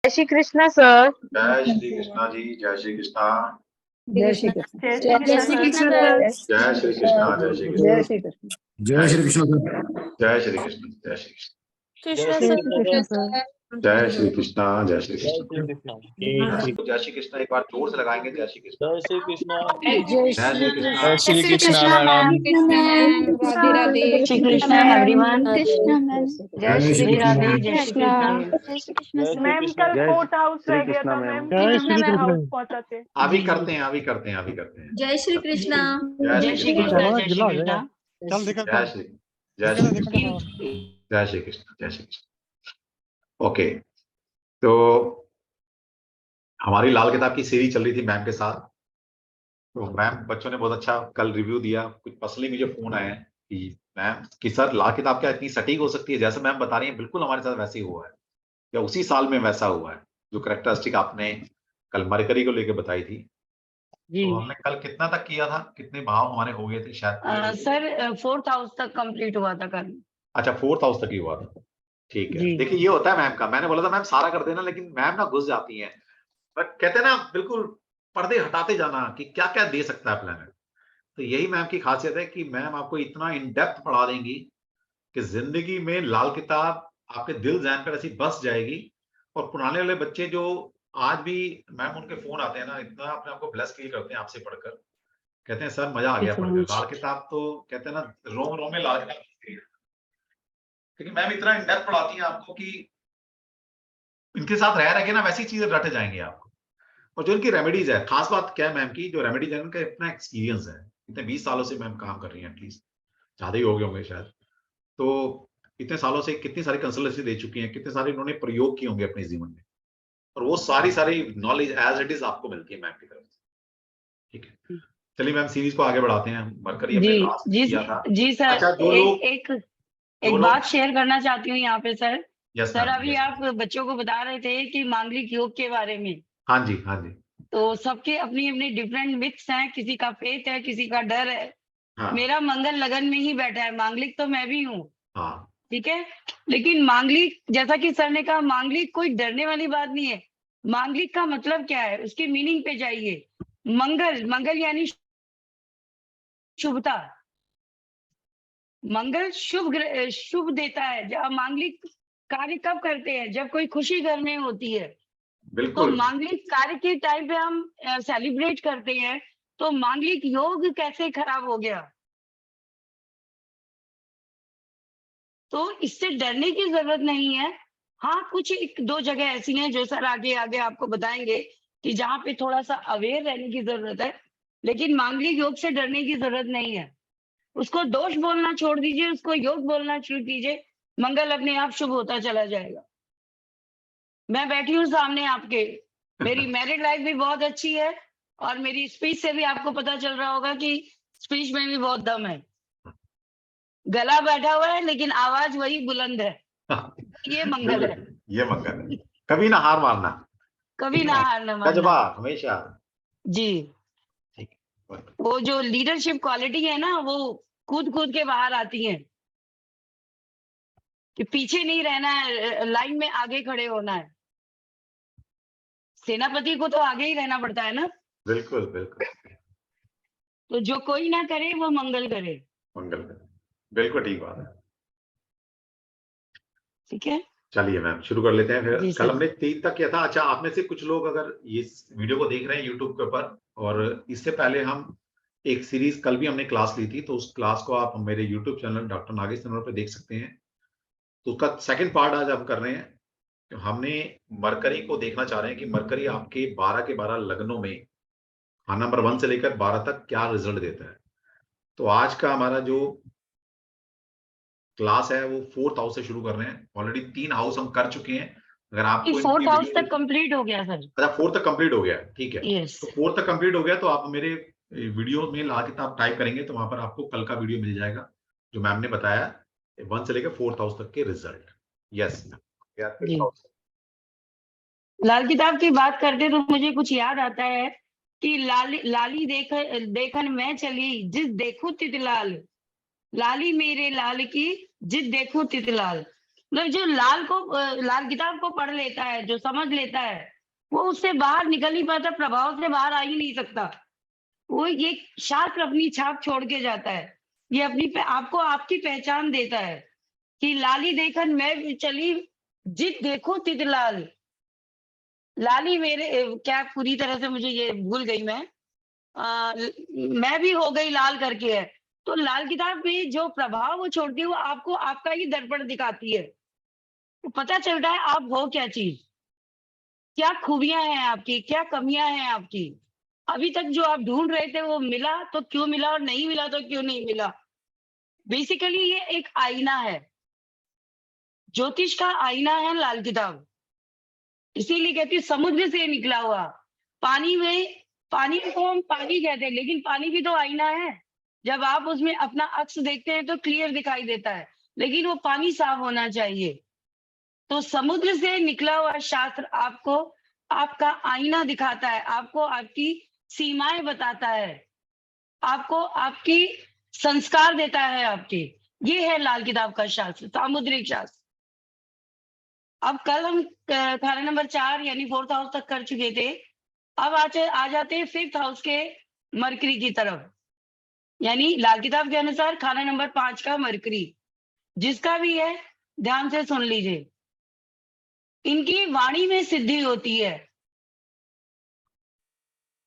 जय श्री कृष्णा सर। जय श्री कृष्णा जी, जय श्री कृष्णा। जय श्री कृष्ण। जय श्री कृष्णा सर। जय श्री कृष्णा, जय श्री कृष्णा। जय श्री कृष्ण। जय श्री कृष्ण। जय श्री कृष्ण, जय श्री कृष्ण। कृष्णा जय सर। श्री कृष्ण सर। जय श्री कृष्णा, जय श्री कृष्ण। कृष्ण। जय श्री कृष्ण एक बार जोर से लगाएंगे। जय श्री कृष्ण। जय श्री कृष्णा। जय जय श्री कृष्णा। जय Shri Krishna madam. Radhe Radhe. Shri Krishna everyone. Krishna ma'am. जय श्री श्री राधे, कृष्ण। जय श्री कृष्ण। जय श्री कृष्ण जय सर। श्री मैम कृष्णा। कल फोर्थ हाउस रह गया था मैम, जय कितने श्री में कृष्ण। हाउस पहुंचाते। अभी करते हैं, अभी करते हैं, अभी करते हैं। जय श्री कृष्णा। जय श्री कृष्णा, जय श्री कृष्णा। चल दिखा जय श्री, जय श्री कृष्ण, जय श्री कृष्ण, जय श्री कृष्ण। ओके, तो हमारी लाल किताब की सीरीज चल रही थी मैम के साथ। तो मैम, बच्चों ने बहुत अच्छा कल रिव्यू दिया। कुछ पर्सनली मुझे फोन आए हैं कि मैम कि सर लाल किताब क्या इतनी सटीक हो सकती है? जैसे मैम बता रही हैं बिल्कुल हमारे साथ वैसे ही हुआ है, या उसी साल में वैसा हुआ है जो करेक्टरिस्टिक आपने कल मरकरी को लेके बताई थी। तो हमने कल कितना तक किया था, कितने भाव हमारे हो गए थे शायद? सर 4th हाउस तक कंप्लीट हुआ था कल। अच्छा, 4th हाउस तक ही हुआ था। ठीक है। जी। देखिए, ये होता है मैम का। मैंने बोला था मैम सारा कर देना, लेकिन मैम ना घुस जाती हैं। बट कहते हैं ना, बिल्कुल पर्दे हटाते जाना कि क्या क्या दे सकता है प्लानट। तो यही मैम की खासियत है कि मैम आपको इतना इन डेप्थ पढ़ा देंगी कि जिंदगी में लाल किताब आपके दिल जहन पर ऐसी बस जाएगी। और पुराने वाले बच्चे जो आज भी मैम उनके फोन आते हैं ना, इतना अपने आपको ब्लेस फील करते हैं आपसे पढ़कर। कहते हैं सर मजा आ गया पढ़कर लाल किताब। तो कहते हैं ना, रोम रोम में लाल किताब दिखती है। क्योंकि मैम इतना इन डेप्थ पढ़ाती हैं आपको कि इनके साथ रह के ना वैसी चीजें रट जाएंगे आपको। और जो इनकी रेमेडीज है, खास बात क्या है मैम की, जो रेमेडीज है उनका इतना एक्सपीरियंस है। इतने 20 सालों से मैम काम कर रही हैं, एटलीस्ट ज्यादा ही हो गए होंगे शायद। तो इतने सालों से कितनी सारी कंसल्टेंसी दे चुकी हैं, कितने सारे उन्होंने प्रयोग किए होंगे अपने जीवन में, और वो सारी नॉलेज एज इट इज आपको मिलती है मैम की तरफ से। ठीक है, चलिए मैम सीरीज को आगे बढ़ाते हैं। मरकरी हमने लास्ट किया था। जी सर। अच्छा, जो लोग एक बात शेयर करना चाहती हूँ यहाँ पे सर। यस सर मैम, अभी आप बच्चों को बता रहे थे कि मांगलिक योग के बारे में। हाँ जी, हाँ जी। तो सबके अपनी अपनी डिफरेंट मिथ्स हैं, किसी का फेथ है, किसी का डर है। हाँ, मेरा मंगल लगन में ही बैठा है, मांगलिक तो मैं भी हूँ। हाँ, ठीक है, लेकिन मांगलिक, जैसा कि सर ने कहा, मांगलिक कोई डरने वाली बात नहीं है। मांगलिक का मतलब क्या है, उसकी मीनिंग पे जाइए। मंगल, मंगल यानी शुभता। मंगल शुभ देता है। जब मांगलिक कार्य कब करते हैं, जब कोई खुशी घर में होती है। तो बिल्कुल। मांगलिक कार्य के टाइम पे हम सेलिब्रेट करते हैं। तो मांगलिक योग कैसे खराब हो गया? तो इससे डरने की जरूरत नहीं है। हाँ, कुछ एक दो जगह ऐसी हैं जो सर आगे आगे आपको बताएंगे कि जहाँ पे थोड़ा सा अवेयर रहने की जरूरत है। लेकिन मांगलिक योग से डरने की जरूरत नहीं है। उसको दोष बोलना छोड़ दीजिए, उसको योग बोलना शुरू कीजिए। मंगल अपने आप शुभ होता चला जाएगा। मैं बैठी हूँ सामने आपके, मेरी मैरिड लाइफ भी बहुत अच्छी है, और मेरी स्पीच से भी आपको पता चल रहा होगा कि स्पीच में भी बहुत दम है। गला बैठा हुआ है लेकिन आवाज वही बुलंद है। ये मंगल है। ये मंगल है। कभी ना हार मानना, कभी ना हारना मानना जज्बा हमेशा। जी। ठीक है। वो जो लीडरशिप क्वालिटी है ना, वो कूद कूद के बाहर आती है कि पीछे नहीं रहना है, लाइन में आगे खड़े होना है। सेनापति को तो आगे ही रहना पड़ता है ना। बिल्कुल बिल्कुल। तो जो कोई ना करे वो मंगल करे। मंगल करे, बिल्कुल ठीक बात है। ठीक है, चलिए मैम शुरू कर लेते हैं फिर। जी कल सर। हमने 3 तक किया था। अच्छा, आप में से कुछ लोग अगर ये वीडियो को देख रहे हैं यूट्यूब के ऊपर, और इससे पहले हम एक सीरीज कल भी हमने क्लास ली थी, तो उस क्लास को आप मेरे YouTube channel doctor Nagesh Tanwar पे देख सकते हैं। तो उसका सेकंड पार्ट आज हम कर रहे हैं। तो हमने मरकरी को देखना चाह रहे हैं कि मरकरी आपके 12 के 12 लग्नों में खाना नंबर 1 से लेकर 12 तक क्या रिजल्ट देता है। तो आज का हमारा जो क्लास है वो 4th हाउस से शुरू कर रहे हैं। ऑलरेडी 3 हाउस हम कर चुके हैं। अगर आपको 4th हाउस तक कंप्लीट हो गया सर। अच्छा, 4th तक कंप्लीट हो गया, ठीक है। यस। तो 4th तक कंप्लीट हो गया तो आप मेरे वीडियो में ला के आप टाइप करेंगे तो वहां पर आपको कल का वीडियो मिल जाएगा जो मैम ने बताया 1 से लेकर 4th हाउस तक के रिजल्ट। यस जी। लाल किताब की बात करते तो मुझे कुछ याद आता है कि लाली देखन मैं चली जिस देखो तितलाल, लाली मेरे लाल की जिद देखो तितलाल। मतलब जो लाल किताब को पढ़ लेता है, जो समझ लेता है, वो उससे बाहर निकल नहीं पाता, प्रभाव से बाहर आ ही नहीं सकता। वो ये शास्त्र अपनी छाप छोड़ के जाता है, ये आपको आपकी पहचान देता है कि लाली देखन मैं भी चली, जित देखो तित लाल। लाली मेरे क्या पूरी तरह से मुझे ये भूल गई मैं भी हो गई लाल करके है। तो लाल किताब में जो प्रभाव वो छोड़ती है वो आपको आपका ही दर्पण दिखाती है। तो पता चलता है आप हो क्या चीज, क्या खूबियां हैं आपकी, क्या कमियां हैं आपकी। अभी तक जो आप ढूंढ रहे थे वो मिला तो क्यों मिला, और नहीं मिला तो क्यों नहीं मिला। बेसिकली ये एक आईना है, ज्योतिष का आईना है लाल किताब। इसीलिए कहती हूँ समुद्र से निकला हुआ। पानी को हम पानी कहते हैं, लेकिन पानी भी तो आईना है। जब आप उसमें अपना अक्स देखते हैं तो क्लियर दिखाई देता है, लेकिन वो पानी साफ होना चाहिए। तो समुद्र से निकला हुआ शास्त्र आपको आपका आईना दिखाता है, आपको आपकी सीमाएं बताता है, आपको आपकी संस्कार देता है आपके। ये है लाल किताब का शास्त्र, सामुद्रिक शास्त्र। अब कल हम खाना नंबर 4 यानी 4th हाउस तक कर चुके थे। अब आ जाते हैं 5th हाउस के मरकरी की तरफ। यानी लाल किताब के अनुसार खाना नंबर 5 का मरकरी, जिसका भी है ध्यान से सुन लीजिए। इनकी वाणी में सिद्धि होती है।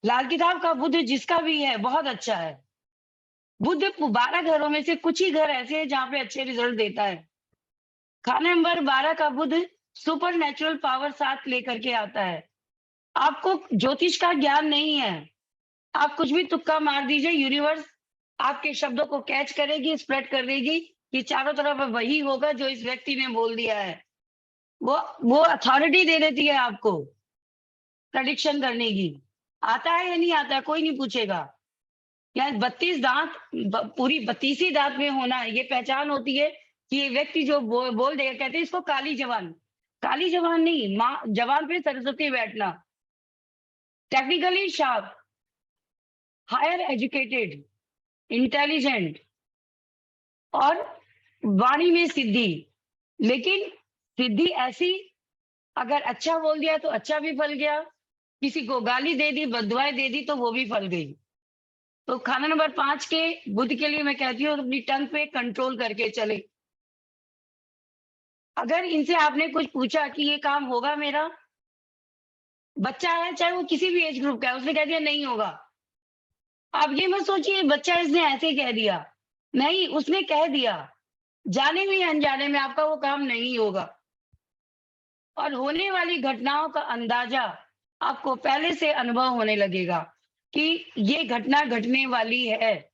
लाल किताब का बुध जिसका भी है बहुत अच्छा है। बुध 12 घरों में से कुछ ही घर ऐसे हैं जहां पे अच्छे रिजल्ट देता है। खाना नंबर 12 का बुध सुपर नेचुरल पावर साथ लेकर के आता है। आपको ज्योतिष का ज्ञान नहीं है, आप कुछ भी तुक्का मार दीजिए, यूनिवर्स आपके शब्दों को कैच करेगी, स्प्रेड कर देगी कि चारों तरफ वही होगा जो इस व्यक्ति ने बोल दिया है। वो अथॉरिटी दे देती है आपको प्रेडिक्शन करने की। आता है या नहीं आता है कोई नहीं पूछेगा। या 32 दांत पूरी 32 दांत में होना है, ये पहचान होती है कि ये व्यक्ति जो बोल देगा। कहते हैं इसको काली जवान नहीं, माँ जवान पे सरस्वती बैठना। Technically sharp, higher educated, intelligent और वाणी में सिद्धि। लेकिन सिद्धि ऐसी, अगर अच्छा बोल दिया तो अच्छा भी फल गया, किसी को गाली दे दी, बददुआएं दे दी तो वो भी फल गई। तो खाना नंबर 5 के बुध के लिए मैं कहती हूँ अपनी टंग पे कंट्रोल करके चले। अगर इनसे आपने कुछ पूछा कि ये काम होगा मेरा, बच्चा है चाहे वो किसी भी एज ग्रुप का है, उसने कह दिया नहीं होगा, आप ये मत सोचिए बच्चा इसने ऐसे कह दिया, नहीं, उसने कह दिया, जाने में अनजाने में आपका वो काम नहीं होगा। और होने वाली घटनाओं का अंदाजा आपको पहले से अनुभव होने लगेगा कि ये घटना घटने वाली है।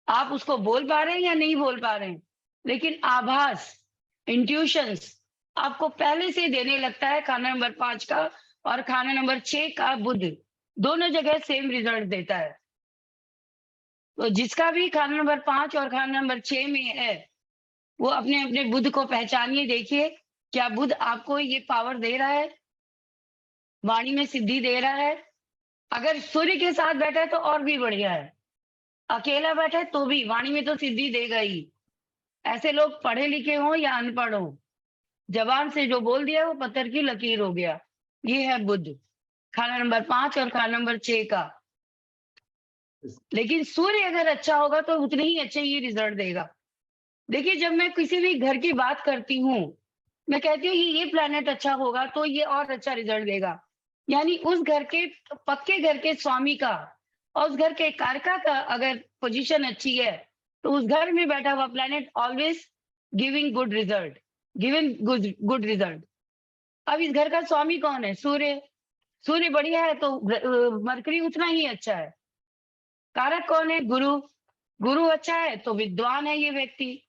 आप उसको बोल पा रहे हैं या नहीं बोल पा रहे हैं, लेकिन आभास, इंट्यूशंस आपको पहले से देने लगता है। खाना नंबर 5 का और खाना नंबर 6 का बुध दोनों जगह सेम रिजल्ट देता है। तो जिसका भी खाना नंबर 5 और खाना नंबर 6 में है, वो अपने अपने बुध को पहचानिए, देखिए क्या बुध आपको ये पावर दे रहा है, वाणी में सिद्धि दे रहा है। अगर सूर्य के साथ बैठा है तो और भी बढ़िया है, अकेला बैठा है तो भी वाणी में तो सिद्धि देगा ही। ऐसे लोग पढ़े लिखे हों या अनपढ़ हो, जबान से जो बोल दिया वो पत्थर की लकीर हो गया। ये है बुध, खाना नंबर 5 और खाना नंबर 6 का। लेकिन सूर्य अगर अच्छा होगा तो उतने ही अच्छे ये रिजल्ट देगा। देखिए जब मैं किसी भी घर की बात करती हूँ, मैं कहती हूँ ये प्लैनेट अच्छा होगा तो ये और अच्छा रिजल्ट देगा। यानी उस घर के पक्के घर के स्वामी का और उस घर के कारका का अगर पोजीशन अच्छी है तो उस घर में बैठा हुआ planet always giving good result, good result. अब इस घर का स्वामी कौन है? सूर्य। सूर्य बढ़िया है तो मरकरी उतना ही अच्छा है। कारक कौन है? गुरु। गुरु अच्छा है तो विद्वान है ये व्यक्ति,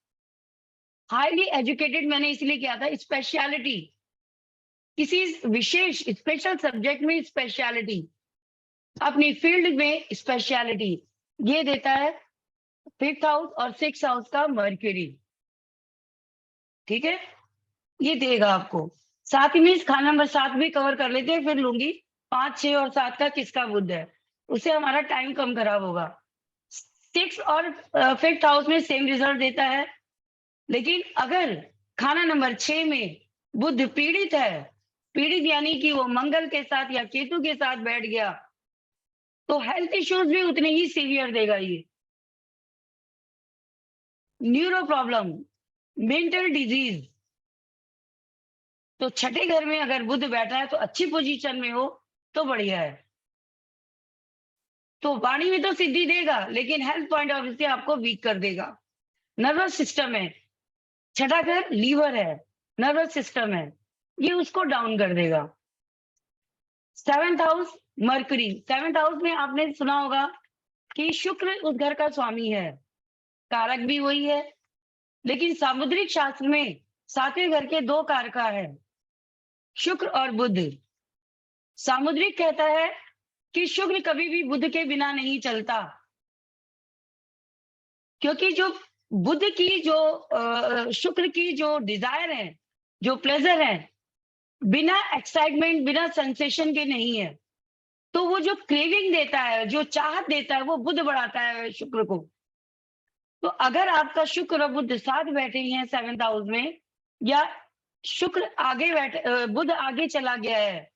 हाईली एजुकेटेड। मैंने इसलिए किया था स्पेशलिटी, किसी विशेष स्पेशल सब्जेक्ट में स्पेशलिटी, अपनी फील्ड में स्पेशलिटी, ये देता है 5th हाउस और 6th हाउस का मर्क्यूरी। ठीक है, ये देगा आपको। साथ ही में इस खाना नंबर 7 भी कवर कर लेते हैं, फिर लूंगी 5, 6 और 7 का किसका बुध है, उससे हमारा टाइम कम खराब होगा। 6th और 5th हाउस में सेम रिजल्ट देता है, लेकिन अगर खाना नंबर 6 में बुध पीड़ित है, पीड़ित यानी कि वो मंगल के साथ या केतु के साथ बैठ गया, तो हेल्थ इश्यूज भी उतने ही सीवियर देगा ये। Neuro problem, mental disease. तो छठे घर में अगर बुध बैठा है तो अच्छी पोजीशन में हो तो बढ़िया है। तो वाणी में तो सिद्धि देगा, लेकिन हेल्थ पॉइंट ऑफ व्यू से आपको वीक कर देगा। नर्वस सिस्टम है, छठा घर लीवर है, नर्वस सिस्टम है, ये उसको डाउन कर देगा। 7th house mercury, 7th house में आपने सुना होगा कि शुक्र उस घर का स्वामी है, कारक भी वही है, लेकिन सामुद्रिक शास्त्र में 7वें घर के 2 कारका है, शुक्र और बुध। सामुद्रिक कहता है कि शुक्र कभी भी बुध के बिना नहीं चलता, क्योंकि जो बुध की जो शुक्र की जो डिजायर है, जो प्लेजर है, बिना एक्साइटमेंट, बिना सेंसेशन के नहीं है। तो वो जो क्रेविंग देता है, जो चाहत देता है, वो बुध बढ़ाता है शुक्र को। तो अगर आपका शुक्र और बुध साथ बैठे हैं 7th हाउस में, या शुक्र आगे बैठे, बुध आगे चला गया है,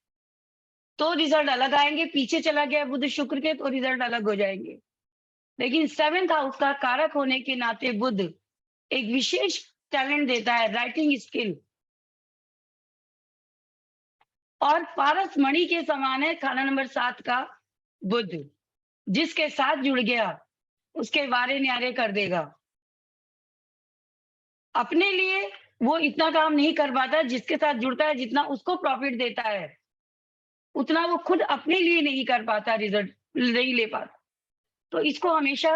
तो रिजल्ट अलग आएंगे, पीछे चला गया बुध शुक्र के तो रिजल्ट अलग हो जाएंगे। लेकिन 7th हाउस का कारक होने के नाते बुध एक विशेष टैलेंट देता है, राइटिंग स्किल, और पारस मणि के समान है खाना नंबर 7 का बुध। जिसके साथ जुड़ गया उसके वारे न्यारे कर देगा। अपने लिए वो इतना काम नहीं कर पाता जिसके साथ जुड़ता है, जितना उसको प्रॉफिट देता है उतना वो खुद अपने लिए नहीं कर पाता, रिजल्ट नहीं ले पाता। तो इसको हमेशा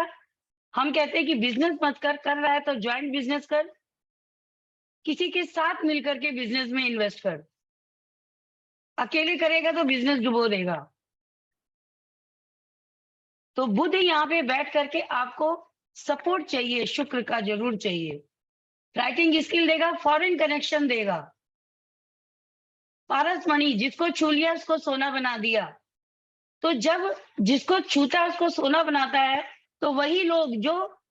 हम कहते हैं कि बिजनेस मत कर रहा है तो ज्वाइंट बिजनेस कर, किसी के साथ मिलकर के बिजनेस में इन्वेस्ट कर। अकेले करेगा तो बिजनेस डुबो देगा। तो बुध यहाँ पे बैठ करके आपको सपोर्ट चाहिए, शुक्र का जरूर चाहिए। राइटिंग स्किल देगा, फॉरेन कनेक्शन देगा। पारस मणि, जिसको छू लिया उसको सोना बना दिया। तो जब जिसको छूता है उसको सोना बनाता है, तो वही लोग जो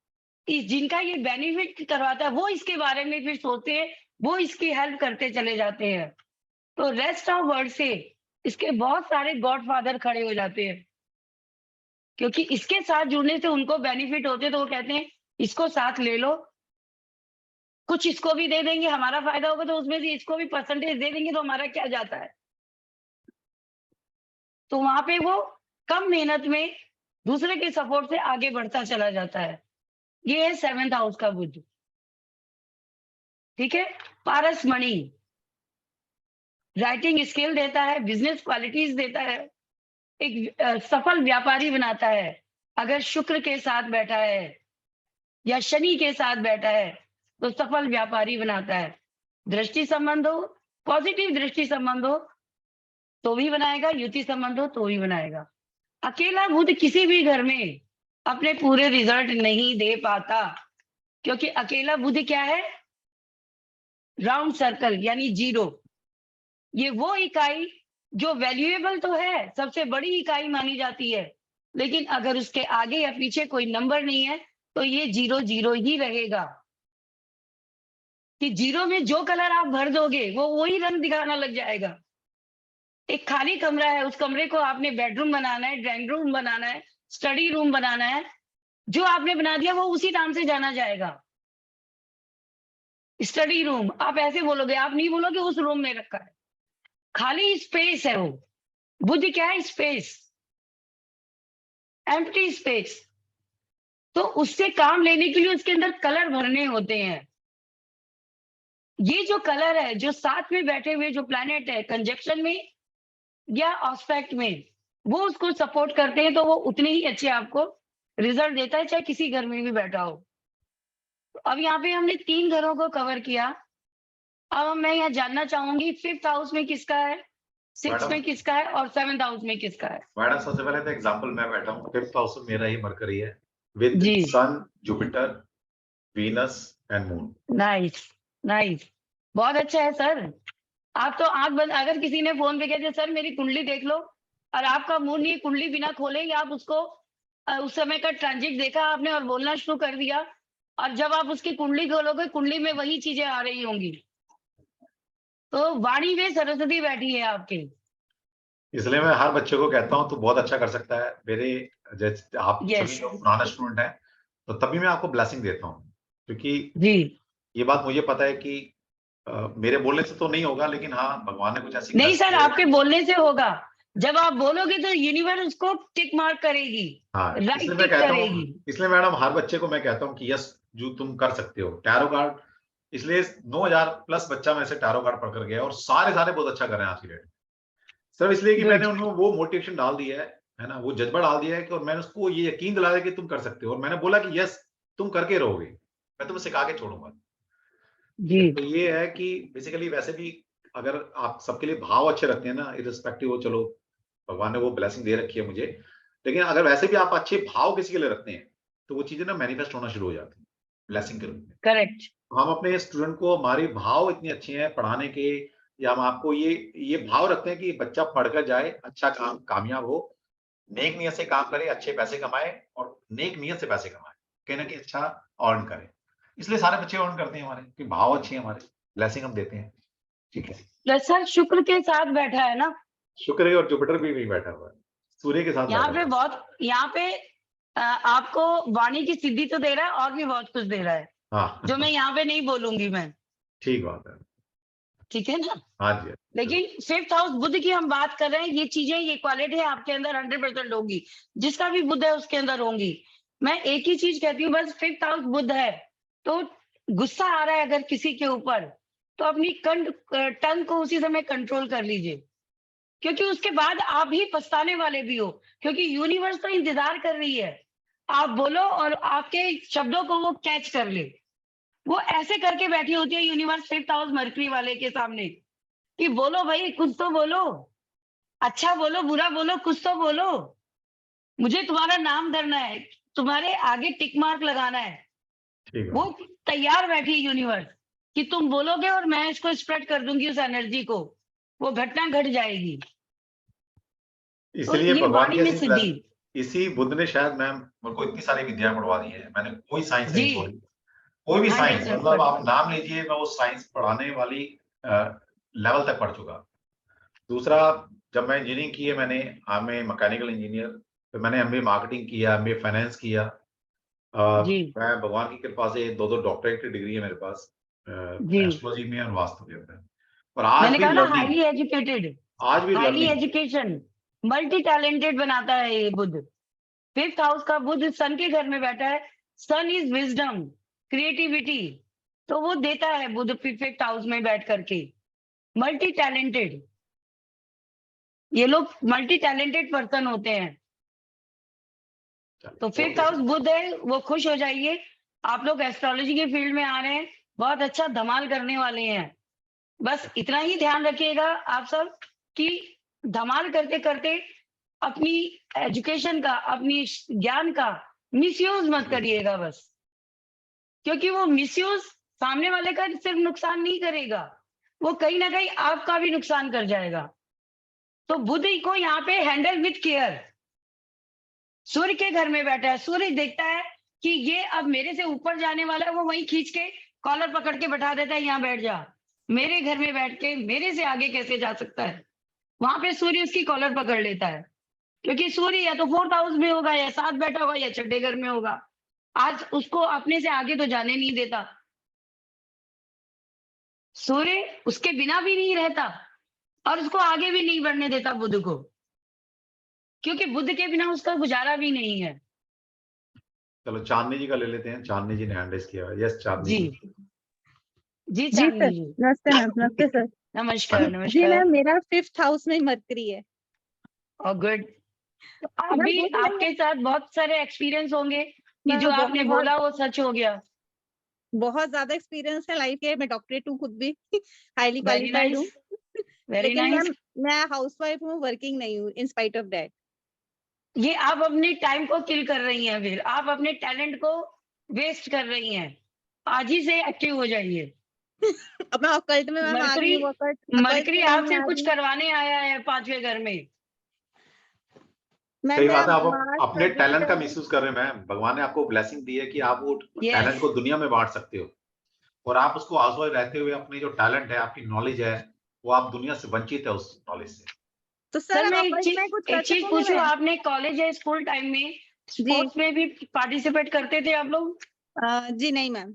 जिनका ये बेनिफिट करवाता है वो इसके बारे में फिर सोचते हैं, वो इसकी हेल्प करते चले जाते हैं। तो रेस्ट ऑफ वर्ल्ड से इसके बहुत सारे गॉडफादर खड़े हो जाते हैं, क्योंकि इसके साथ जुड़ने से उनको बेनिफिट होते, तो वो कहते हैं इसको साथ ले लो, कुछ इसको भी दे देंगे, हमारा फायदा होगा तो उसमें से इसको भी परसेंटेज दे देंगे तो हमारा क्या जाता है। तो वहां पे वो कम मेहनत में दूसरे के सपोर्ट से आगे बढ़ता चला जाता है। ये है 7th हाउस का बुध। ठीक है। पारस मणि राइटिंग स्किल देता है, बिजनेस क्वालिटीज देता है, एक सफल व्यापारी बनाता है। अगर शुक्र के साथ बैठा है या शनि के साथ बैठा है तो सफल व्यापारी बनाता है। दृष्टि संबंध हो, पॉजिटिव दृष्टि संबंध हो तो भी बनाएगा, युति संबंध हो तो भी बनाएगा। अकेला बुध किसी भी घर में अपने पूरे रिजल्ट नहीं दे पाता, क्योंकि अकेला बुध क्या है, राउंड सर्कल यानी 0। ये वो इकाई जो वैल्यूएबल तो है, सबसे बड़ी इकाई मानी जाती है, लेकिन अगर उसके आगे या पीछे कोई नंबर नहीं है तो ये 0 0 ही रहेगा। कि 0 में जो कलर आप भर दोगे वो वही रंग दिखाना लग जाएगा। एक खाली कमरा है, उस कमरे को आपने बेडरूम बनाना है, ड्राइंग रूम बनाना है, स्टडी रूम बनाना है, जो आपने बना दिया वो उसी नाम से जाना जाएगा। स्टडी रूम आप ऐसे बोलोगे, आप नहीं बोलोगे उस रूम में रखा है, खाली स्पेस है वो। बुद्ध क्या है, स्पेस, एम्प्टी स्पेस। तो उससे काम लेने के लिए उसके अंदर कलर भरने होते हैं। ये जो कलर है, जो साथ में बैठे हुए जो प्लैनेट है कंजक्शन में या ऑस्पेक्ट में, वो उसको सपोर्ट करते हैं, तो वो उतने ही अच्छे आपको रिजल्ट देता है, चाहे किसी घर में भी बैठा हो। अब यहाँ पे हमने 3 घरों को कवर किया। अब मैं यहाँ जानना चाहूंगी 5th हाउस में किसका है, 6th में किसका है और 7th हाउस में किसका है। मैडम सबसे पहले तो एग्जांपल मैं बैठा हूँ, 5th हाउस में मेरा ही मरकरी है विद जी। Sun, Jupiter, Venus and Moon. Nice nice, बहुत अच्छा है सर। आप तो आंख बंद, अगर किसी ने फोन पे कहते सर मेरी कुंडली देख लो, और आपका मुंह नहीं, कुंडली बिना खोले ही आप उसको उस समय का ट्रांजिट देखा आपने और बोलना शुरू कर दिया, और जब आप उसकी कुंडली खोलोगे कुंडली में वही चीजें आ रही होंगी। तो वाणी में सरस्वती बैठी है आपके। इसलिए मैं हर बच्चे को कहता हूँ तू बहुत अच्छा कर सकता है। मेरे जैसे आप सभी यस लोग पुराना स्टूडेंट हैं, तो तभी मैं आपको ब्लेसिंग देता हूँ, क्योंकि जी। ये बात मुझे पता है कि मेरे बोलने से तो नहीं होगा, लेकिन हाँ भगवान ने कुछ ऐसी नहीं blessing सर, दी है। आपके बोलने से होगा। जब आप बोलोगे तो यूनिवर्स उसको टिक मार्क करेगी, हाँ, राइट इसलिए मैं टिक कहता करेगी। हूँ, इसलिए मैडम हर बच्चे को मैं कहता हूँ कि यस जो तुम कर सकते हो टैरो कार्ड। इसलिए 9000 प्लस बच्चा मेरे से टैरो कार्ड पढ़कर गया और सारे बहुत अच्छा कर रहे हैं आज की डेट में। सिर्फ इसलिए कि Good. मैंने उनको वो मोटिवेशन डाल दिया है ना, वो जज्बा डाल दिया है कि, और मैंने उसको ये यकीन दिलाया कि तुम कर सकते हो, और मैंने बोला कि यस तुम करके रहोगे, मैं तुम्हें सिखा के छोड़ूंगा। जी तो ये है कि बेसिकली वैसे भी अगर आप सबके लिए भाव अच्छे रखते हैं ना, इररिस्पेक्टिव हो, चलो भगवान ने वो ब्लेसिंग दे रखी है मुझे, लेकिन अगर वैसे भी आप अच्छे भाव किसी के लिए रखते हैं तो वो चीजें ना मैनिफेस्ट होना शुरू हो जाती है ब्लेसिंग के रूप में। करेक्ट। हम अपने स्टूडेंट को, हमारे भाव इतने अच्छे हैं पढ़ाने के, या हम आपको ये भाव रखते हैं कि बच्चा पढ़कर जाए, अच्छा काम कामयाब हो, नेक नियत से काम करे, अच्छे पैसे कमाए, और नेक नियत से पैसे कमाए, कहीं ना कहीं अच्छा अर्न करे। इसलिए सारे बच्चे अर्न करते हैं हमारे, कि भाव अच्छे हैं हमारे, ब्लेसिंग हम देते हैं। ठीक है, प्लस सर शुक्र के साथ बैठा है ना, शुक्र है, और जुपिटर भी नहीं बैठा हुआ है, सूर्य के साथ यहाँ बैठा पे हुआ है। बहुत, यहाँ पे आपको वाणी की सिद्धि तो दे रहा है और भी बहुत कुछ दे रहा है, हाँ जो मैं यहाँ पे नहीं बोलूंगी मैं। ठीक बात है। ठीक है ना। हाँ जी। लेकिन 5th हाउस बुध की हम बात कर रहे हैं, ये चीजें, ये क्वालिटी आपके अंदर 100% होगी, जिसका भी बुध है उसके अंदर होंगी। मैं एक ही चीज कहती हूँ, बस 5th हाउस बुध है तो गुस्सा आ रहा है अगर किसी के ऊपर, तो अपनी टंग को उसी समय कंट्रोल कर लीजिए, क्योंकि उसके बाद आप ही पछताने वाले भी हो, क्योंकि यूनिवर्स तो इंतजार कर रही है आप बोलो और आपके शब्दों को वो कैच कर ले। वो ऐसे करके बैठी होती है यूनिवर्स 5th हाउस मरकरी वाले के सामने कि बोलो भाई, कुछ तो बोलो, अच्छा बोलो, बुरा बोलो, कुछ तो बोलो, मुझे तुम्हारा नाम धरना है, तुम्हारे आगे टिक मार्क लगाना है। ठीक है, वो तैयार बैठी है यूनिवर्स कि तुम बोलोगे और मैं इसको स्प्रेड कर दूंगी उस एनर्जी को, वो घटना घट जाएगी। तो इसलिए ये भगवान वाणी की में ऐसी सिद्धि। इसी बुद्ध ने शायद मैम मेरे को इतनी सारी विद्याएं पढ़वा दी है, मैंने कोई साइंस जी नहीं छोड़ी, कोई भी साइंस, मतलब 100%। आप नाम लीजिए, मैं वो साइंस पढ़ाने वाली लेवल तक पढ़ चुका। दूसरा, जब मैं इंजीनियरिंग की है, मैंने मैकेनिकल इंजीनियर, फिर मैंने एमबीए मार्केटिंग किया, एमबीए फाइनेंस किया। जी मैं भगवान की कृपा से दो डॉक्टरेट की डिग्री है मेरे पास, जी। एस्ट्रोलॉजी में और वास्तुविद्या में, और आज मैंने भी कहा ना, लर्निंग, हाईली एजुकेटेड, आज भी highly learning. Education, multi talented बनाता है ये बुध। 5th हाउस का बुध सन के घर में बैठा है। सन इज विजडम, क्रिएटिविटी, तो वो देता है बुध 5th हाउस में बैठ करके। मल्टी टैलेंटेड, ये लोग मल्टी टैलेंटेड पर्सन होते हैं। तो 5th हाउस बुध है, वो खुश हो जाइए। आप लोग एस्ट्रोलॉजी के फील्ड में आ रहे हैं, बहुत अच्छा धमाल करने वाले हैं। बस इतना ही ध्यान रखिएगा आप सब कि धमाल करते करते अपनी एजुकेशन का, अपनी ज्ञान का मिसयूज मत करिएगा बस, क्योंकि वो मिसयूज सामने वाले का सिर्फ नुकसान नहीं करेगा, वो कहीं ना कहीं आपका भी नुकसान कर जाएगा। तो बुध को यहाँ पे हैंडल विथ केयर। सूर्य के घर में बैठा है, सूर्य देखता है कि ये अब मेरे से ऊपर जाने वाला है, वो वहीं खींच के कॉलर पकड़ के बैठा देता है, यहाँ बैठ जा, मेरे घर में बैठ के मेरे से आगे कैसे जा सकता है। वहां पे सूर्य उसकी कॉलर पकड़ लेता है, क्योंकि सूर्य या तो 4th हाउस में होगा, या साथ बैठा होगा, या छठे घर में होगा। आज उसको अपने से आगे तो जाने नहीं देता, सूर्य उसके बिना भी नहीं रहता और उसको आगे भी नहीं बढ़ने देता बुध को, क्योंकि बुध के बिना उसका गुजारा भी नहीं है। चलो चांदनी जी का ले लेते हैं, चांदनी जी ने हैंड रेज किया है। यस चांदनी जी जी। जी जी चांदनी सर, जी, नमस्ते मैम, नमस्ते सर। नमस्कार जी नमस्कार। मैम, मेरा 5th हाउस में मरकरी है। और गुड। मैम अभी बुध में आपके साथ बहुत सारे एक्सपीरियंस होंगे कि जो मैं आपने बोला वो सच हो गया। बहुत ज्यादा एक्सपीरियंस है लाइफ के, मैं डॉक्टरेट हूँ खुद भी, हाईली वेरी क्वालिफाइड नाइस, हूँ। वेरी लेकिन नाइस। मैम मैं हाउसवाइफ हूँ, वर्किंग नहीं हूँ इन स्पाइट ऑफ दैट। ये आप अपने टाइम को किल कर रही हैं, फिर आप अपने टैलेंट को वेस्ट कर रही हैं। आज ही से एक्टिव हो जाइए। अब मैं ऑकल्ट में मैम आ गई मरकरी, हूँ, ऑकल्ट मरकरी की लाइन में आपसे आ कुछ गई। करवाने आया है 5वें घर में। मैम सही मेरा बात है, आप मार्च अपने टैलेंट का रजिस्टर। मिसयूज कर रहे हैं मैम। भगवान ने आपको ब्लेसिंग दी है कि आप वो यस टैलेंट को दुनिया में बांट सकते हो, और आप उसको हाउसवाइफ रहते हुए अपनी जो टैलेंट है, आपकी नॉलेज है, वो आप दुनिया से वंचित है उस नॉलेज से। तो सर सर मैं अब इसमें कुछ कर एक चीज सकूंगी पूछूं, मैं? आपने कॉलेज या स्कूल टाइम में स्पोर्ट्स में भी पार्टिसिपेट करते थे आप लोग? जी नहीं मैम।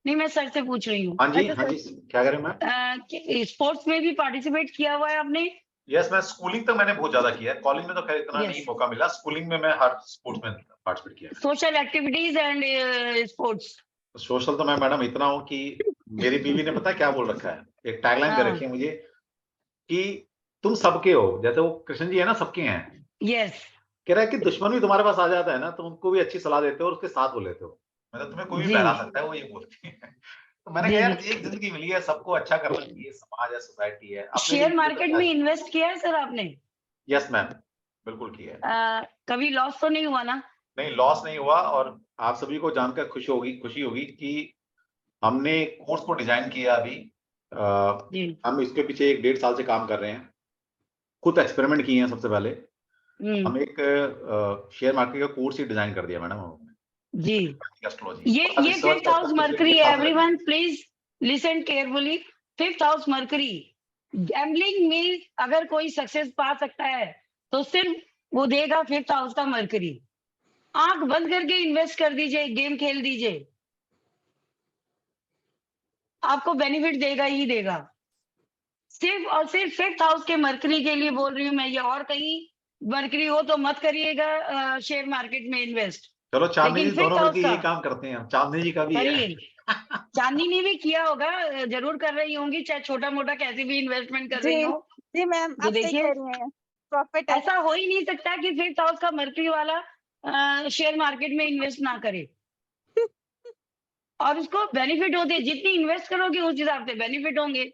नहीं, मैं सर से पूछ रही हूँ। हाँ जी, अच्छा हाँ सर। जी, क्या कह रहे हैं मैम? स्पोर्ट्स में भी पार्टिसिपेट किया हुआ है आपने? यस, मैं स्कूलिंग तक मैंने बहुत ज्यादा किया है, कॉलेज में तो खैर इतना नहीं यस। मौका मिला। स्कूलिंग में मैं हर स्पोर्ट्स में पार्टिसिपेट किया है। Social activities and sports. Social तो मैं मैडम इतना हूँ कि मेरी बीवी ने पता है क्या बोल रखा है, एक टैगलाइन दे हाँ। रखी है मुझे कि तुम सबके हो, जैसे वो कृष्ण जी है ना, सबके हैं। यस। कह रहा है कि दुश्मन भी तुम्हारे पास आ जाता है ना, तो उनको भी अच्छी सलाह देते हो और उसके साथ बोल लेते हो, मतलब तुम्हें कोई भी जी बहला सकता है, वो ये बोलती है। तो मैंने जी कहा जी। यार एक जिंदगी मिली है, सबको अच्छा करना चाहिए, समाज है, सोसाइटी है, अपने लिए शेयर भी कुछ मार्केट अच्छा में है। इन्वेस्ट किया है सर आपने? यस मैम, बिल्कुल किया है। कभी लॉस तो नहीं हुआ ना? नहीं, लॉस नहीं हुआ। और आप सभी को जानकर खुशी होगी कि हमने कोर्स को डिजाइन किया अभी। जी। हम इसके पीछे 1-1.5 साल से काम कर रहे हैं, खुद एक्सपेरिमेंट किए हैं। सबसे पहले हम एक शेयर मार्केट का कोर्स ही डिजाइन कर दिया मैडम हमने, जी। एस्ट्रोलॉजी। ये रिसर्च फिफ्थ का हाउस सब कुछ मरकरी लेके है, 7 साल लगे। Everyone please listen carefully. Fifth house mercury, gambling में अगर कोई सक्सेस पा सकता है तो सिर्फ वो देगा फिफ्थ हाउस का मरकरी। आंख बंद करके इन्वेस्ट कर दीजिए, गेम खेल दीजिए, आपको बेनिफिट देगा ही देगा। सिर्फ और सिर्फ फिफ्थ हाउस के मरकरी के लिए बोल रही हूँ मैं ये, और कहीं मरकरी हो तो मत करिएगा शेयर मार्केट में इन्वेस्ट। चलो चांदनी लेकिन जी फिफ्थ दोनों हाउस मिलकर का यही काम करते हैं, चांदनी जी का भी है। करिए। चांदनी ने भी किया होगा, जरूर कर रही होंगी, चाहे छोटा मोटा कैसे भी इन्वेस्टमेंट कर रही जी हो। जी मैम, ये आप सही देखिए, कह रही हैं, प्रॉफिट है। ऐसा हो ही नहीं सकता कि फिफ्थ हाउस का मर्करी वाला शेयर मार्केट में इन्वेस्ट ना करे, और उसको बेनिफिट होते, जितनी इन्वेस्ट करोगे उस हिसाब से बेनिफिट होंगे।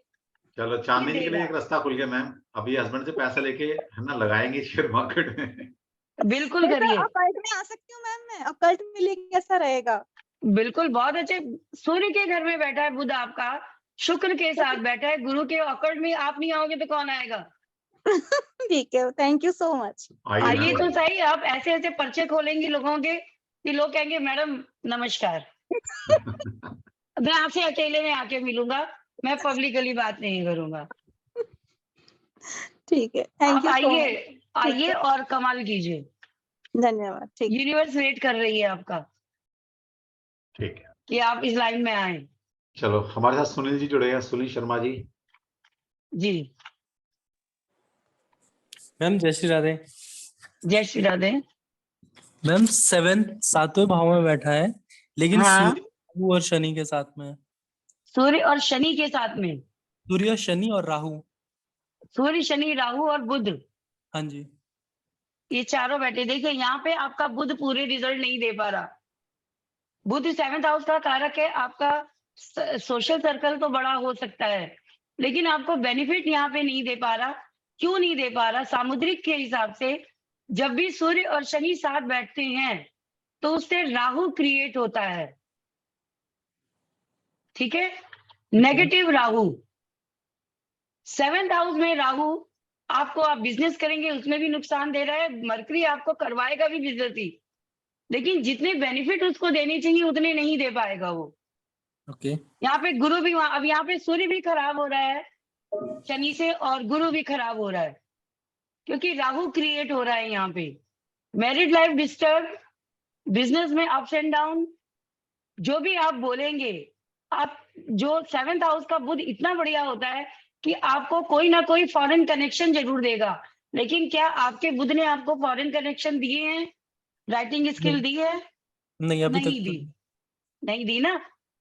चलो ये चांदनी जी के लिए देगा। एक रास्ता खुल गया मैम, अभी हस्बैंड से पैसे लेके है ना लगाएंगे शेयर मार्केट में। बिल्कुल नहीं सर, करिए। अकल्ट में आ सकती हूँ मैम मैं? अकल्ट में लिए कैसा रहेगा? बिल्कुल, बहुत अच्छे। सूर्य के घर में बैठा है बुध आपका, शुक्र के साथ बैठा है, गुरु के अकड़ में आप नहीं आओगे तो कौन आएगा? ठीक है, थैंक यू सो मच। आइए आइए मैम, तो आइए। सही, आप ऐसे ऐसे पर्चे खोलेंगे लोगों के कि लोग कहेंगे मैडम नमस्कार, मैं आपसे अकेले में आके मिलूंगा, मैं पब्लिकली बात नहीं करूंगा। ठीक है, थैंक आप यू सो आइए, मच। ठीक आइए है, और कमाल कीजिए। धन्यवाद। ठीक। यूनिवर्स वेट कर रही है आपका ठीक है, कि आप इस लाइन में आए। चलो हमारे साथ सुनील जी जुड़े हैं, सुनील शर्मा जी। जी। मैम जय श्री राधे। जय श्री राधे। मैम 7वें भाव में बैठा है, लेकिन हाँ, सूर्य राहु और शनि के साथ में है। सूर्य और शनि के साथ में। सूर्य शनि और राहु। सूर्य शनि राहु और बुध, हाँ जी। ये चारों बैठे। देखिए यहाँ पे आपका बुध पूरे रिजल्ट नहीं दे पा रहा। बुध 7th हाउस का कारक है आपका। सोशल सर्कल तो बड़ा हो सकता है, लेकिन आपको बेनिफिट यहाँ पे नहीं दे पा रहा। क्यों नहीं दे पा रहा? सामुद्रिक के हिसाब से जब भी सूर्य और शनि साथ बैठते हैं तो उससे राहु क्रिएट होता है, ठीक है? नेगेटिव राहु। 7th हाउस में राहु आपको, आप बिजनेस करेंगे उसमें भी नुकसान दे रहा है, मरकरी आपको करवाएगा भी बिजनेस ही, लेकिन जितने बेनिफिट उसको देने चाहिए उतने नहीं दे पाएगा वो। ओके। यहाँ पे गुरु भी, अब यहाँ पे सूर्य भी खराब हो रहा है शनि से, और गुरु भी खराब हो रहा है क्योंकि राहु क्रिएट हो रहा है यहाँ पे। मैरिड लाइफ डिस्टर्ब, बिजनेस में अप्स एंड डाउन, जो भी आप बोलेंगे, आप जो 7th हाउस का बुध इतना बढ़िया होता है कि आपको कोई ना कोई फॉरेन कनेक्शन जरूर देगा। लेकिन क्या आपके बुध ने आपको फॉरेन कनेक्शन दिए हैं? राइटिंग स्किल दी है? नहीं अभी नहीं तक दी, नहीं दी ना।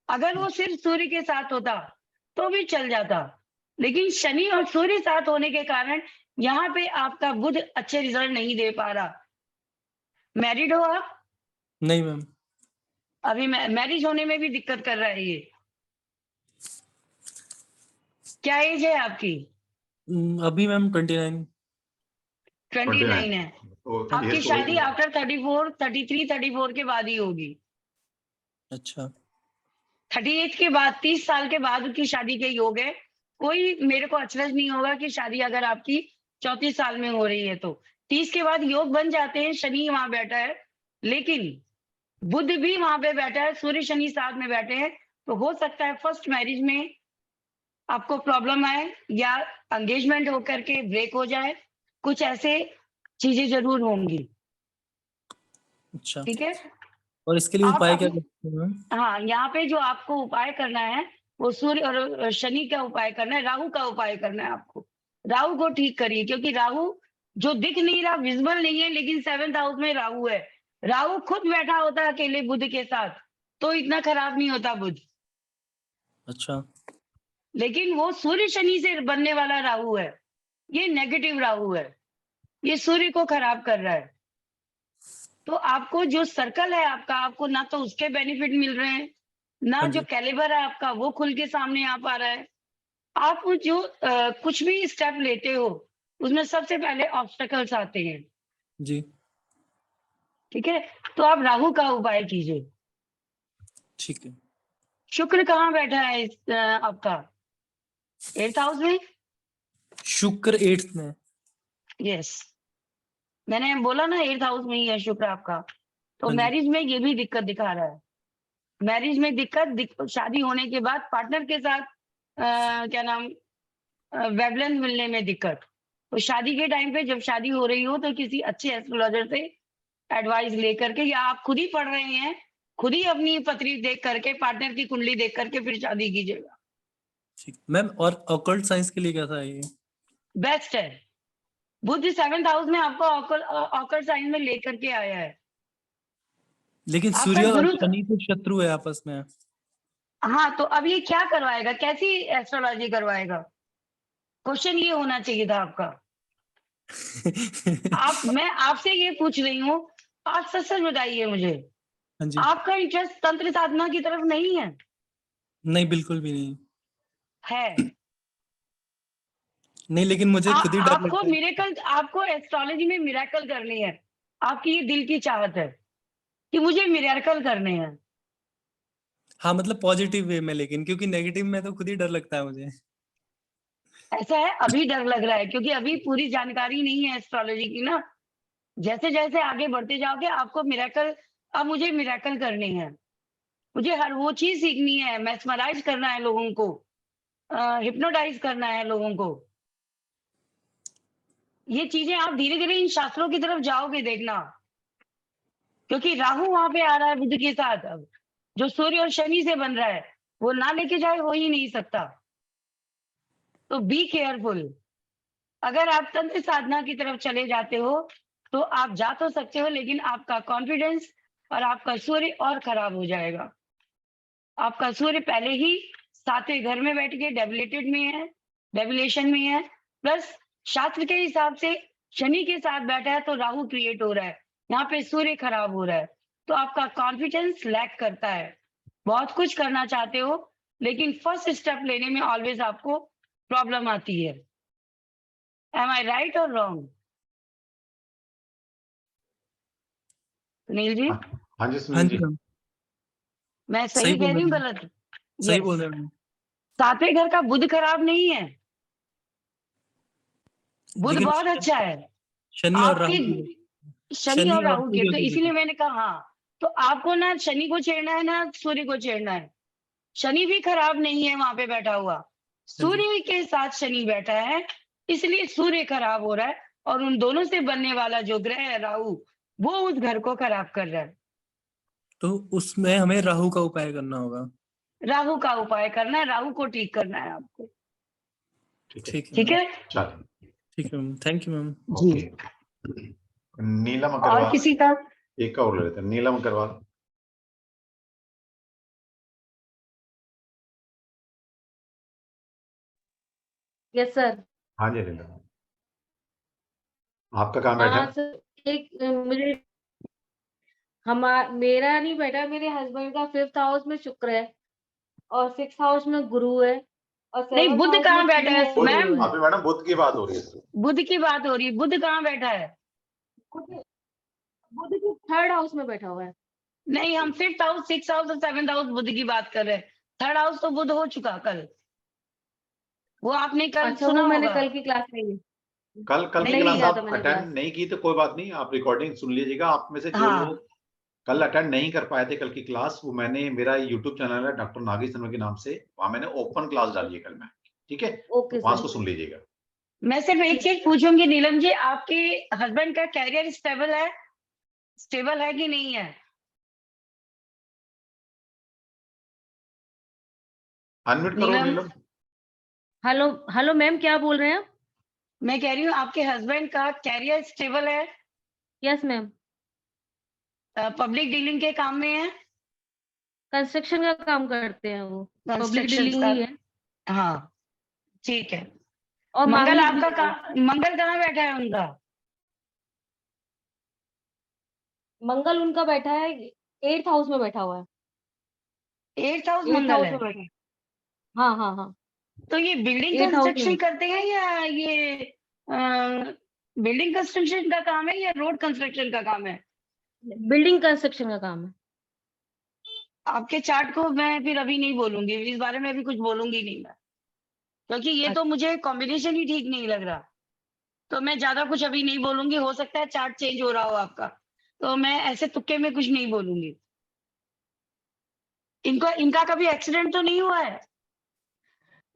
अगर वो सिर्फ सूर्य के साथ होता तो भी चल जाता, लेकिन शनि और सूर्य साथ होने के कारण यहाँ पे आपका बुध अच्छे रिजल्ट नहीं दे पा रहा। मैरिड हो आप? नहीं मैम। अभी मैरिज होने में भी दिक्कत कर रहा है ये। क्या एज है आपकी? अभी मैम 29। 29 है। तो आपकी yes, शादी तो आफ्टर 34, 33, 34 के बाद ही होगी। अच्छा। 38 के बाद, 30 साल के बाद की शादी के योग है। कोई मेरे को अचरज नहीं होगा कि शादी अगर आपकी 34 साल में हो रही है तो 30 के बाद योग बन जाते हैं। शनि वहां बैठा है, लेकिन बुध भी वहां पे बैठा है, सूर्य शनि साथ में बैठे हैं, तो हो सकता है फर्स्ट मैरिज में आपको प्रॉब्लम आए या एंगेजमेंट होकर के ब्रेक हो जाए, कुछ ऐसे चीजें जरूर होंगी। अच्छा, ठीक है, और इसके लिए आप उपाय क्या अपने- करते हैं मैम? हाँ, यहाँ पे जो आपको उपाय करना है वो सूर्य और शनि का उपाय करना है, राहु का उपाय करना है आपको। राहु को ठीक करिए, क्योंकि राहु जो दिख नहीं रहा, विजिबल नहीं है, लेकिन 7th हाउस में राहु है। राहु खुद बैठा होता है अकेले बुध के साथ, तो इतना खराब नहीं होता बुध, अच्छा, लेकिन वो सूर्य शनि से बनने वाला राहु है, ये नेगेटिव राहु है, ये सूर्य को खराब कर रहा है। तो आपको जो सर्कल है आपका, आपको ना तो उसके बेनिफिट मिल रहे हैं, ना हाँ जो जी, कैलिबर है आपका वो खुल के सामने आ पा रहा है। आप जो कुछ भी स्टेप लेते हो उसमें सबसे पहले ऑब्स्टेकल्स आते हैं। जी, ठीक है, तो आप राहु का उपाय कीजिए। ठीक है। शुक्र कहाँ बैठा है आपका 8th हाउस में। शुक्र 8th में। यस, मैंने बोला ना 8th हाउस में ही है शुक्र आपका। तो हाँ जी, मैरिज में ये भी दिक्कत दिखा रहा है। मैरिज में दिक्कत, शादी होने के बाद पार्टनर के साथ क्या नाम वेवलेंस मिलने में दिक्कत। तो शादी के टाइम पे जब शादी हो रही हो तो किसी अच्छे एस्ट्रोलॉजर से एडवाइस लेकर के, या आप खुद ही पढ़ रहे हैं, खुद ही अपनी पत्री देख करके, पार्टनर की कुंडली देख करके फिर शादी कीजिएगा, ठीक मैम। और ऑकल्ट साइंस के लिए कैसा है ये? बेस्ट है। बुध 7th हाउस में आपको ऑकल्ट साइन में लेकर के आया है। लेकिन आपका सूर्य और गुरु, शनि तो शत्रु है आपस में। हाँ, तो अब ये क्या करवाएगा, कैसी एस्ट्रोलॉजी करवाएगा? क्वेश्चन ये होना चाहिए था आपका। मैं आपसे ये पूछ रही हूँ, आप सच सच बताइए मुझे, हाँ जी, आपका इंटरेस्ट तंत्र साधना की तरफ नहीं है? नहीं बिल्कुल भी नहीं। है। नहीं, लेकिन मुझे खुद ही डर आपको लगता है। मिरेकल, आपको एस्ट्रोलॉजी में मिरेकल करनी है। आपकी ये दिल की चाहत है कि मुझे मिरेकल करने हैं। हाँ मतलब पॉजिटिव वे में, लेकिन क्योंकि नेगेटिव में तो खुद ही डर लगता है मुझे। ऐसा है, अभी डर लग रहा है क्योंकि अभी पूरी जानकारी नहीं है एस्ट्रोलॉजी की ना। जैसे जैसे आगे बढ़ते जाओगे आपको मिरेकल, अब मुझे मिरेकल करने हैं, मुझे हर वो चीज सीखनी है, मैस्मराइज करना है लोगों को, हिप्नोटाइज करना है लोगों को। ये चीजें आप धीरे धीरे इन शास्त्रों की तरफ जाओगे, देखना, क्योंकि राहु वहां पे आ रहा है बुध के साथ। अब जो सूर्य और शनि से बन रहा है वो ना लेके जाए हो ही नहीं सकता। तो बी केयरफुल। अगर आप तंत्र साधना की तरफ चले जाते हो तो आप जा तो सकते हो, लेकिन आपका कॉन्फिडेंस और आपका सूर्य और खराब हो जाएगा। आपका सूर्य पहले ही 7वें घर में बैठ के डेबिलेटेड में है, डेबिलेशन में है, प्लस शास्त्र के हिसाब से शनि के साथ बैठा है, तो राहु क्रिएट हो रहा है, यहाँ पे सूर्य खराब हो रहा है। तो आपका कॉन्फिडेंस लैक करता है, बहुत कुछ करना चाहते हो लेकिन फर्स्ट स्टेप लेने में ऑलवेज आपको प्रॉब्लम आती है। एम आई राइट और रॉन्ग सुनील जी? हाँ जी हाँ सुनील जी जी। मैम, मैं सही सही बोल कह रही रहे हूँ हैं, गलत? सही यस, बोल रहे हैं। 7वें घर का बुध खराब नहीं है, बुध लेकिन बहुत अच्छा है। शनि और राहु आपकी की, शनि और राहु के, सूर्य तो की वजह इसीलिए से। मैंने कहा हाँ, तो आपको ना शनि को छेड़ना है ना सूर्य को छेड़ना है। शनि भी खराब नहीं है वहां पे बैठा हुआ, हाँ जी, सूर्य के साथ शनि बैठा है, इसलिए सूर्य खराब हो रहा है। और उन दोनों से बनने वाला जो ग्रह है राहु, वो उस घर को खराब कर रहा है। तो उसमें हमें राहु का उपाय करना होगा। राहु का उपाय करना है, राहु को ठीक करना है आपको। ठीक है, ठीक है ठीक मैम, है चलिए, ठीक है मैम, थैंक यू मैम। जी। ओके। नीलम और अग्रवाल, किसी का? एक का और ले लेते हैं, नीलम अग्रवाल। Yes sir. हाँ जी नीलम, आपका कहाँ बैठा हाँ है? सर, एक मुझे मेरा नहीं बैठा, मेरे हस्बैंड का 5th हाउस में शुक्र है और 6th हाउस में गुरु है और नहीं, 7th बुध हाउस कहाँ में बैठा है केतु बुध, मैम? है। अभी मैडम बुध की बात हो रही है। बुध की बात हो रही है, बुध कहाँ बैठा है? बुध बुध के 3rd हाउस में बैठा हुआ है। नहीं, हम 5th हाउस, 6th हाउस और 7th हाउस बुध की बात कर रहे हैं। 3rd हाउस तो बुध हो चुका कल, वो आपने कल अच्छा, सुना वो मैंने होगा। कल की क्लास में ही कल कल की नहीं क्लास लिया था आप मैंने अटेंड क्लास। नहीं की तो कोई बात नहीं, आप रिकॉर्डिंग सुन लीजिएगा। आप में से जो हाँ, लोग कल अटेंड नहीं कर पाए थे कल की क्लास, वो मैंने, मेरा यूट्यूब चैनल है डॉक्टर नागी शर्मा के नाम से, वहां मैंने ओपन क्लास डाली है कल में। ठीक है, ओके वहां सर। उसको सुन लीजिएगा। मैं सिर्फ एक चीज पूछूंगी नीलम जी, आपके हस्बैंड का कैरियर स्टेबल है कि नहीं है? अनम्यूट करो नीलम, नीलम। हेलो हेलो मैम, क्या बोल रहे हैं आप? मैं कह रही हूँ आपके हस्बैंड का कैरियर स्टेबल है, यस मैम। पब्लिक डीलिंग के काम में है, कंस्ट्रक्शन का काम करते हैं वो, पब्लिक कंस्ट्रक्शन डीलिंग का। ही है। हाँ, ठीक है। और मंगल मांगलिक आपका भी है। मंगल कहाँ बैठा है उनका? मंगल उनका बैठा है 8th हाउस में बैठा हुआ है। 8th हाउस 8th मंगल हाउस है। में बैठा है। हाँ हाँ हाँ। तो ये बिल्डिंग 8th हाउस कंस्ट्रक्शन में। करते हैं या ये बिल्डिंग कंस्ट्रक्शन का काम है या रोड कंस्ट्रक्शन का काम है? बिल्डिंग कंस्ट्रक्शन का काम है। आपके चार्ट को मैं फिर अभी नहीं बोलूंगी, इस बारे में अभी कुछ बोलूंगी नहीं मैं, क्योंकि ये तो मुझे कॉम्बिनेशन ही ठीक नहीं लग रहा। तो मैं ज्यादा कुछ अभी नहीं बोलूंगी, हो सकता है चार्ट चेंज हो रहा हो आपका, तो मैं ऐसे तुक्के में कुछ नहीं बोलूंगी। इनका कभी एक्सीडेंट तो नहीं हुआ है?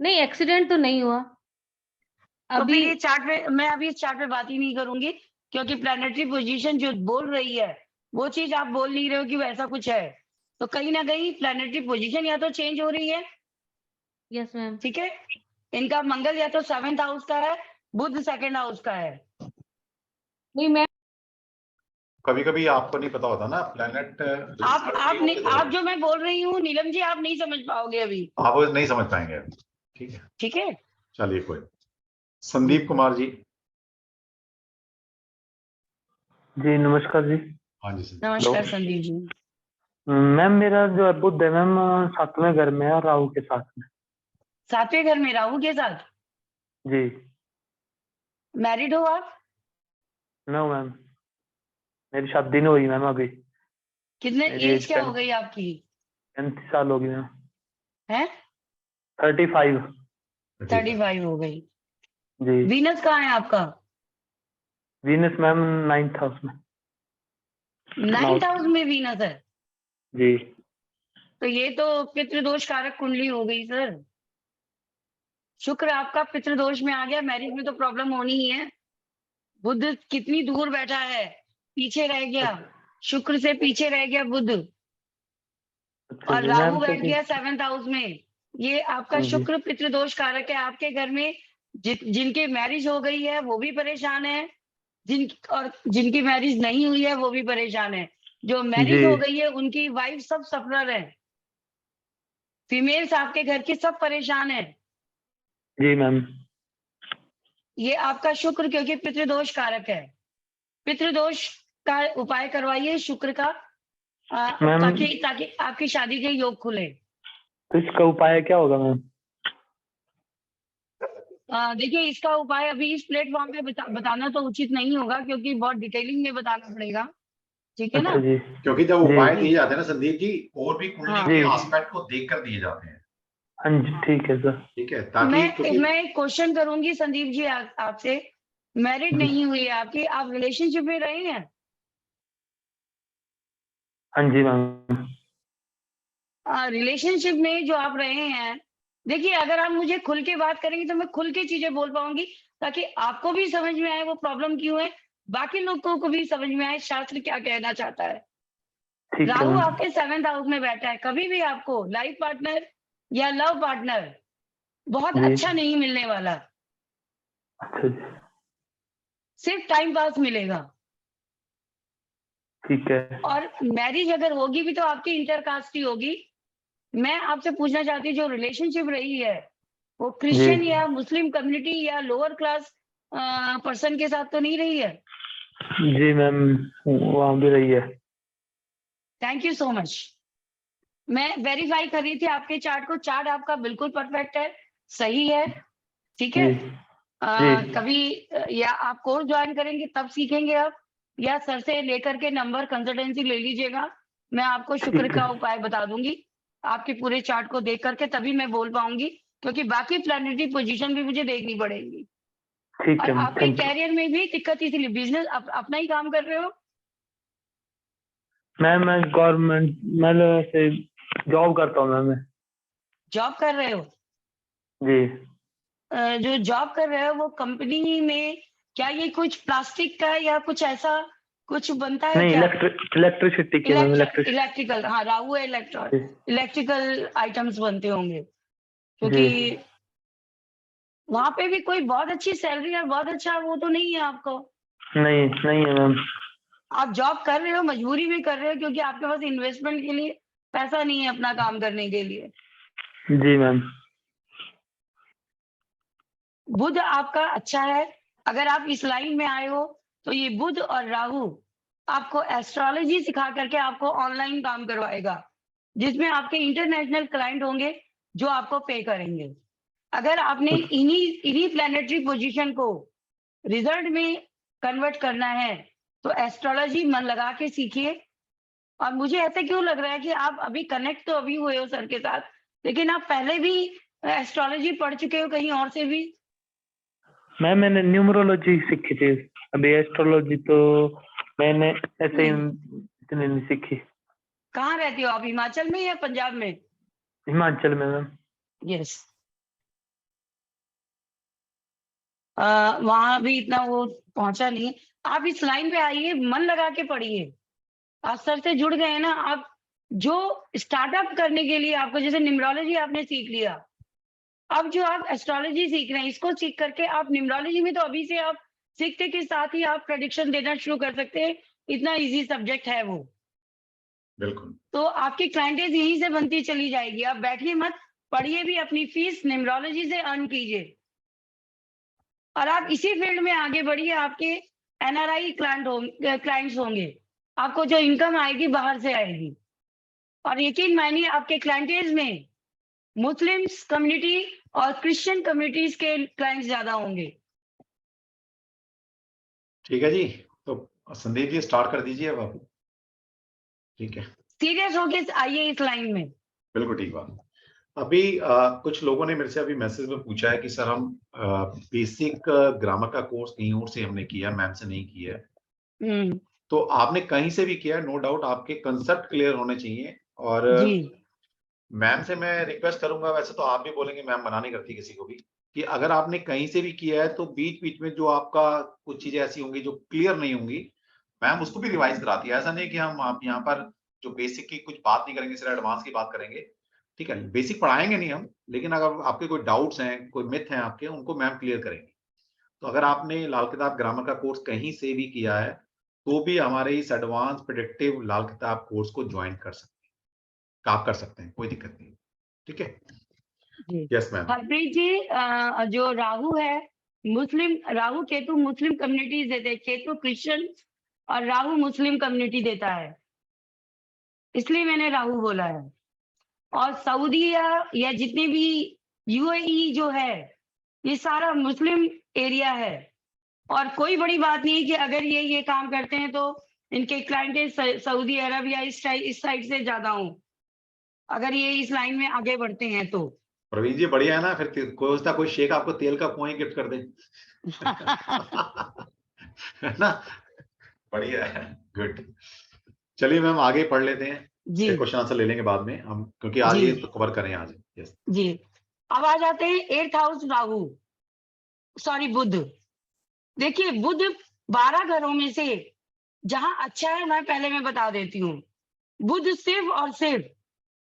नहीं, एक्सीडेंट तो नहीं हुआ तो अभी। फिर ये चार्ट पे मैं अभी इस चार्ट पे बात ही नहीं करूंगी, क्योंकि प्लानिटरी पोजीशन जो बोल रही है वो चीज आप बोल नहीं रहे हो कि वैसा कुछ है। तो कहीं ना कहीं प्लानिटरी पोजीशन या तो चेंज हो रही है, यस मैम। ठीक है। इनका मंगल या तो 7th हाउस का है, बुध 2nd हाउस का है। नहीं मैम, कभी कभी आपको नहीं पता होता ना प्लेनेट। आप जो मैं बोल रही हूँ नीलम जी, आप नहीं समझ पाओगे अभी, आप वो नहीं समझ पाएंगे। ठीक है, ठीक है। चलिए कोई। संदीप कुमार जी। जी नमस्कार जी। हाँ जी संदीप। नमस्कार संदीप जी। मैम मेरा जो है बुध है मैम 7वें घर में है राहु के साथ में। 7वें घर में राहु के साथ। जी। मैरिड हो आप? नो मैम, मेरी शादी नहीं हुई मैम अभी। कितने मेरी एज एज क्या हो गई आपकी? 35 साल होगी मैम। है 35। 35 हो गई। जी। वीनस कहाँ है आपका? वीनस मैम 9th हाउस में। 9th हाउस में वीनस है? जी। तो ये तो पितृदोष कारक कुंडली हो गई सर। शुक्र आपका पितृदोष में आ गया, मैरिज में तो प्रॉब्लम होनी ही है। बुध कितनी दूर बैठा है, पीछे रह गया, शुक्र से पीछे रह गया बुध, अच्छा और जी राहु मैम। तो बैठ गया 7th हाउस में। ये आपका जी। शुक्र पितृदोष कारक है। आपके घर में जिनकी मैरिज हो गई है वो भी परेशान है, जिनकी मैरिज नहीं हुई है वो भी परेशान है। जो मैरिज जी। हो गई है उनकी वाइफ सब सफरर है, फीमेल्स आपके घर की सब परेशान है। जी मैम। ये आपका शुक्र, क्योंकि पितृदोष कारक है। पितृदोष का उपाय करवाइए शुक्र का, मैम ताकि आपकी शादी के योग खुले। तो इसका उपाय क्या होगा मैम? देखिए, इसका उपाय अभी इस प्लेटफॉर्म पे बताना तो उचित नहीं होगा, क्योंकि बहुत डिटेलिंग में बताना पड़ेगा, ठीक है ना। अच्छा जी। क्योंकि जब जी। उपाय दिए जाते हैं ना संदीप जी, और भी कुंडली हाँ के जी। एस्पेक्ट को देखकर दिए जाते हैं। हाँ जी ठीक है सर। ठीक है, ताकि क्योंकि मैं एक क्वेश्चन करूंगी संदीप जी आपसे। मैरिड जी। नहीं हुई है आपकी, आप रिलेशनशिप में रहे हैं? हाँ जी मैम। रिलेशनशिप में जो आप रहे हैं, देखिए अगर आप मुझे खुल के बात करेंगे तो मैं खुल के चीजें बोल पाऊंगी, ताकि आपको भी समझ में आए वो प्रॉब्लम क्यों है, बाकी लोगों को भी समझ में आए शास्त्र क्या कहना चाहता है। ठीक है राहु मैम। आपके 7th हाउस में बैठा है, कभी भी आपको लाइफ पार्टनर या लव पार्टनर बहुत जी। अच्छा नहीं मिलने वाला, अच्छा जी सिर्फ टाइम पास मिलेगा। ठीक है। और मैरिज अगर होगी भी तो आपकी इंटरकास्ट ही होगी। मैं आपसे पूछना चाहती हूँ, जो रिलेशनशिप रही है वो क्रिश्चियन जी। या मुस्लिम कम्युनिटी या लोअर क्लास पर्सन के साथ तो नहीं रही है? जी मैम वहाँ भी रही है। Thank you so much. मैं वेरीफाई कर रही थी आपके चार्ट को, चार्ट आपका बिल्कुल परफेक्ट है, सही है, ठीक है। जी। जी। कभी या आप कोर्स ज्वाइन करेंगे तब सीखेंगे आप, या सर से लेकर के नंबर कंसल्टेंसी ले लीजिएगा, मैं आपको शुक्र ठीक का है। उपाय बता दूंगी। आपके पूरे चार्ट को देख करके तभी मैं बोल पाऊंगी, क्योंकि बाकी प्लैनेटरी पोजीशन भी मुझे देखनी पड़ेगी। ठीक और है मैम। आपके थैंक यू। कैरियर में भी दिक्कत इसलिए, बिजनेस अपना ही काम कर रहे हो? मैम मैं गवर्नमेंट मतलब ऐसे जॉब करता हूँ मैम मैं। जॉब कर रहे हो? जी। जो जॉब कर रहे हो वो कंपनी में, क्या ये कुछ प्लास्टिक का या कुछ ऐसा कुछ बनता है नहीं, क्या? इलेक्ट्रिसिटी की मैम, इलेक्ट्रिकल, हाँ, राहु इलेक्ट्रिकल आइटम्स बनते होंगे, जी। क्योंकि वहां पे भी कोई बहुत अच्छी सैलरी और बहुत अच्छा वो तो नहीं है आपको। नहीं नहीं है मैम। आप जॉब कर रहे हो, मजबूरी में कर रहे हो, क्योंकि आपके पास इन्वेस्टमेंट के लिए पैसा नहीं है अपना काम करने के लिए। जी मैम। बुध आपका अच्छा है, अगर आप इस लाइन में आए हो तो ये बुध और राहु आपको एस्ट्रोलॉजी सिखा करके आपको ऑनलाइन काम करवाएगा, जिसमें आपके इंटरनेशनल क्लाइंट होंगे जो आपको पे करेंगे। अगर आपने इन्हीं प्लैनेटरी पोजीशन को रिजल्ट में कन्वर्ट करना है तो एस्ट्रोलॉजी मन लगा के सीखिए। और मुझे ऐसा क्यों लग रहा है कि आप अभी कनेक्ट तो अभी हुए हो सर के साथ, लेकिन आप पहले भी एस्ट्रोलॉजी पढ़ चुके हो कहीं और से भी? मैम मैंने न्यूमरोलॉजी सीखी थी, अभी एस्ट्रोलॉजी तो मैंने ऐसे ही इतनी नहीं सीखी। कहाँ रहते हो आप, हिमाचल में या पंजाब में? हिमाचल में मैम। यस। वहां भी इतना वो पहुंचा नहीं। आप इस लाइन पे आइए, मन लगा के पढ़िए। आप सर से जुड़ गए हैं ना, आप जो स्टार्टअप करने के लिए आपको, जैसे न्यूमरोलॉजी आपने सीख लिया, अब जो आप एस्ट्रोलॉजी सीख रहे हैं, इसको सीख करके आप न्यूमरोलॉजी में तो अभी से आप सीखते के साथ ही आप प्रेडिक्शन देना शुरू कर सकते हैं। इतना इजी सब्जेक्ट है वो। बिल्कुल। तो आपकी क्लाइंटेज यहीं से बनती चली जाएगी। आप बैठिए मत, पढ़िए भी, अपनी फीस न्यूमरोलॉजी से अर्न कीजिए और आप इसी फील्ड में आगे बढ़िए। आपके एनआरआई क्लाइंट्स होंगे, आपको जो इनकम आएगी बाहर से आएगी। और यकीन मानिए आपके क्लाइंटेज में मुस्लिम्स कम्युनिटी और क्रिश्चियन कम्युनिटीज के क्लाइंट्स ज्यादा होंगे। ठीक है जी, तो संदीप जी स्टार्ट कर दीजिए अब आप। ठीक है, सीरियस होके आइए इस लाइन में। बिल्कुल ठीक बात। अभी कुछ लोगों ने मेरे से अभी मैसेज में पूछा है कि सर हम बेसिक ग्रामर का कोर्स कहीं और से हमने किया, मैम से नहीं किया है। तो आपने कहीं से भी किया, नो डाउट आपके कंसेप्ट क्लियर होने चाहिए। और जी। मैम से मैं रिक्वेस्ट करूंगा, वैसे तो आप भी बोलेंगे, मैम मना नहीं करती किसी को भी, कि अगर आपने कहीं से भी किया है तो बीच बीच में जो आपका कुछ चीजें ऐसी होंगी जो क्लियर नहीं होंगी, मैम उसको भी रिवाइज कराती है। ऐसा नहीं कि हम आप यहाँ पर जो बेसिक की कुछ बात नहीं करेंगे, सिर्फ एडवांस की बात करेंगे। ठीक है, बेसिक पढ़ाएंगे नहीं हम, लेकिन अगर आपके कोई डाउट्स हैं, कोई मिथ हैं आपके, उनको मैम क्लियर करेंगे। तो अगर आपने लाल किताब ग्रामर का कोर्स कहीं से भी किया है तो भी हमारे इस एडवांस प्रेडिक्टिव लाल किताब कोर्स को ज्वाइन कर सकते हैं, आप कर सकते हैं, कोई दिक्कत नहीं। ठीक है जी। Yes ma'am. हरप्रीत जी, जो राहु है, राहु केतु मुस्लिम कम्युनिटीज देते हैं, केतु क्रिश्चियन और राहु मुस्लिम कम्युनिटी देता है, इसलिए मैंने राहु बोला है। और सऊदी या जितने भी यूएई जो है, ये सारा मुस्लिम एरिया है। और कोई बड़ी बात नहीं है कि अगर ये काम करते हैं तो इनके क्लाइंटेज सऊदी अरब या इस साइड से ज्यादा हो, अगर ये इस लाइन में आगे बढ़ते हैं तो। प्रवीण जी बढ़िया है ना, फिर कोई शेख आपको तेल का कुआं गिफ्ट कर दे। है ना, बढ़िया है, गुड। चलिए मैम आगे पढ़ लेते हैं जी। क्वेश्चन आंसर ले लेंगे बाद में हम, क्योंकि आज ये तो कवर करें आज। यस जी। अब आ जाते हैं 8th हाउस राहु, सॉरी बुध। देखिए बुध 12 घरों में से जहां अच्छा है, मैं बता देती हूँ। बुध सिर्फ और सिर्फ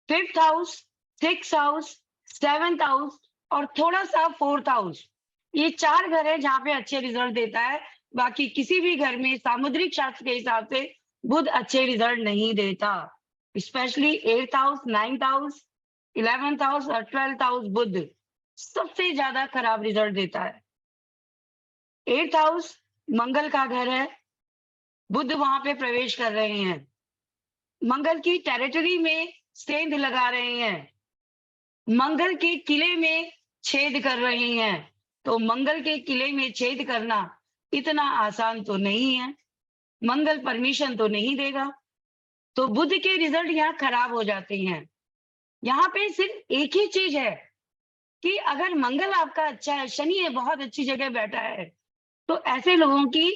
5th house, 6th house, 7th house और थोड़ा सा 4th हाउस, ये 4 घर है जहां पे अच्छे रिजल्ट देता है। बाकी किसी भी घर में सामुद्रिक शास्त्र के हिसाब से बुध अच्छे रिजल्ट नहीं देता। Specially 8th house, 9th house, 11th house और 12th हाउस बुध सबसे ज्यादा खराब रिजल्ट देता है। 8th हाउस मंगल का घर है, बुध वहां पे प्रवेश कर रहे हैं, मंगल की टेरिटरी में सेंध लगा रहे हैं, मंगल के किले में छेद कर रहे हैं। तो मंगल के किले में छेद करना इतना आसान तो नहीं है, मंगल परमिशन तो नहीं देगा। तो बुध के रिजल्ट यहाँ खराब हो जाते हैं। यहाँ पे सिर्फ एक ही चीज है कि अगर मंगल आपका अच्छा है, शनि है बहुत अच्छी जगह बैठा है, तो ऐसे लोगों की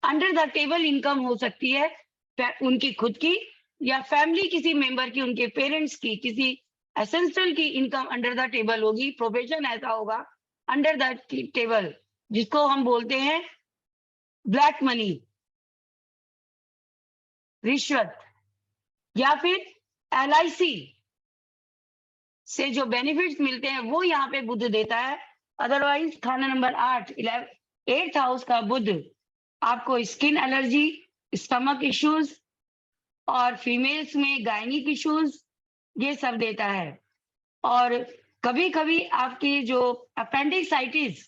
अंडर द टेबल इनकम हो सकती है, उनकी खुद की या फैमिली किसी मेंबर की, उनके पेरेंट्स की, किसी एसेंशियल की इनकम अंडर द टेबल होगी। प्रोफेशन ऐसा होगा अंडर द टेबल, जिसको हम बोलते हैं ब्लैक मनी, रिश्वत, या फिर LIC से जो बेनिफिट्स मिलते हैं वो यहाँ पे बुध देता है। अदरवाइज खाना नंबर 8th हाउस का बुध आपको स्किन एलर्जी, स्टमक इश्यूज और फीमेल्स में गायनिक इश्यूज ये सब देता है। और कभी कभी आपकी जो अपेंडिसाइटिस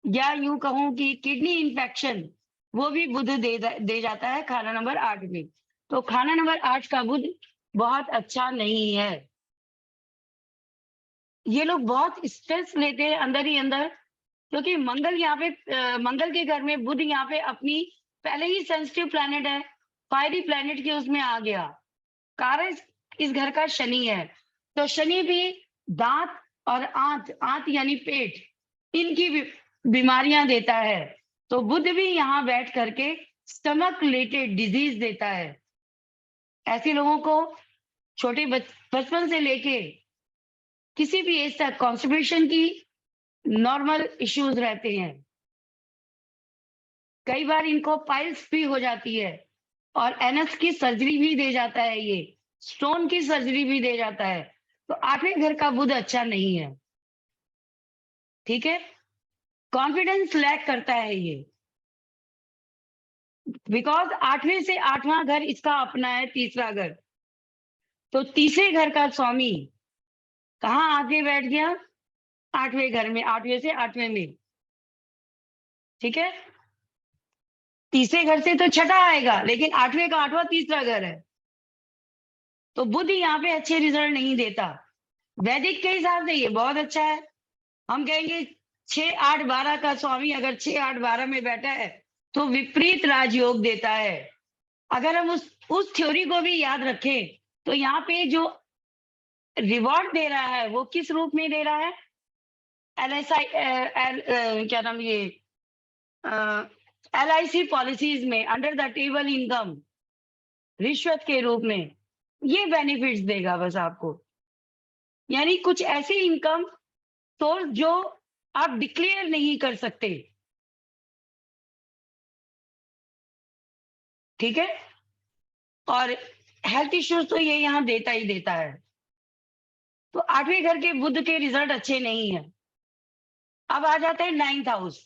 या यूं कहूं कि किडनी इन्फेक्शन, वो भी बुध दे जाता है खाना नंबर 8 में। तो खाना नंबर 8 का बुध बहुत अच्छा नहीं है। ये लोग बहुत स्ट्रेस लेते हैं अंदर ही अंदर, क्योंकि मंगल यहाँ पे मंगल के घर में बुध यहाँ पे अपनी पहले ही सेंसिटिव प्लैनेट है, फायरी प्लैनेट के उसमें आ गया। कारक इस घर का शनि है, तो शनि भी दांत और आंत यानी पेट, इनकी बीमारियां देता है। तो बुध भी यहाँ बैठ करके स्टमक रिलेटेड डिजीज देता है। ऐसे लोगों को छोटे बचपन से लेके किसी भी एज तक कॉन्स्टिपेशन की नॉर्मल इश्यूज रहते हैं। कई बार इनको पाइल्स भी हो जाती है और एनएस की सर्जरी भी दे जाता है, ये स्टोन की सर्जरी भी दे जाता है। तो 8वें घर का बुध अच्छा नहीं है, ठीक है। कॉन्फिडेंस लैक करता है ये, बिकॉज 8वें से 8वां घर इसका अपना है, तीसरा घर। तो तीसरे घर का स्वामी कहाँ आगे बैठ गया? 8वें घर में, 8वें से 8वें में, ठीक है। तीसरे घर से तो छठा आएगा, लेकिन 8वें का 8वां तीसरा घर है। तो बुध यहाँ पे अच्छे रिजल्ट नहीं देता। वैदिक के हिसाब से ये बहुत अच्छा है। हम कहेंगे 6, 8, 12 का स्वामी अगर 6, 8, 12 में बैठा है तो विपरीत राजयोग देता है। अगर हम उस थ्योरी को भी याद रखें तो यहाँ पे जो रिवॉर्ड दे रहा है वो किस रूप में दे रहा है? क्या नाम, ये LIC पॉलिसीज में अंडर द टेबल इनकम, रिश्वत के रूप में ये बेनिफिट्स देगा बस आपको। यानी कुछ ऐसी इनकम सोर्स जो आप डिक्लेयर नहीं कर सकते, ठीक है। और हेल्थ इश्यूज तो ये यहाँ देता ही देता है। तो 8वें घर के बुध के रिजल्ट अच्छे नहीं है। अब आ जाते हैं 9th हाउस।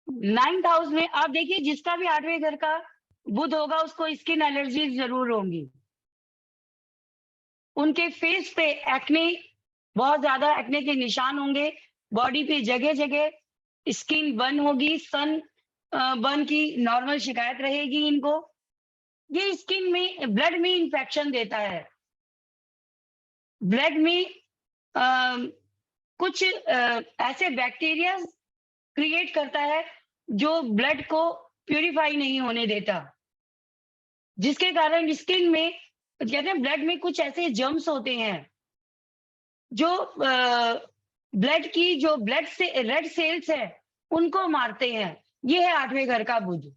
9th हाउस में आप देखिए, जिसका भी 8वें घर का बुध होगा उसको स्किन एलर्जी जरूर होंगी। उनके फेस पे एक्ने, बहुत ज्यादा एक्ने के निशान होंगे। बॉडी पे जगह जगह स्किन बर्न होगी, सन बर्न की नॉर्मल शिकायत रहेगी इनको। ये स्किन में, ब्लड में इंफेक्शन देता है। ब्लड में कुछ ऐसे बैक्टीरिया क्रिएट करता है जो ब्लड को प्यूरिफाई नहीं होने देता, जिसके कारण स्किन में, कहते हैं ब्लड में कुछ ऐसे जर्म्स होते हैं जो ब्लड की, जो ब्लड से रेड सेल्स है उनको मारते हैं। ये है 8वें घर का बुध।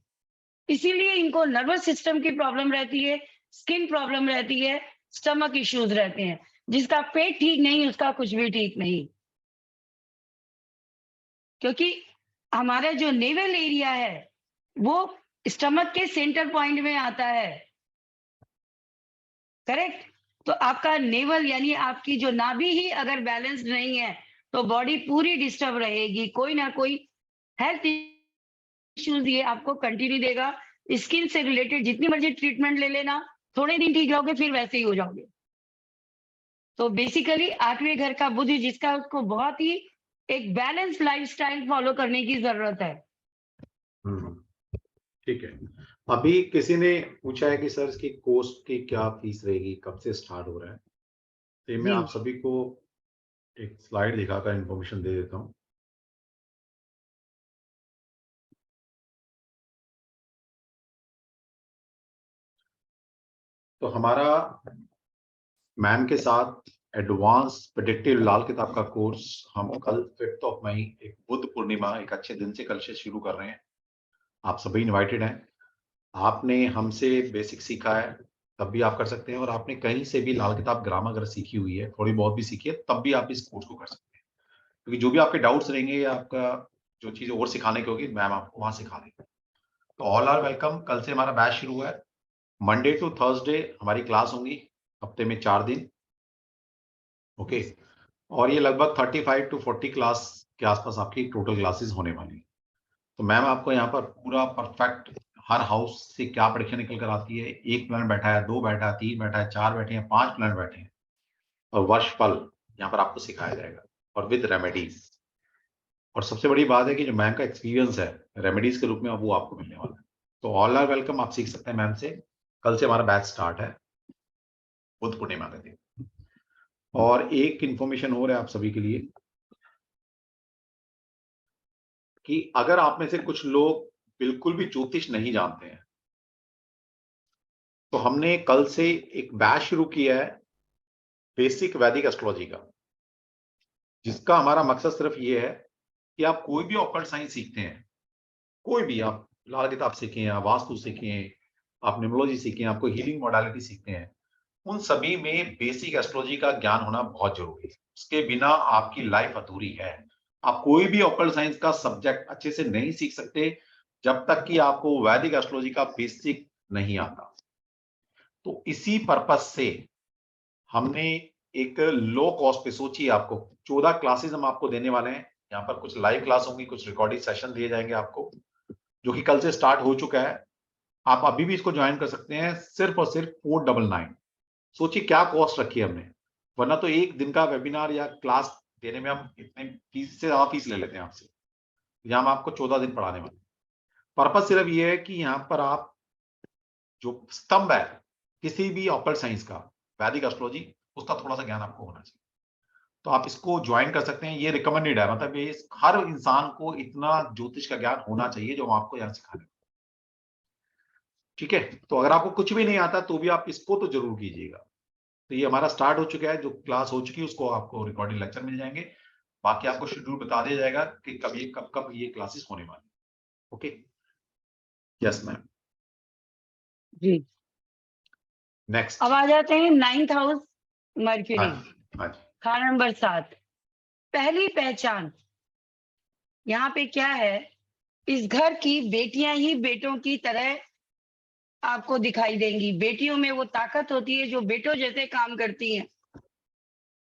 इसीलिए इनको नर्वस सिस्टम की प्रॉब्लम रहती है, स्किन प्रॉब्लम रहती है, स्टमक इश्यूज रहते हैं। जिसका पेट ठीक नहीं उसका कुछ भी ठीक नहीं, क्योंकि हमारा जो नेवल एरिया है वो स्टमक के सेंटर पॉइंट में आता है, करेक्ट। तो आपका नेवल यानी आपकी जो नाभि ही अगर बैलेंस नहीं है तो बॉडी पूरी डिस्टर्ब रहेगी। कोई ना कोई हेल्थ इश्यूज ये आपको कंटिन्यू देगा। स्किन से रिलेटेड जितनी मर्जी ट्रीटमेंट ले लेना, थोड़े दिन ठीक रहोगे फिर वैसे ही हो जाओगे। तो बेसिकली 8वें घर का बुध जिसका, उसको बहुत ही एक बैलेंस लाइफस्टाइल फॉलो करने की जरूरत है। ठीक है। अभी किसी ने पूछा है कि सर इसकी कोर्स की क्या फीस रहेगी, कब से स्टार्ट हो रहा है? तो मैं आप सभी को एक स्लाइड दिखाकर इंफॉर्मेशन दे देता हूँ। तो हमारा मैम के साथ एडवांस प्रेडिक्टिव लाल किताब का कोर्स हम कल 5 मई एक बुध पूर्णिमा, एक अच्छे दिन से कल से शुरू कर रहे हैं। आप सभी इनवाइटेड हैं। आपने हमसे बेसिक सीखा है तब भी आप कर सकते हैं, और आपने कहीं से भी लाल किताब ग्रामर अगर सीखी हुई है, थोड़ी बहुत भी सीखी है, तब भी आप इस कोर्स को कर सकते हैं। क्योंकि जो भी आपके डाउट्स रहेंगे या आपका जो चीज़ और सिखाने की होगी मैम आपको वहाँ सिखा देंगे। तो ऑल आर वेलकम। कल से हमारा बैच शुरू है। मंडे टू थर्सडे हमारी क्लास होंगी, हफ्ते में 4 दिन। ओके, और ये लगभग 35 टू 40 क्लास के आसपास आपकी टोटल क्लासेस होने वाली। तो मैम आपको यहाँ पर पूरा परफेक्ट हर हाउस से क्या परीक्षा निकल कर आती है, 1 प्लान बैठा है, 2 बैठा है, 3 बैठा है, 4 बैठे हैं, 5 प्लान बैठे हैं, और वर्षफल यहाँ पर आपको सिखाया जाएगा और विद रेमेडीज। और सबसे बड़ी बात है कि जो मैम का एक्सपीरियंस है रेमेडीज के रूप में, अब वो आपको मिलने वाला है। तो ऑल आर वेलकम, आप सीख सकते हैं मैम से। कल से हमारा बैच स्टार्ट है, बुद्ध पूर्णिमा का दिन। और एक इंफॉर्मेशन और है आप सभी के लिए कि अगर आप में से कुछ लोग बिल्कुल भी ज्योतिष नहीं जानते हैं, तो हमने कल से एक बैच शुरू किया है बेसिक वैदिक एस्ट्रोलॉजी का, जिसका हमारा मकसद सिर्फ ये है कि आप कोई भी ऑकल्ट साइंस सीखते हैं, कोई भी, आप लाल किताब सीखें या वास्तु सीखें, आप न्यूमरोलॉजी सीखें, आपको हीलिंग मॉडलिटी सीखते हैं, उन सभी में बेसिक एस्ट्रोलॉजी का ज्ञान होना बहुत जरूरी है। उसके बिना आपकी लाइफ अधूरी है। आप कोई भी ऑकल्ट साइंस का सब्जेक्ट अच्छे से नहीं सीख सकते जब तक कि आपको वैदिक एस्ट्रोलॉजी का बेसिक नहीं आता। तो इसी पर्पस से हमने एक लो कॉस्ट पे, सोचिए आपको 14 क्लासेस हम आपको देने वाले हैं। यहाँ पर कुछ लाइव क्लास होंगी, कुछ रिकॉर्डिंग सेशन दिए जाएंगे आपको, जो कि कल से स्टार्ट हो चुका है। आप अभी भी इसको ज्वाइन कर सकते हैं, सिर्फ और सिर्फ 499। सोचिए क्या कॉस्ट रखी है हमने, वरना तो एक दिन का वेबिनार या क्लास देने में हम इतने फीस से ज्यादा फीस ले लेते हैं आपसे। यहाँ हम आपको 14 दिन पढ़ाने वाले। पर्पस सिर्फ ये है कि यहाँ पर आप जो स्तंभ है किसी भी ऑकल्ट साइंस का, वैदिक एस्ट्रोलॉजी, उसका थोड़ा सा ज्ञान आपको होना चाहिए। तो आप इसको ज्वाइन कर सकते हैं, ये रिकमेंडेड है। मतलब ये हर इंसान को इतना ज्योतिष का ज्ञान होना चाहिए जो हम आपको यहाँ सिखा रहे हैं। ठीक है, तो अगर आपको कुछ भी नहीं आता तो भी आप इसको तो जरूर कीजिएगा। तो ये हमारा स्टार्ट हो चुका है, जो क्लास हो चुकी है उसको आपको रिकॉर्डिंग लेक्चर मिल जाएंगे। बाकी आपको शेड्यूल बता दिया जाएगा कि कब ये क्लासेस होने वाली। ओके, यस मैम, जी। नेक्स्ट। अब आ जाते हैं 9th हाउस मर्क्यूरी, हाँ, खाना नंबर 7। पहली पहचान यहाँ पे क्या है, इस घर की बेटियां ही बेटों की तरह आपको दिखाई देंगी। बेटियों में वो ताकत होती है जो बेटों जैसे काम करती हैं।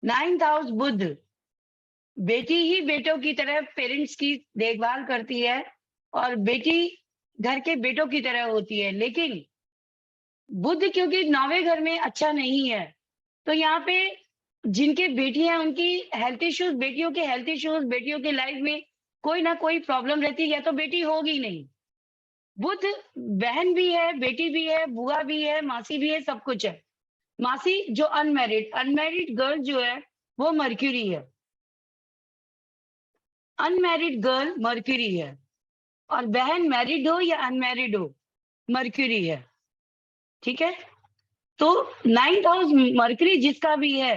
9th हाउस बुध, बेटी ही बेटों की तरह पेरेंट्स की देखभाल करती है और बेटी घर के बेटों की तरह होती है। लेकिन बुध क्योंकि 9वें घर में अच्छा नहीं है, तो यहाँ पे जिनके बेटियां, उनकी हेल्थ इश्यूज, बेटियों के हेल्थ इश्यूज, बेटियों के लाइफ में कोई ना कोई प्रॉब्लम रहती है, तो बेटी होगी नहीं। बुध बहन भी है, बेटी भी है, बुआ भी है, मासी भी है, सब कुछ है। मासी जो अनमैरिड गर्ल जो है वो मर्क्यूरी है। अनमैरिड गर्ल मर्क्यूरी है, और बहन मैरिड हो या अनमैरिड हो मर्क्यूरी है। ठीक है, तो 9th हाउस मर्क्यूरी जिसका भी है,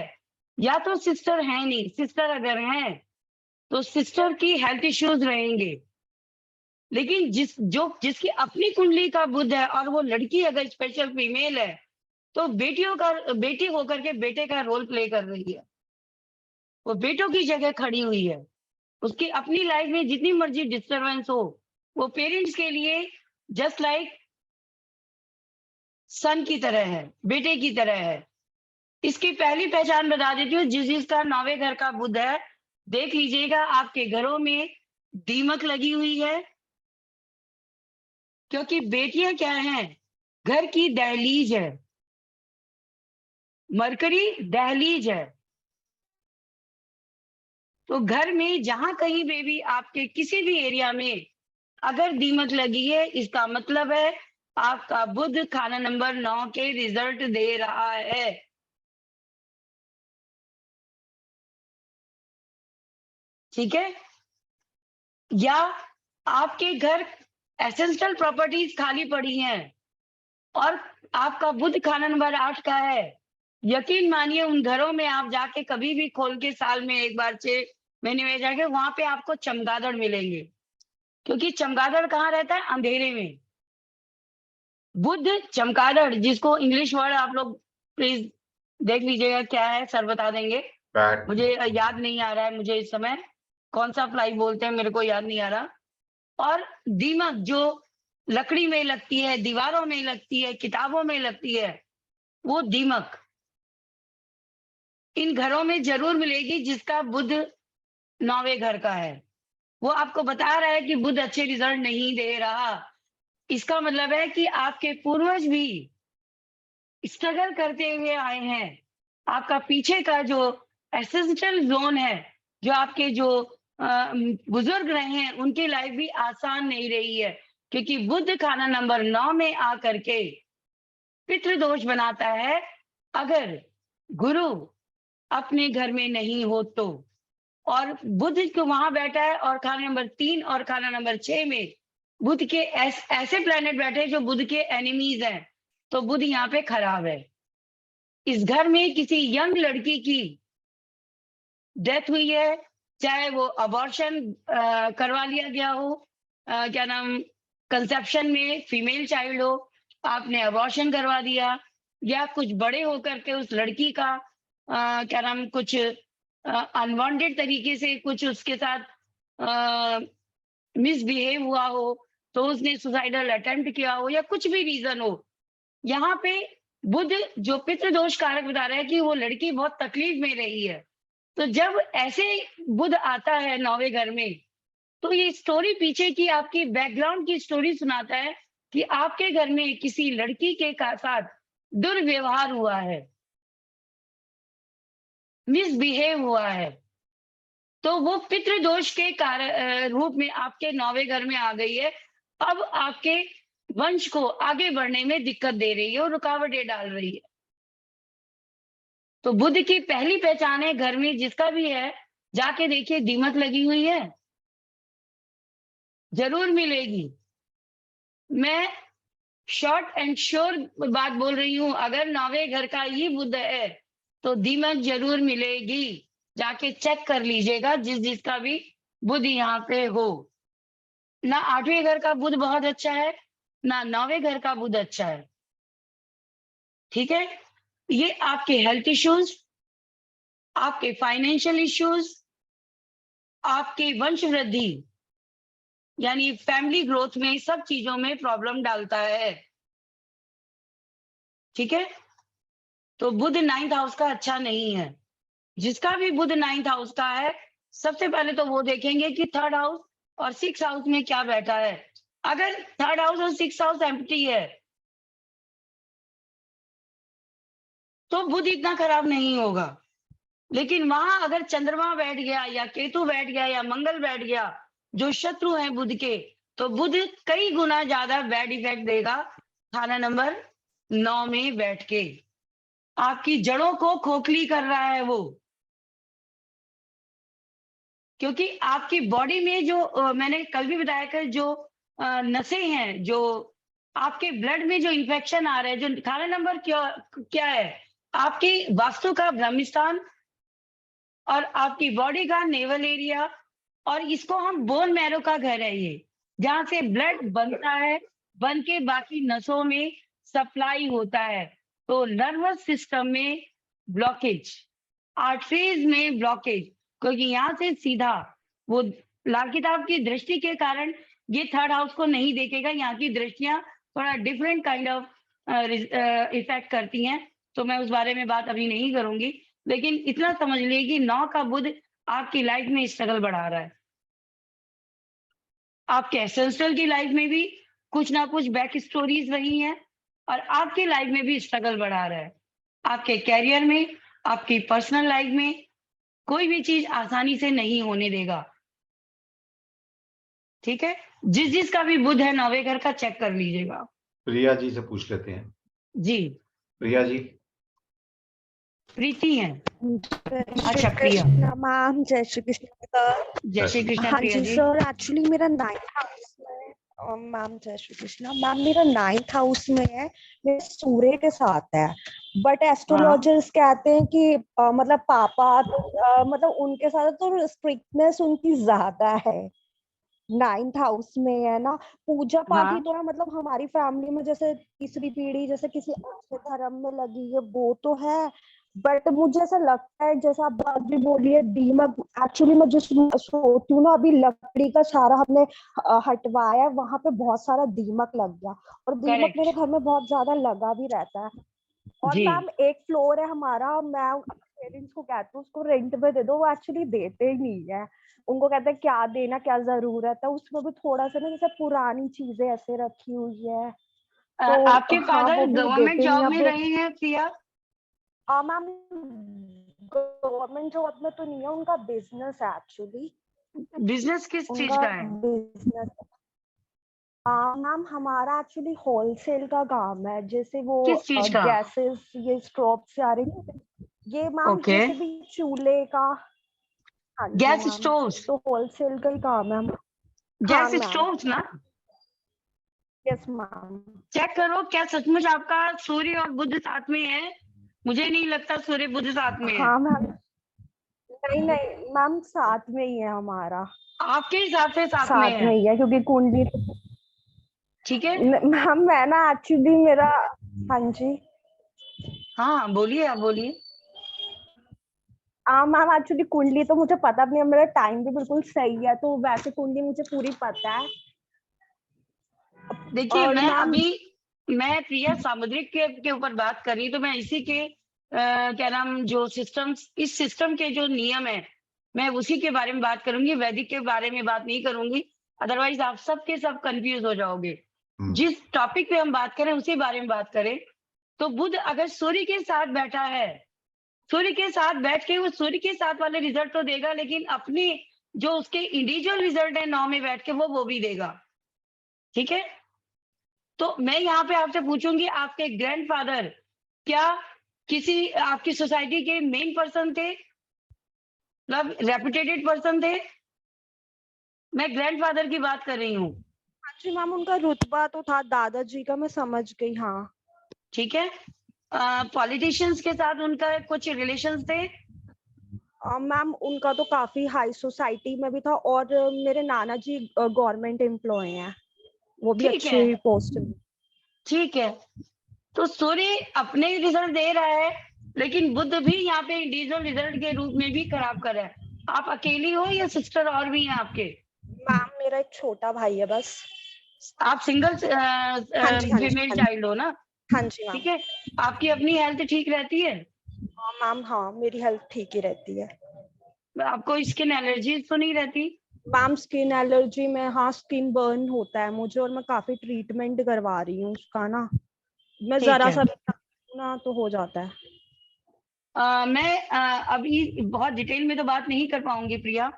या तो सिस्टर है नहीं, सिस्टर अगर है तो सिस्टर की हेल्थ इश्यूज रहेंगे। लेकिन जिसकी अपनी कुंडली का बुध है और वो लड़की अगर स्पेशल फीमेल है, तो बेटी होकर के बेटे का रोल प्ले कर रही है, वो बेटों की जगह खड़ी हुई है। उसकी अपनी लाइफ में जितनी मर्जी डिस्टरबेंस हो, वो पेरेंट्स के लिए जस्ट लाइक सन की तरह है, बेटे की तरह है। इसकी पहली पहचान बता देती हूँ, जिसका 9वें घर का बुध है, देख लीजिएगा आपके घरों में दीमक लगी हुई है, क्योंकि बेटियां क्या हैं, घर की दहलीज है। मरकरी दहलीज है, तो घर में जहां कहीं पे भी आपके किसी भी एरिया में अगर दीमक लगी है, इसका मतलब है आपका बुध खाना नंबर 9 के रिजल्ट दे रहा है। ठीक है, या आपके घर एसेंशियल प्रॉपर्टीज खाली पड़ी हैं और आपका बुध खाना नंबर 8 का है, यकीन मानिए उन घरों में आप जाके कभी भी खोल के साल में एक बार 6 महीने में जाके, वहां पे आपको चमगादड़ मिलेंगे। क्योंकि चमगादड़ कहाँ रहता है, अंधेरे में। बुध चमगादड़, जिसको इंग्लिश वर्ड आप लोग प्लीज देख लीजिएगा क्या है, सर बता देंगे, मुझे याद नहीं आ रहा है मुझे इस समय। कौन सा फ्लाई बोलते हैं मेरे को याद नहीं आ रहा, और दीमक जो लकड़ी में लगती है, दीवारों में लगती है, किताबों में लगती है, वो दीमक इन घरों में जरूर मिलेगी जिसका बुध 9वें घर का है। वो आपको बता रहा है कि बुध अच्छे रिजल्ट नहीं दे रहा। इसका मतलब है कि आपके पूर्वज भी स्ट्रगल करते हुए आए हैं। आपका पीछे का जो एसेंशियल जोन है, जो आपके जो बुजुर्ग रहे हैं, उनकी लाइफ भी आसान नहीं रही है, क्योंकि बुध खाना नंबर 9 में आकर के पितृदोष बनाता है अगर गुरु अपने घर में नहीं हो तो। और बुध को वहां बैठा है, और खाना नंबर 3 और खाना नंबर 6 में बुध के ऐसे प्लेनेट बैठे हैं जो बुध के एनिमीज हैं, तो बुध यहाँ पे खराब है। इस घर में किसी यंग लड़की की डेथ हुई है, चाहे वो अबॉर्शन करवा लिया गया हो, क्या नाम, कंसेप्शन में फीमेल चाइल्ड हो, आपने अबॉर्शन करवा दिया, या कुछ बड़े होकर के उस लड़की का क्या नाम, कुछ अनवांटेड तरीके से कुछ उसके साथ मिसबिहेव हुआ हो, तो उसने सुसाइडल अटेम्प्ट किया हो, या कुछ भी रीजन हो, यहाँ पे बुध जो पितृदोष कारक बता रहा है कि वो लड़की बहुत तकलीफ में रही है। तो जब ऐसे बुध आता है 9वें घर में, तो ये स्टोरी पीछे की आपकी बैकग्राउंड की स्टोरी सुनाता है कि आपके घर में किसी लड़की के साथ दुर्व्यवहार हुआ है, मिसबिहेव हुआ है, तो वो पितृदोष के रूप में आपके 9वें घर में आ गई है। अब आपके वंश को आगे बढ़ने में दिक्कत दे रही है और रुकावटें डाल रही है। तो बुध की पहली पहचान है, घर में जिसका भी है जाके देखिए दीमक लगी हुई है, जरूर मिलेगी। मैं शॉर्ट एंड श्योर बात बोल रही हूं, अगर 9वें घर का ही बुध है तो दीमक जरूर मिलेगी। जाके चेक कर लीजिएगा जिसका भी बुध यहाँ पे हो। ना 8वें घर का बुध बहुत अच्छा है, ना 9वें घर का बुध अच्छा है। ठीक है, ये आपके हेल्थ इश्यूज, आपके फाइनेंशियल इश्यूज, आपके वंश वृद्धि यानी फैमिली ग्रोथ में, सब चीजों में प्रॉब्लम डालता है। ठीक है, तो बुध 9th हाउस का अच्छा नहीं है। जिसका भी बुध 9th हाउस का है, सबसे पहले तो वो देखेंगे कि 3rd हाउस और 6th हाउस में क्या बैठा है। अगर 3rd हाउस और 6th हाउस एम्प्टी है तो बुध इतना खराब नहीं होगा, लेकिन वहां अगर चंद्रमा बैठ गया या केतु बैठ गया या मंगल बैठ गया, जो शत्रु हैं बुध के, तो बुध कई गुना ज्यादा बैड इफेक्ट देगा खाना नंबर 9 में बैठ के। आपकी जड़ों को खोखली कर रहा है वो, क्योंकि आपकी बॉडी में जो मैंने कल भी बताया कि जो नसें हैं, जो आपके ब्लड में जो इन्फेक्शन आ रहे हैं, जो खाना नंबर क्या है, आपकी वास्तु का ब्रह्मस्थान और आपकी बॉडी का नेवल एरिया, और इसको हम बोन मैरो का घर है ये, जहां से ब्लड बनता है, बन के बाकी नसों में सप्लाई होता है। तो नर्वस सिस्टम में ब्लॉकेज, आर्टरीज में ब्लॉकेज, क्योंकि यहाँ से सीधा वो लाल किताब की दृष्टि के कारण ये 3rd हाउस को नहीं देखेगा। यहाँ की दृष्टियां थोड़ा डिफरेंट काइंड ऑफ इफेक्ट करती हैं, तो मैं उस बारे में बात अभी नहीं करूंगी, लेकिन इतना समझ लीजिए कि 9 का बुध आपकी लाइफ में स्ट्रगल बढ़ा रहा है। आपके एसेंशियल की लाइफ में भी कुछ ना कुछ बैक स्टोरीज रही हैं, और आपकी लाइफ में भी स्ट्रगल बढ़ा रहा है। आपके कैरियर में, आपकी पर्सनल लाइफ में कोई भी चीज आसानी से नहीं होने देगा। ठीक है, जिसका भी बुध है 9वें घर का, चेक कर लीजिएगा। प्रिया जी से पूछ लेते हैं। जी, प्रिया जी। प्रीति है। जय अच्छा, श्री प्रिया। कृष्ण मैम, जय श्री कृष्ण सर। जय श्री कृष्ण हाँ प्रिया जी जी। सर, एक्चुअली मेरा 9th हाउस में मैम, जय श्री कृष्ण मैम, मेरा 9th हाउस में है, मेरे सूर्य के साथ है, बट एस्ट्रोलॉजर्स कहते हैं कि मतलब पापा मतलब उनके साथ तो स्ट्रिक्टनेस उनकी ज्यादा है, 9th हाउस में है ना। पूजा पाठ ही थोड़ा मतलब हमारी फैमिली में जैसे तीसरी पीढ़ी जैसे किसी अच्छे धर्म में लगी है वो तो है, बट मुझे ऐसा लगता है जैसा आप बात भी बोलिए दीमक, एक्चुअली मैं जिस सोती हूँ ना, अभी लकड़ी का सारा हमने हटवाया, वहां पे बहुत सारा दीमक लग गया, और दीमक करेक्ट मेरे घर में बहुत ज्यादा लगा भी रहता है। और जी। मैम एक फ्लोर है हमारा, मैं पेरेंट्स को कहती हूँ उसको रेंट पे दे दो, वो एक्चुअली देते ही नहीं है। उनको कहते हैं क्या देना, क्या जरूरत है, उसमें भी थोड़ा सा ना जैसे पुरानी चीजें ऐसे रखी हुई है, आपके तो हाँ फादर वो भी गवर्नमेंट देते नहीं। जॉब में अब रहे हैं प्रिया? मैम गवर्नमेंट जॉब में तो नहीं है, उनका बिजनेस है एक्चुअली, बिजनेस किस चीज उनका का है? बिजनेस। मैम हमारा एक्चुअली होलसेल का काम है, जैसे वो किस चीज का? गैसेस, ये स्टोव से आ रही है ये मैम, ओके। जैसे भी चूल्हे का। हाँ जी गैस मैम, स्टोव्स? तो होलसेल का ही काम है। हाँ गैस मैम, स्टोव्स ना? Yes ma'am. चेक करो क्या सचमुच आपका सूर्य और बुध साथ में है। मुझे नहीं लगता सूर्य बुध साथ में है। हाँ मैम, नहीं नहीं मैम, साथ में ही है हमारा, आपके हिसाब से साथ में साथ है। में ही है, क्योंकि कुंडली ठीक है। मैम मैं ना एक्चुअली मेरा, हाँ जी हाँ बोलिए, आप बोलिए। मैम, एक्चुअली कुंडली तो मुझे पता भी नहीं है, मेरा टाइम भी बिल्कुल सही है, तो वैसे कुंडली मुझे पूरी पता है। देखिए और मैम मैं प्रिया सामुद्रिक के ऊपर बात कर रही, तो मैं इसी के क्या नाम जो सिस्टम्स, इस सिस्टम के जो नियम है, मैं उसी के बारे में बात करूंगी, वैदिक के बारे में बात नहीं करूंगी। अदरवाइज आप सब के सब कंफ्यूज हो जाओगे। जिस टॉपिक पे हम बात करें उसी बारे में बात करें। तो बुध अगर सूर्य के साथ बैठा है, सूर्य के साथ बैठ के वो सूर्य के साथ वाले रिजल्ट तो देगा, लेकिन अपनी जो उसके इंडिविजुअल रिजल्ट है 9 में बैठ के वो भी देगा। ठीक है। तो मैं यहाँ पे आपसे पूछूंगी, आपके ग्रैंडफादर क्या किसी आपकी सोसाइटी के मेन पर्सन थे, मतलब रेपुटेटेड पर्सन थे? मैं ग्रैंडफादर की बात कर रही हूँ। जी मैम, उनका रुतबा तो था दादाजी का, मैं समझ गई। हाँ ठीक है। पॉलिटिशियंस के साथ उनका कुछ रिलेशंस थे? मैम, उनका तो काफी हाई सोसाइटी में भी था, और मेरे नाना जी गवर्नमेंट एम्प्लॉय हैं, वो भी ठीक है, अच्छे पोस्ट में। ठीक है। तो सूर्य अपने रिजल्ट दे रहा है, लेकिन बुध भी यहाँ पे इंडिविजुअल रिजल्ट के रूप में भी खराब कर रहा है। आप अकेली हो या सिस्टर और भी हैं आपके? मैम मेरा एक छोटा भाई है बस। आप सिंगल हाँ जी हाँ जी फीमेल हाँ जी। चाइल्ड हो ना? हाँ जी मैम। ठीक है। आपकी अपनी हेल्थ ठीक रहती है? हाँ मैम, हाँ मेरी हेल्थ ठीक ही रहती है। आपको स्किन एलर्जी तो नहीं रहती? मैम स्किन एलर्जी में, हाँ स्किन बर्न होता है मुझे, और मैं काफी ट्रीटमेंट करवा रही हूँ उसका ना, मैं ठीक जरा है। सा भी ना तो हो जाता है। मैं अभी बहुत डिटेल में तो बात नहीं कर पाऊंगी प्रिया,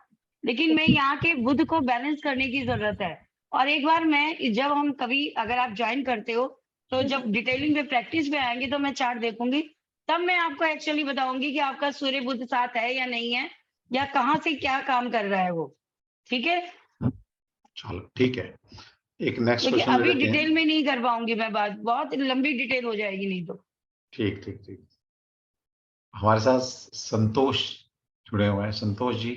लेकिन मैं यहाँ के बुध को बैलेंस करने की जरूरत है। और एक बार मैं जब हम कभी अगर आप ज्वाइन करते हो तो जब डिटेलिंग पे प्रैक्टिस पे आएंगे तो मैं चार्ट देखूंगी, तब मैं आपको एक्चुअली बताऊंगी कि आपका सूर्य बुध साथ है या नहीं है, या कहाँ से क्या काम कर रहा है वो। ठीक है। चलो ठीक है, एक नेक्स्ट लेकिन क्वेश्चन ले अभी लेते हैं। डिटेल में नहीं कर पाऊंगी मैं बात, बहुत लंबी डिटेल हो जाएगी नहीं तो। ठीक ठीक ठीक। हमारे साथ संतोष जुड़े हुए हैं। संतोष जी,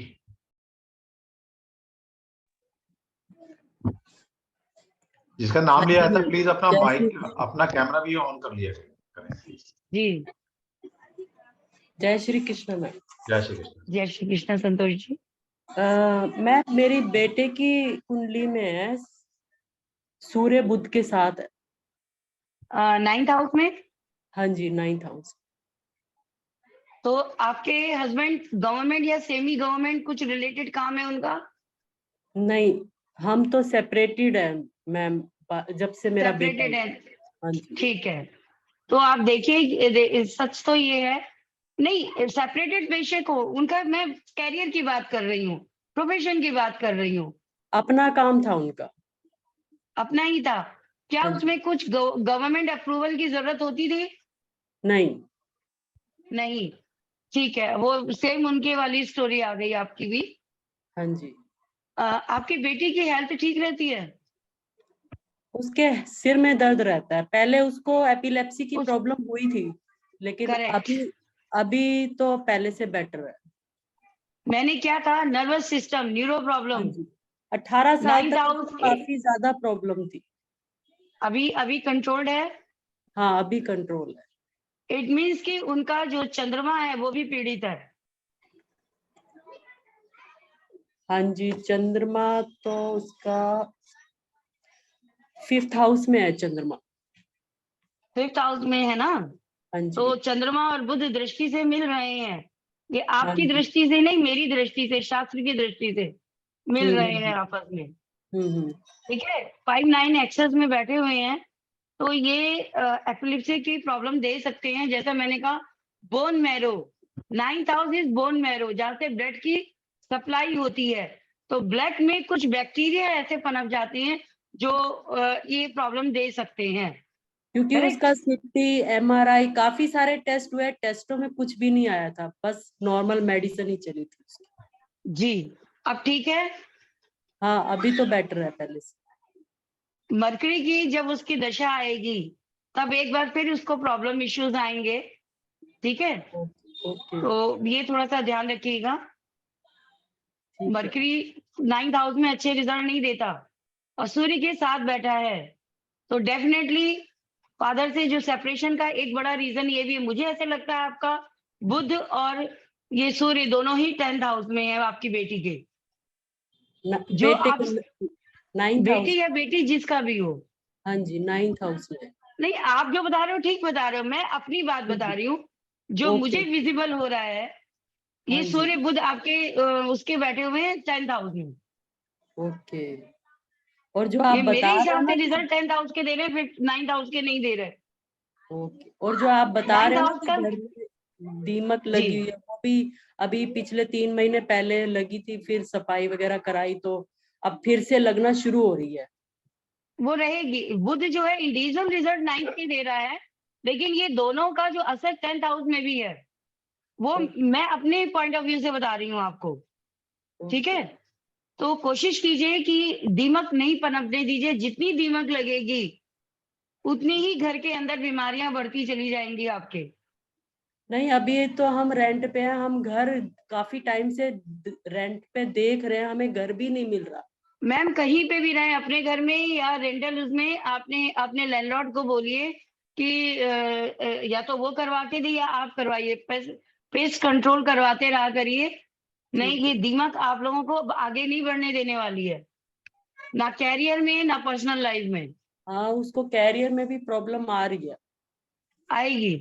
जिसका नाम लिया था, प्लीज अपना माइक, अपना कैमरा भी ऑन कर लिया करें प्लीज। जी। जय श्री कृष्ण मैम। जय श्री कृष्ण। जय श्री कृष्ण संतोष जी। मैं मेरी बेटे की कुंडली में है, सूर्य बुध के साथ है। 9th हाउस में? हाँ जी, 9th हाउस। तो आपके हस्बैंड गवर्नमेंट या सेमी गवर्नमेंट कुछ रिलेटेड काम है उनका? नहीं, हम तो सेपरेटेड है मैम, जब से मेरा बेटा। सेपरेटेड है? हाँ जी। ठीक है। तो आप देखिए, सच तो ये है, नहीं सेपरेटेड बेशक हो उनका, मैं कैरियर की बात कर रही हूँ, प्रोफेशन की बात कर रही हूँ। अपना काम था उनका। अपना ही था? क्या हाँ जी। उसमें कुछ गवर्नमेंट अप्रूवल की जरूरत होती थी? नहीं। नहीं। ठीक है, वो सेम उनके वाली स्टोरी आ गई आपकी भी। हाँ जी। आपकी बेटी की हेल्थ ठीक रहती है? उसके सिर में दर्द रहता है, पहले उसको एपिलेप्सी की प्रॉब्लम हुई थी, लेकिन करेक्ट। अभी तो पहले से बेटर है। मैंने क्या कहा, नर्वस सिस्टम, न्यूरो हाँ प्रॉब्लम। जी, 18 साल 9th तक हाउस उसको काफी ज्यादा प्रॉब्लम थी। अभी अभी कंट्रोल्ड है? हाँ, अभी कंट्रोल है। इट मीन्स कि उनका जो चंद्रमा है वो भी पीड़ित है। हाँ जी, चंद्रमा तो उसका 5th हाउस में है चंद्रमा। 5th हाउस में है ना, हाँ जी। तो चंद्रमा और बुध दृष्टि से मिल रहे हैं। ये हाँ आपकी जी। दृष्टि से नहीं, मेरी दृष्टि से, शास्त्र की दृष्टि से मिल रहे हैं आपस में। हम्म। ठीक है, 5-9 एक्सेस में बैठे हुए हैं, तो ये एपिलेप्सी की प्रॉब्लम दे सकते हैं। जैसा मैंने कहा, bone marrow, 9th house is bone marrow, जहाँ से ब्लड की सप्लाई होती है। तो ब्लड में कुछ बैक्टीरिया ऐसे पनप जाते हैं जो ये प्रॉब्लम दे सकते हैं। क्योंकि Correct? उसका सीटी, एमआरआई, काफी सारे टेस्ट हुए, टेस्टों में कुछ भी नहीं आया था, बस नॉर्मल मेडिसिन ही चली थी उसकी। जी, अब ठीक है। हाँ, अभी तो बेटर है पहले से। मरकरी की जब उसकी दशा आएगी तब एक बार फिर उसको प्रॉब्लम इश्यूज आएंगे। ठीक है, ओके, तो ये थोड़ा सा ध्यान रखिएगा। ठीक है। मरकरी 9th हाउस में अच्छे रिजल्ट नहीं देता और सूर्य के साथ बैठा है, तो डेफिनेटली फादर से जो सेपरेशन का एक बड़ा रीजन ये भी है। मुझे ऐसे लगता है आपका बुध और ये सूर्य दोनों ही 10th हाउस में है आपकी बेटी के। जो बेटे आप के 9th हाउस। बेटी या बेटी जिसका भी हो, हाँ जी, 9th हाउस में। नहीं आप जो बता रहे हो ठीक बता रहे हो, मैं अपनी बात बता रही हूँ जो ओके। मुझे विजिबल हो रहा है। ये हाँ जी। सूर्य बुध आपके उसके बैठे हुए हैं 10th हाउस में। ओके। और जो आप ये बता मेरे रहे हो हिसाब ना से कि रिजल्ट 10th हाउस के दे रहे हैं, फिर 9th हाउस के नहीं दे रहे। ओके, और जो आप बता 9th रहे हो ना हाउस कि का घर में दीमक जी, लगी हुई है, वो भी अभी पिछले 3 महीने पहले लगी थी, फिर सफाई वगैरह कराई तो अब फिर से लगना शुरू हो रही है। वो रहेगी। बुध जो है इंडिविजुअल रिजल्ट 9th की दे रहा है, लेकिन ये दोनों का जो असर 10th हाउस में भी है, वो मैं अपने पॉइंट ऑफ व्यू से बता रही हूँ आपको। ठीक है, तो कोशिश कीजिए कि दीमक नहीं पनपने दीजिए। जितनी दीमक लगेगी उतनी ही घर के अंदर बीमारियां बढ़ती चली जाएंगी आपके। नहीं, अभी तो हम रेंट पे हैं, हम घर काफी टाइम से रेंट पे देख रहे हैं, हमें घर भी नहीं मिल रहा। मैम कहीं पे भी रहें, अपने घर में या रेंटल उसमें, आपने अपने लैंडलॉर्ड को बोलिए कि या तो वो करवा के दे या आप करवाइए। पेस्ट कंट्रोल करवाते रहा करिए। नहीं, ठीक ये है। दीमक आप लोगों को अब आगे नहीं बढ़ने देने वाली है, ना कैरियर में ना पर्सनल लाइफ में। हाँ, उसको कैरियर में भी प्रॉब्लम आ रही है, आएगी।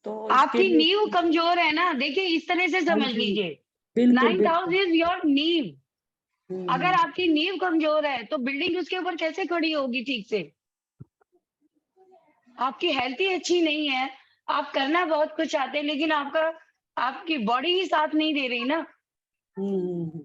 तो इसके आपकी लिए। नींव कमजोर है ना, देखिए इस तरह से हाँ समझ जी, लीजिए। बिल्कुल 9th हाउस बिल्कुल। इज योर नींव। अगर हम्म। आपकी नींव कमजोर है तो बिल्डिंग उसके ऊपर कैसे खड़ी होगी ठीक से। आपकी हेल्थ ही अच्छी नहीं है, आप करना बहुत कुछ चाहते हैं, लेकिन आपकी बॉडी ही साथ नहीं दे रही ना। हम्म।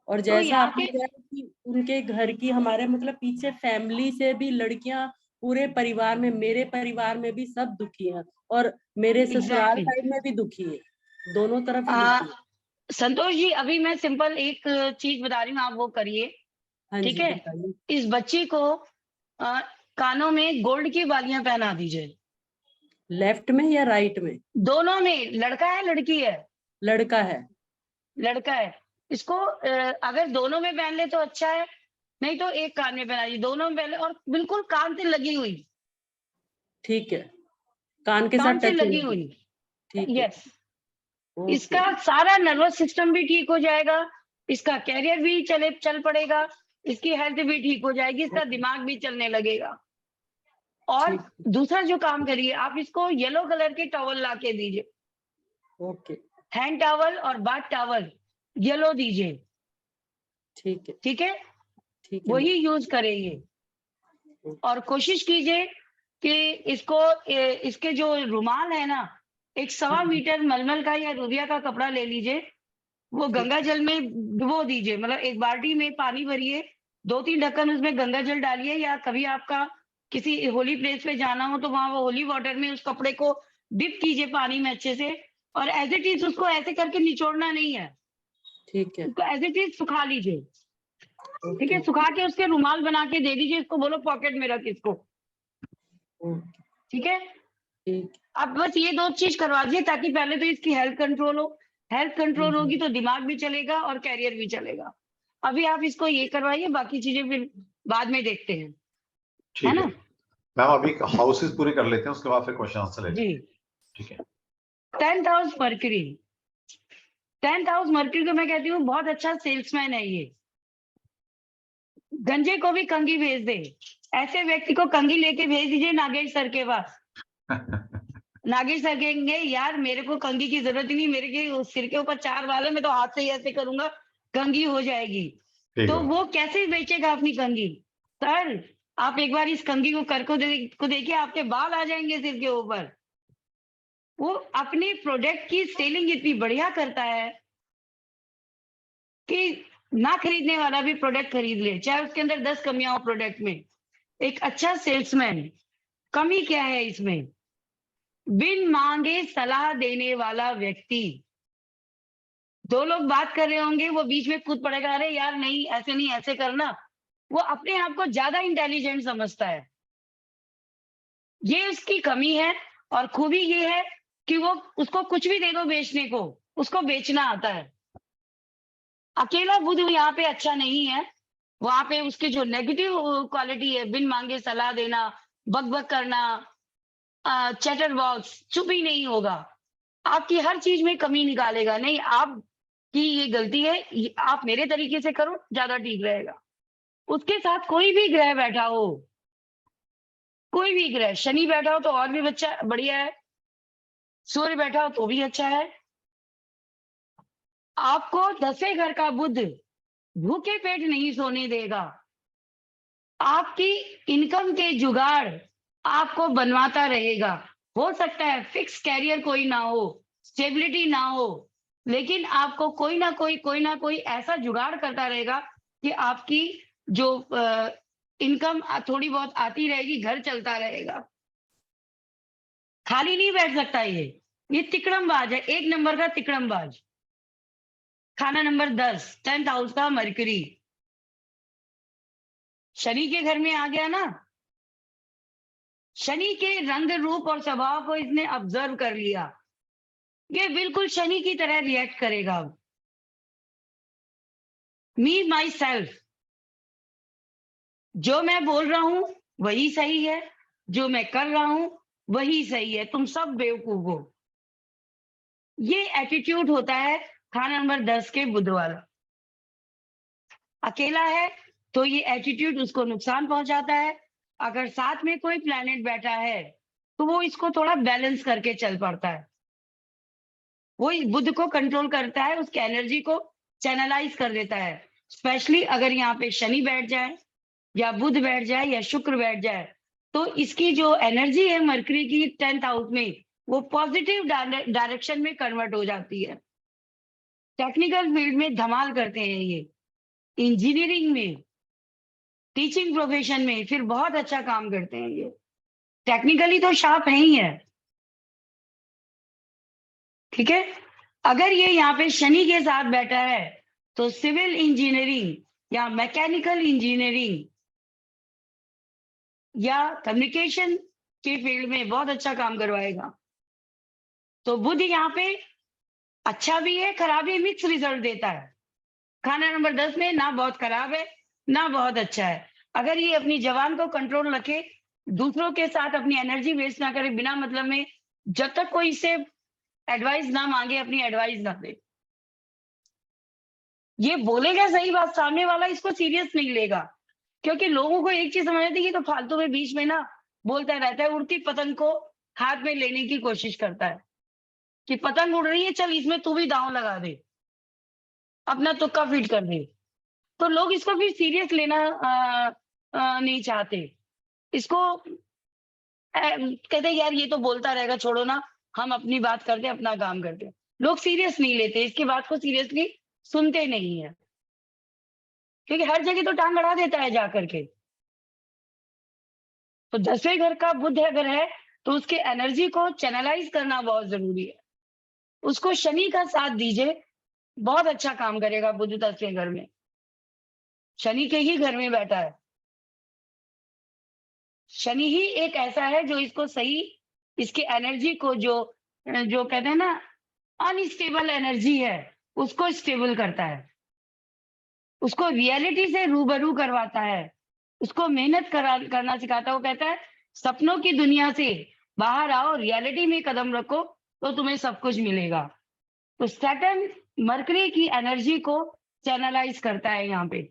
और तो जैसा यहाँ आपने पे कहा कि उनके घर की, हमारे मतलब पीछे फैमिली से भी लड़कियां, पूरे परिवार में, मेरे परिवार में भी सब दुखी हैं, और मेरे ससुराल एग्जैक्टली साइड में भी दुखी है, दोनों तरफ ही दुखी है। संतोष जी, अभी मैं सिंपल एक चीज बता रही हूँ, आप वो करिए। हाँ ठीक जी, है, बताइए। इस बच्ची को कानों में गोल्ड की बालियां पहना दीजिए। लेफ्ट में या राइट में? दोनों में, लड़का है लड़की है? लड़का है। लड़का है। इसको अगर दोनों में पहन ले तो अच्छा है, नहीं तो एक कान में पहना दीजिए, दोनों में पहन ले, और बिल्कुल कान से लगी हुई, ठीक है, कान के कान साथ से टच लगी होने की। हुई। ठीक है। Yes, okay. इसका सारा नर्वस सिस्टम भी ठीक हो जाएगा, इसका कैरियर भी चल पड़ेगा, इसकी हेल्थ भी ठीक हो जाएगी, इसका दिमाग भी चलने लगेगा। और ठीक। दूसरा जो काम करिए, आप इसको येलो कलर के टॉवल ला के दीजिए। ओके। हैंड टॉवल और बाथ टॉवल येलो दीजिए। ठीक है। ठीक है, ठीक है वही यूज करेंगे। और कोशिश कीजिए कि इसके जो रुमाल है ना, एक 1.25 मीटर मलमल का या रूबिया का कपड़ा ले लीजिए, वो गंगा जल में डुबो दीजिए। मतलब एक बाल्टी में पानी भरिए, 2-3 ढक्कन उसमें गंगा जल डालिए, या कभी आपका किसी होली प्लेस पे जाना हो तो वहां वो होली वाटर में उस कपड़े को डिप कीजिए पानी में अच्छे से, और एज इट इज उसको ऐसे करके निचोड़ना नहीं है, ठीक है। उसको एज इट इज सुखा लीजिए। ठीक ओके। है, सुखा के उसके रुमाल बना के दे दीजिए, इसको बोलो पॉकेट में रख इसको। ओके। ठीक है, ठीक। अब बस ये 2 चीज करवा दीजिए, ताकि पहले तो इसकी हेल्थ कंट्रोल हो। हेल्थ कंट्रोल होगी तो दिमाग भी चलेगा और कैरियर भी चलेगा। अभी आप इसको ये करवाइए, बाकी चीजें फिर बाद में देखते हैं, है ठीक ना। है। मैम अभी हाउसेस पूरी कर लेते हैं, उसके बाद फिर क्वेश्चन आंसर लेते हैं। जी। ठीक है। 10th house mercury, 10th house mercury को मैं कहती हूँ बहुत अच्छा सेल्समैन है ये। गंजे को भी कंघी भेज दे, ऐसे व्यक्ति को कंघी लेके भेज दीजिए नागेश सर के पास। नागेश सर कहेंगे यार मेरे को कंघी की जरूरत ही नहीं, मेरे के सिर के ऊपर 4 बाल है, मैं तो हाथ से ही ऐसे करूंगा कंघी हो जाएगी। ठीक तो है। वो कैसे बेचेगा अपनी कंघी? सर आप एक बार इस कंघी को कर को देखिए, आपके बाल आ जाएंगे सिर के ऊपर। वो अपने प्रोडक्ट की सेलिंग इतनी बढ़िया करता है कि ना खरीदने वाला भी प्रोडक्ट खरीद ले, चाहे उसके अंदर 10 कमियां हो प्रोडक्ट में। एक अच्छा सेल्समैन। कमी क्या है इसमें? बिन मांगे सलाह देने वाला व्यक्ति। 2 लोग बात कर रहे होंगे, वो बीच में कूद पड़ेगा, अरे यार नहीं ऐसे करना। वो अपने आप को ज्यादा इंटेलिजेंट समझता है, ये उसकी कमी है। और खूबी ये है कि वो उसको कुछ भी दे दो बेचने को, उसको बेचना आता है। अकेला बुध यहाँ पे अच्छा नहीं है, वहां पे उसके जो नेगेटिव क्वालिटी है, बिन मांगे सलाह देना, बक करना, चैटर बॉक्स, चुप ही नहीं होगा, आपकी हर चीज में कमी निकालेगा। नहीं आपकी ये गलती है, आप मेरे तरीके से करो ज्यादा ठीक रहेगा। उसके साथ कोई भी ग्रह बैठा हो, कोई भी ग्रह, शनि बैठा हो तो और भी बढ़िया है, सूर्य बैठा हो तो भी अच्छा है। आपको 10वें घर का बुध भूखे पेट नहीं सोने देगा। आपकी इनकम के जुगाड़ आपको बनवाता रहेगा। हो सकता है फिक्स कैरियर कोई ना हो, स्टेबिलिटी ना हो, लेकिन आपको कोई ना कोई ऐसा जुगाड़ करता रहेगा कि आपकी जो इनकम थोड़ी बहुत आती रहेगी, घर चलता रहेगा। खाली नहीं बैठ सकता ये तिकड़मबाज है, 1 नंबर का तिकड़मबाज। खाना नंबर 10, 10th हाउस का मरकरी शनि के घर में आ गया ना। शनि के रंग रूप और स्वभाव को इसने ऑब्जर्व कर लिया, ये बिल्कुल शनि की तरह रिएक्ट करेगा। मी माई सेल्फ, जो मैं बोल रहा हूं वही सही है, जो मैं कर रहा हूं वही सही है, तुम सब बेवकूफ हो। ये एटीट्यूड होता है खाना नंबर 10 के बुध वाला। अकेला है तो ये एटीट्यूड उसको नुकसान पहुंचाता है। अगर साथ में कोई प्लैनेट बैठा है तो वो इसको थोड़ा बैलेंस करके चल पड़ता है, वो बुध को कंट्रोल करता है, उसकी एनर्जी को चैनलाइज कर देता है। स्पेशली अगर यहाँ पे शनि बैठ जाए या बुध बैठ जाए या शुक्र बैठ जाए, तो इसकी जो एनर्जी है मरकरी की 10th हाउस में, वो पॉजिटिव डायरेक्शन में कन्वर्ट हो जाती है। टेक्निकल फील्ड में धमाल करते हैं ये, इंजीनियरिंग में, टीचिंग प्रोफेशन में फिर बहुत अच्छा काम करते हैं ये। टेक्निकली तो शार्प है ही है, ठीक है। अगर ये यहाँ पे शनि के साथ बैठा है तो सिविल इंजीनियरिंग या मैकेनिकल इंजीनियरिंग या कम्युनिकेशन के फील्ड में बहुत अच्छा काम करवाएगा। तो बुध यहाँ पे अच्छा भी है, खराब भी, मिक्स रिजल्ट देता है। खाना नंबर 10 में ना बहुत खराब है ना बहुत अच्छा है। अगर ये अपनी जवान को कंट्रोल रखे, दूसरों के साथ अपनी एनर्जी वेस्ट ना करे बिना मतलब में, जब तक कोई इससे एडवाइस ना मांगे अपनी एडवाइस ना दे। ये बोलेगा सही बात, सामने वाला इसको सीरियस नहीं लेगा, क्योंकि लोगों को एक चीज समझ आती है कि तो फालतू में बीच में ना बोलता रहता है, उड़ती पतंग को हाथ में लेने की कोशिश करता है कि पतंग उड़ रही है, चल इसमें तू भी दांव लगा दे, अपना तुक्का फिट कर दे। तो लोग इसको फिर सीरियस लेना नहीं चाहते, इसको कहते यार ये तो बोलता रहेगा, छोड़ो ना, हम अपनी बात करते अपना काम करते। लोग सीरियस नहीं लेते, इसकी बात को सीरियसली सुनते नहीं है, क्योंकि हर जगह तो टांग अड़ा देता है जा करके। तो 10वें घर का बुध अगर है तो उसके एनर्जी को चैनलाइज करना बहुत जरूरी है। उसको शनि का साथ दीजिए, बहुत अच्छा काम करेगा बुध 10वें घर में, शनि के ही घर में बैठा है। शनि ही एक ऐसा है जो इसको सही, इसकी एनर्जी को जो कहते हैं ना अनस्टेबल एनर्जी है, उसको स्टेबल करता है, उसको रियलिटी से रूबरू करवाता है, उसको मेहनत करना सिखाता है। वो कहता है सपनों की दुनिया से बाहर आओ, रियलिटी में कदम रखो, तो तुम्हें सब कुछ मिलेगा। तो सैटर्न मरकरी की एनर्जी को चैनलाइज करता है यहाँ पे।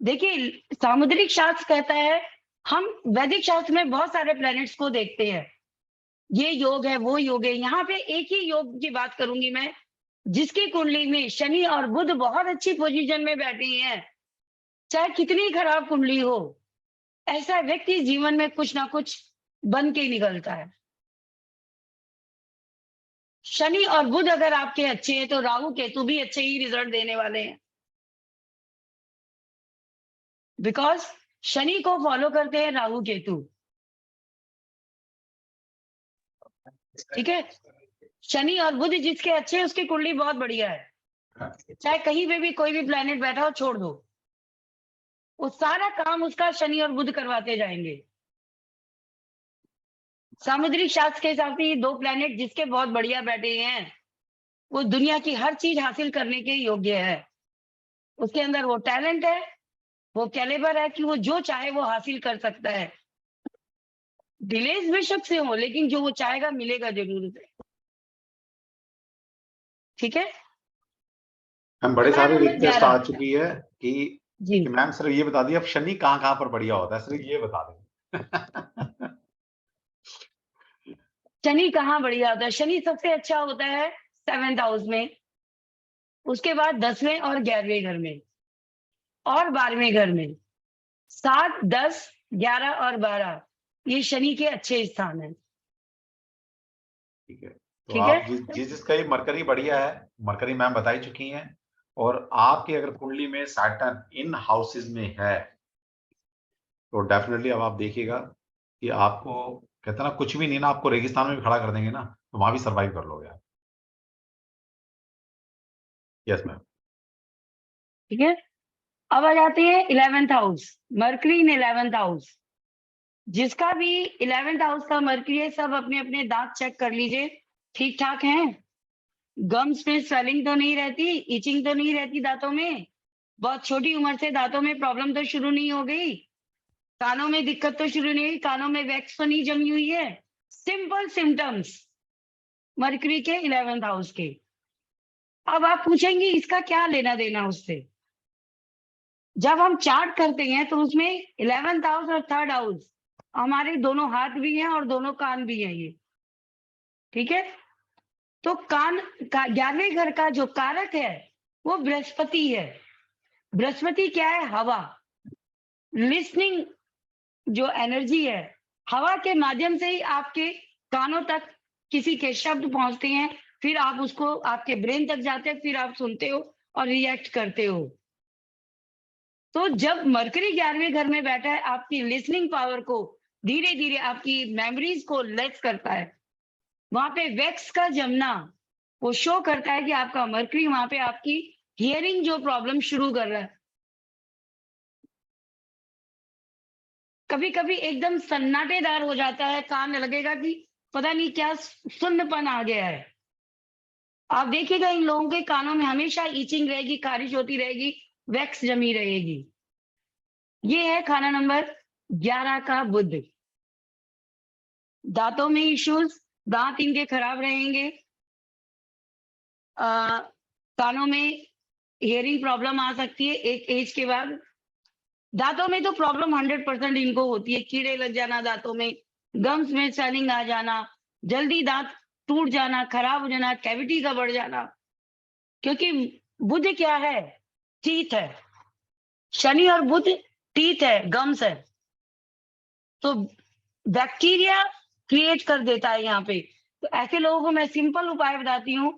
देखिए, सामुद्रिक शास्त्र कहता है, हम वैदिक शास्त्र में बहुत सारे प्लैनेट्स को देखते हैं, ये योग है, वो योग है। यहाँ पे एक ही योग की बात करूंगी मैं, जिसकी कुंडली में शनि और बुध बहुत अच्छी पोजीशन में बैठे हैं। चाहे कितनी खराब कुंडली हो, ऐसा व्यक्ति जीवन में कुछ ना कुछ बन के निकलता है। शनि और बुध अगर आपके अच्छे हैं तो राहु केतु भी अच्छे ही रिजल्ट देने वाले हैं, बिकॉज शनि को फॉलो करते हैं राहु केतु। ठीक है, शनि और बुध जिसके अच्छे हैं उसकी कुंडली बहुत बढ़िया है। चाहे कहीं पे भी कोई भी प्लेनेट बैठा हो, छोड़ दो, वो सारा काम उसका शनि और बुध करवाते जाएंगे। सामुद्रिक शास्त्र के हिसाब से ये दो प्लेनेट जिसके बहुत बढ़िया बैठे हैं, वो दुनिया की हर चीज हासिल करने के योग्य है। उसके अंदर वो टैलेंट है, वो कैलिबर है कि वो जो चाहे वो हासिल कर सकता है। डिलेज बेशक से हो, लेकिन जो वो चाहेगा मिलेगा जरूर उसे। ठीक है, हम बड़े सारे नंबर रिक्वेस्ट 11 आ चुकी है कि जी। मैम सिर्फ ये बता दिए अब शनि कहाँ कहाँ पर बढ़िया होता है, सिर्फ ये बता दें। शनि कहाँ बढ़िया होता है? शनि सबसे अच्छा होता है 7th हाउस में, उसके बाद 10वें और 11वें घर में और 12वें घर में। 7, 10, 11 और 12 ये शनि के अच्छे स्थान हैं। ठीक है, तो ठीक आप है, जिसका ये मरकरी बढ़िया है, मरकरी मैम बता ही चुकी हैं, और आपकी अगर कुंडली में सैटर्न इन हाउसेज में है तो डेफिनेटली अब आप देखिएगा कि आपको कहते हैं ना, कुछ भी नहीं ना, आपको रेगिस्तान में भी खड़ा कर देंगे ना, तो वहां भी सर्वाइव कर लोगे आप। Yes ma'am. ठीक है। अब आ जाते हैं 11th हाउस, मरकरी इन 11th हाउस। जिसका भी 11th हाउस का मरकरी है, सब अपने अपने दांत चेक कर लीजिए, ठीक ठाक हैं। गम्स में स्वेलिंग तो नहीं रहती, इचिंग तो नहीं रहती दांतों में, बहुत छोटी उम्र से दांतों में प्रॉब्लम तो शुरू नहीं हो गई, कानों में दिक्कत तो शुरू नहीं हुई, कानों में वैक्स तो नहीं जमी हुई है। सिंपल सिम्टम्स मरकरी के 11th हाउस के। अब आप पूछेंगे इसका क्या लेना देना उससे? जब हम चार्ट करते हैं तो उसमें 11th हाउस और 3rd हाउस हमारे दोनों हाथ भी हैं और दोनों कान भी हैं ये। ठीक है, तो कान का 11वें घर का जो कारक है वो बृहस्पति है। बृहस्पति क्या है? हवा, लिसनिंग जो एनर्जी है, हवा के माध्यम से ही आपके कानों तक किसी के शब्द पहुंचते हैं, फिर आप उसको आपके ब्रेन तक जाते हैं, फिर आप सुनते हो और रिएक्ट करते हो। तो जब मरकरी 11वें घर में बैठा है, आपकी लिसनिंग पावर को धीरे धीरे, आपकी मेमोरीज को लेस करता है। वहां पे वैक्स का जमना वो शो करता है कि आपका मरकरी वहां पे आपकी हियरिंग जो प्रॉब्लम शुरू कर रहा है। कभी कभी एकदम सन्नाटेदार हो जाता है, कान लगेगा कि पता नहीं क्या सुन्नपन आ गया है। आप देखिएगा इन लोगों के कानों में हमेशा ईचिंग रहेगी, खारिश होती रहेगी, वैक्स जमी रहेगी। ये है खाना नंबर 11 का बुध। दांतों में इश्यूज, दांत इनके खराब रहेंगे, कानों में हियरिंग प्रॉब्लम आ सकती है एक एज के बाद। दांतों में तो प्रॉब्लम 100% इनको होती है, कीड़े लग जाना दांतों में, गम्स में स्वेलिंग आ जाना, जल्दी दांत टूट जाना, खराब हो जाना, कैविटी का बढ़ जाना। क्योंकि बुध क्या है? टीथ है। शनि और बुध टीथ है, गम्स है, तो बैक्टीरिया क्रिएट कर देता है यहाँ पे। तो ऐसे लोगों को मैं सिंपल उपाय बताती हूँ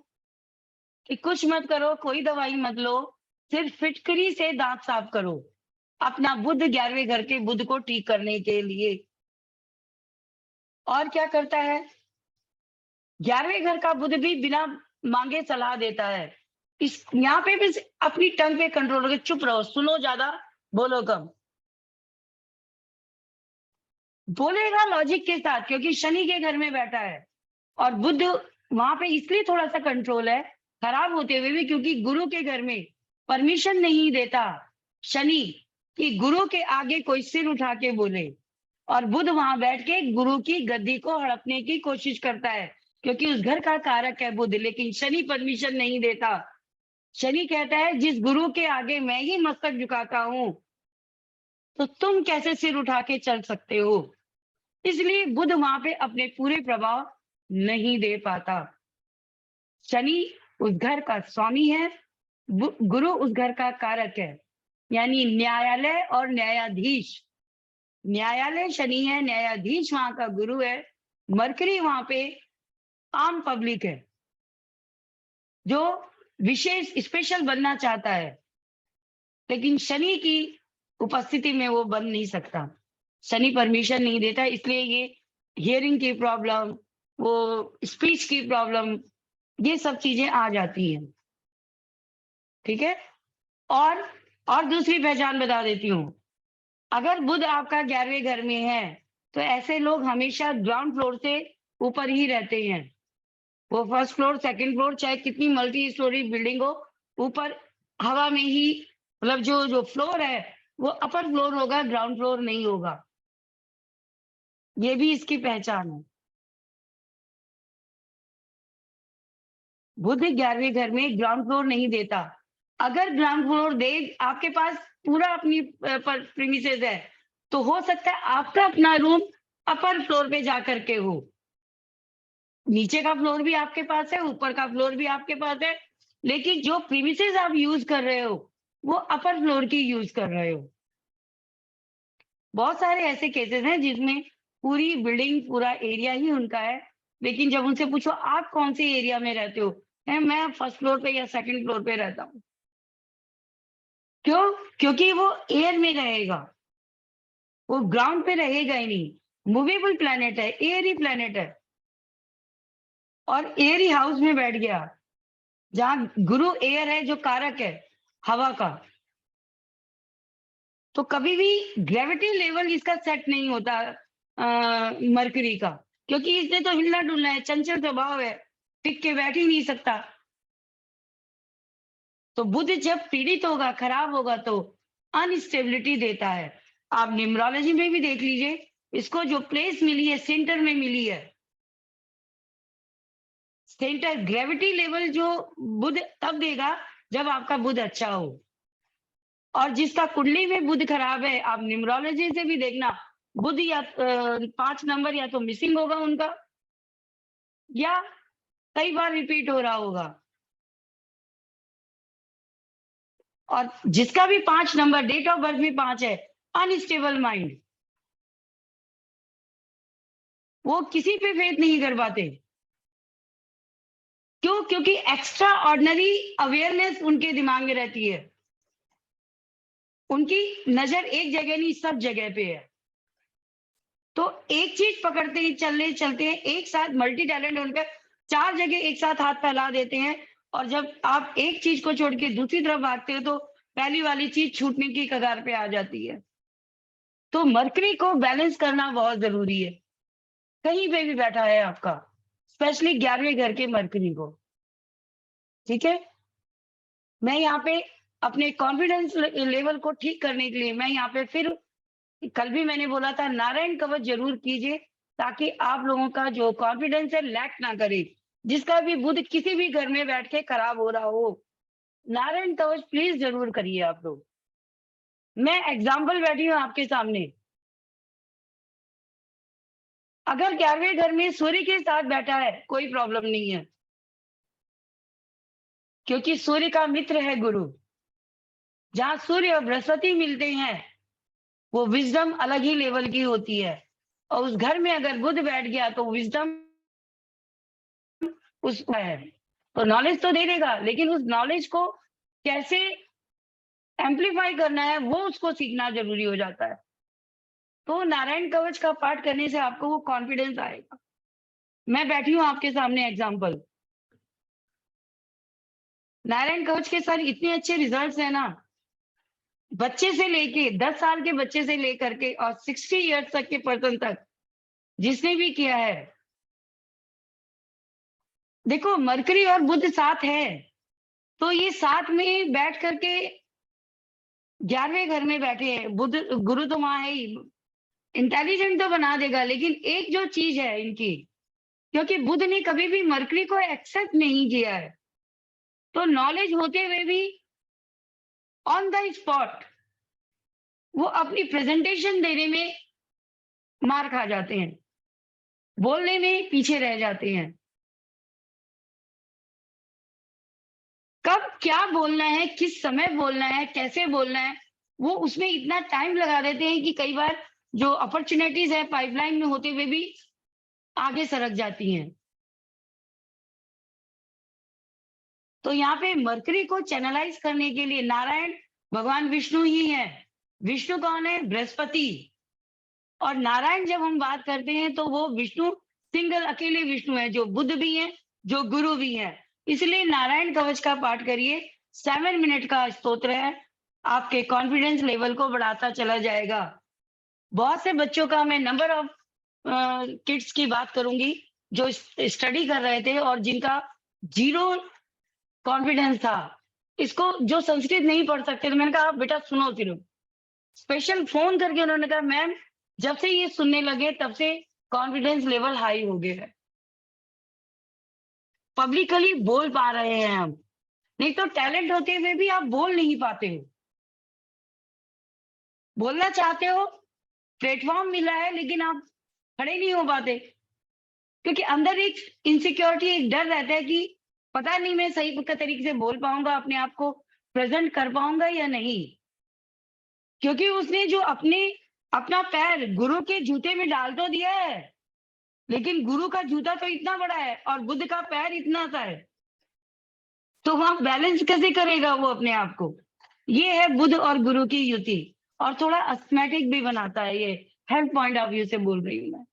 कि कुछ मत करो, कोई दवाई मत लो, सिर्फ फिटकरी से दांत साफ करो, अपना बुध 11वें घर के बुध को ठीक करने के लिए। और क्या करता है? 11वें घर का बुध भी बिना मांगे सलाह देता है। इस यहाँ पे भी अपनी टंग पे कंट्रोल करके चुप रहो, सुनो ज्यादा, बोलो कम। बोलेगा लॉजिक के साथ, क्योंकि शनि के घर में बैठा है और बुध वहां पे इसलिए थोड़ा सा कंट्रोल है खराब होते हुए भी, क्योंकि गुरु के घर में परमिशन नहीं देता शनि कि गुरु के आगे कोई सिर उठा के बोले। और बुध वहां बैठ के गुरु की गद्दी को हड़पने की कोशिश करता है, क्योंकि उस घर का कारक है बुध। लेकिन शनि परमिशन नहीं देता। शनि कहता है जिस गुरु के आगे मैं ही मस्तक झुकाता हूं, तो तुम कैसे सिर उठा के चल सकते हो। इसलिए बुध वहां पे अपने पूरे प्रभाव नहीं दे पाता। शनि उस घर का स्वामी है, गुरु उस घर का कारक है, यानी न्यायालय और न्यायाधीश। न्यायालय शनि है, न्यायाधीश वहां का गुरु है। मरकरी वहां पे आम पब्लिक है, जो विशेष स्पेशल बनना चाहता है, लेकिन शनि की उपस्थिति में वो बन नहीं सकता। शनि परमिशन नहीं देता, इसलिए ये हियरिंग की प्रॉब्लम, वो स्पीच की प्रॉब्लम, ये सब चीजें आ जाती हैं। ठीक है। और दूसरी पहचान बता देती हूँ। अगर बुध आपका 11वें घर में है, तो ऐसे लोग हमेशा ग्राउंड फ्लोर से ऊपर ही रहते हैं। वो फर्स्ट फ्लोर, सेकंड फ्लोर, चाहे कितनी मल्टी स्टोरी बिल्डिंग हो, ऊपर हवा में ही, मतलब जो फ्लोर है वो अपर फ्लोर होगा, ग्राउंड फ्लोर नहीं होगा। ये भी इसकी पहचान है। बुध 11वें घर में ग्राउंड फ्लोर नहीं देता। अगर ग्राउंड फ्लोर दे, आपके पास पूरा अपनी प्रीमिसेस है, तो हो सकता है आपका अपना रूम अपर फ्लोर पे जाकर के हो। नीचे का फ्लोर भी आपके पास है, ऊपर का फ्लोर भी आपके पास है, लेकिन जो प्रीमिसेस आप यूज कर रहे हो वो अपर फ्लोर की यूज कर रहे हो। बहुत सारे ऐसे केसेस हैं जिसमें पूरी बिल्डिंग, पूरा एरिया ही उनका है, लेकिन जब उनसे पूछो आप कौन से एरिया में रहते हो, मैं फर्स्ट फ्लोर पे या सेकंड फ्लोर पे रहता हूँ। क्यों? क्योंकि वो एयर में रहेगा, वो ग्राउंड पे रहेगा ही नहीं। मूवेबल प्लैनेट है, एयर ही प्लैनेट है, और एयर ही हाउस में बैठ गया, जहां गुरु एयर है, जो कारक है हवा का। तो कभी भी ग्रेविटी लेवल इसका सेट नहीं होता मरकरी का, क्योंकि इसने तो हिलना डुलना है, चंचल स्वभाव है, टिक के बैठ ही नहीं सकता। तो बुध जब पीड़ित होगा, खराब होगा, तो अनस्टेबिलिटी देता है। आप न्यूमरोलॉजी में भी देख लीजिए, इसको जो प्लेस मिली है, सेंटर में मिली है। सेंटर ग्रेविटी लेवल जो बुध तब देगा जब आपका बुध अच्छा हो। और जिसका कुंडली में बुध खराब है, आप न्यूमरोलॉजी से भी देखना, बुध या 5 नंबर या तो मिसिंग होगा उनका, या कई बार रिपीट हो रहा होगा। और जिसका भी 5 नंबर, डेट ऑफ बर्थ भी 5 है, अनस्टेबल माइंड, वो किसी पे फेथ नहीं कर पाते। क्यों? क्योंकि एक्स्ट्रा ऑर्डिनरी अवेयरनेस उनके दिमाग में रहती है। उनकी नजर एक जगह नहीं, सब जगह पे है। तो एक चीज पकड़ते ही चलते हैं, एक साथ मल्टी टैलेंट उनका 4 जगह एक साथ हाथ फैला देते हैं। और जब आप एक चीज को छोड़ के दूसरी तरफ भागते हो, तो पहली वाली चीज छूटने की कगार पे आ जाती है। तो मरकरी को बैलेंस करना बहुत जरूरी है, कहीं पे भी बैठा है आपका, स्पेशली 11वें घर के मरकरी को। ठीक है। मैं यहाँ पे अपने कॉन्फिडेंस लेवल को ठीक करने के लिए, मैं यहाँ पे फिर, कल भी मैंने बोला था, नारायण कवच जरूर कीजिए, ताकि आप लोगों का जो कॉन्फिडेंस है लैक ना करे। जिसका भी बुध किसी भी घर में बैठ के खराब हो रहा हो, नारायण कवच प्लीज जरूर करिए आप लोग। मैं एग्जाम्पल बैठी हूँ आपके सामने। अगर 11वें घर में सूर्य के साथ बैठा है, कोई प्रॉब्लम नहीं है, क्योंकि सूर्य का मित्र है गुरु। जहां सूर्य और बृहस्पति मिलते हैं, वो विजडम अलग ही लेवल की होती है। और उस घर में अगर बुध बैठ गया, तो विजडम उसका है, तो नॉलेज तो दे देगा, लेकिन उस नॉलेज को कैसे एम्पलीफाई करना है, वो उसको सीखना जरूरी हो जाता है। तो नारायण कवच का पाठ करने से आपको वो कॉन्फिडेंस आएगा। मैं बैठी हूँ आपके सामने एग्जाम्पल, नारायण कवच के साथ इतने अच्छे रिजल्ट्स है ना, बच्चे से लेके 10 साल के बच्चे से लेकर के और 60 इयर्स तक के पर्सन तक जिसने भी किया है। देखो मरकरी और बुध साथ है, तो ये साथ में बैठ करके 11वें घर में बैठे हैं। बुध गुरु तो वहां है ही, इंटेलिजेंट तो बना देगा, लेकिन एक जो चीज है इनकी, क्योंकि बुध ने कभी भी मरकरी को एक्सेप्ट नहीं किया है, तो नॉलेज होते हुए भी ऑन द स्पॉट वो अपनी प्रेजेंटेशन देने में मार खा जाते हैं, बोलने में पीछे रह जाते हैं। कब क्या बोलना है, किस समय बोलना है, कैसे बोलना है, वो उसमें इतना टाइम लगा देते हैं कि कई बार जो अपॉर्चुनिटीज है पाइपलाइन में होते हुए भी आगे सरक जाती हैं। तो यहाँ पे मरकरी को चैनलाइज करने के लिए नारायण भगवान विष्णु ही है। विष्णु कौन है? बृहस्पति। और नारायण जब हम बात करते हैं तो वो विष्णु सिंगल अकेले विष्णु है, जो बुध भी है, जो गुरु भी है। इसलिए नारायण कवच का पाठ करिए, 7 मिनट का स्तोत्र है, आपके कॉन्फिडेंस लेवल को बढ़ाता चला जाएगा। बहुत से बच्चों का मैं नंबर ऑफ किड्स की बात करूंगी जो स्टडी कर रहे थे और जिनका 0 कॉन्फिडेंस था। इसको जो संस्कृत नहीं पढ़ सकते, तो मैंने कहा बेटा सुनो, सिर्फ स्पेशल फोन करके उन्होंने कहा मैम जब से ये सुनने लगे तब से कॉन्फिडेंस लेवल हाई हो गया है, पब्लिकली बोल पा रहे हैं हम। नहीं तो टैलेंट होते हुए भी आप बोल नहीं पाते हो। बोलना चाहते हो, प्लेटफॉर्म मिला है, लेकिन आप खड़े नहीं हो पाते, क्योंकि अंदर एक इनसिक्योरिटी, एक डर रहता है कि पता नहीं मैं सही तरीके से बोल पाऊंगा, अपने आप को प्रेजेंट कर पाऊंगा या नहीं। क्योंकि उसने जो अपना पैर गुरु के जूते में डाल तो दिया है, लेकिन गुरु का जूता तो इतना बड़ा है और बुद्ध का पैर इतना सा है, तो वहां बैलेंस कैसे करेगा वो अपने आप को? ये है बुद्ध और गुरु की युति। और थोड़ा अस्थमैटिक भी बनाता है, ये हेल्थ पॉइंट ऑफ व्यू से बोल रही हूँ मैं।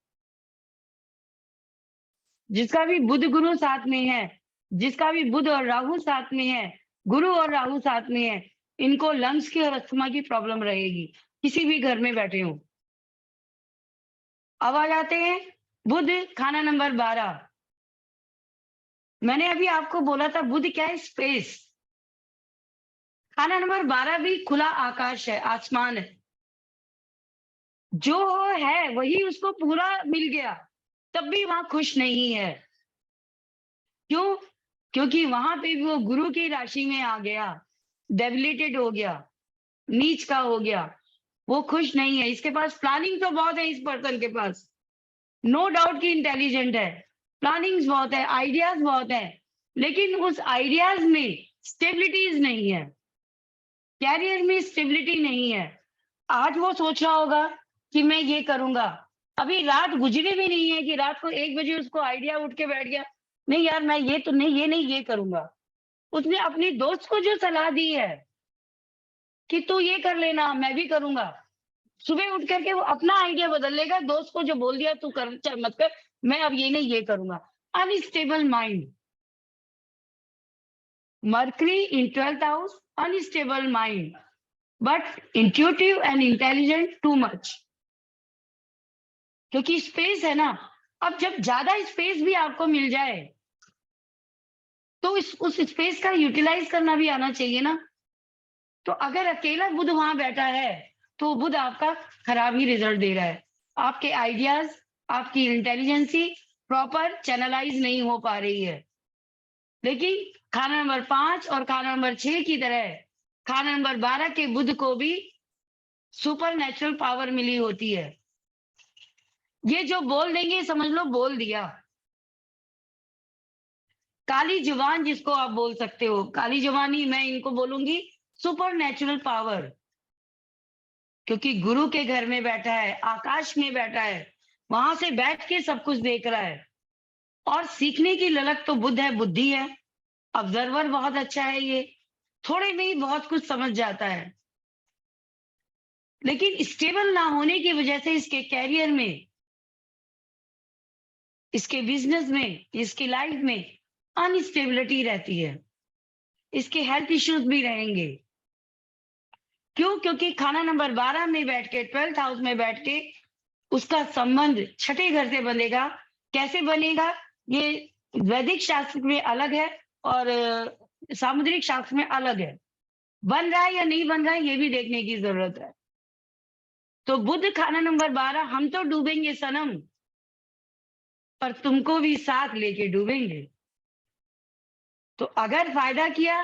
जिसका भी बुध गुरु साथ में है, जिसका भी बुध और राहु साथ में है, गुरु और राहु साथ में है, इनको लंग्स की और अस्थमा की प्रॉब्लम रहेगी, किसी भी घर में बैठे हो। अब आ जाते हैं बुध खाना नंबर 12। मैंने अभी आपको बोला था बुध क्या है? स्पेस। खाना नंबर 12 भी खुला आकाश है, आसमान है। जो है वही उसको पूरा मिल गया, तब भी वहां खुश नहीं है। क्यों? क्योंकि वहां पे भी वो गुरु की राशि में आ गया, डेबिलिटेड हो गया, नीच का हो गया, वो खुश नहीं है। इसके पास प्लानिंग तो बहुत है, इस पर्सन के पास नो डाउट कि इंटेलिजेंट है, प्लानिंग्स बहुत है, आइडियाज बहुत है, लेकिन उस आइडियाज में स्टेबिलिटीज नहीं है, कैरियर में स्टेबिलिटी नहीं है। आज वो सोच रहा होगा कि मैं ये करूंगा, अभी रात गुजरी भी नहीं है कि रात को 1 बजे उसको आइडिया उठ के बैठ गया, नहीं यार मैं ये तो नहीं ये करूंगा। उसने अपनी दोस्त को जो सलाह दी है कि तू ये कर लेना, मैं भी करूंगा, सुबह उठ करके वो अपना आइडिया बदल लेगा, दोस्त को जो बोल दिया तू कर चाहे मत कर, मैं अब ये नहीं ये करूंगा। Unstable mind, mercury in 12th house, unstable mind, but intuitive and intelligent too much, क्योंकि स्पेस है ना। अब जब ज्यादा स्पेस भी आपको मिल जाए तो उस स्पेस का यूटिलाइज करना भी आना चाहिए ना। तो अगर अकेला बुध वहां बैठा है तो बुध आपका खराब ही रिजल्ट दे रहा है, आपके आइडियाज, आपकी इंटेलिजेंसी प्रॉपर चैनलाइज नहीं हो पा रही है। लेकिन खाना नंबर 5 और खाना नंबर 6 की तरह खाना नंबर 12 के बुध को भी सुपर नेचुरल पावर मिली होती है। ये जो बोल देंगे समझ लो बोल दिया। काली जुबान जिसको आप बोल सकते हो, काली जुबानी मैं इनको बोलूंगी सुपर नेचुरल पावर, क्योंकि गुरु के घर में बैठा है, आकाश में बैठा है, वहां से बैठ के सब कुछ देख रहा है। और सीखने की ललक तो बुद्ध है, बुद्धि है, ऑब्जर्वर बहुत अच्छा है, ये थोड़े में ही बहुत कुछ समझ जाता है। लेकिन स्टेबल ना होने की वजह से इसके कैरियर में, इसके बिजनेस में, इसकी लाइफ में अनस्टेबिलिटी रहती है, इसके हेल्थ इश्यूज भी रहेंगे। क्यों? क्योंकि खाना नंबर 12 में बैठ के, 12th हाउस में बैठ के उसका संबंध छठे घर से बनेगा। कैसे बनेगा ये वैदिक शास्त्र में अलग है और सामुद्रिक शास्त्र में अलग है। बन रहा है या नहीं बन रहा है ये भी देखने की जरूरत है। तो बुध खाना नंबर 12, हम तो डूबेंगे सनम, पर तुमको भी साथ लेके डूबेंगे। तो अगर फायदा किया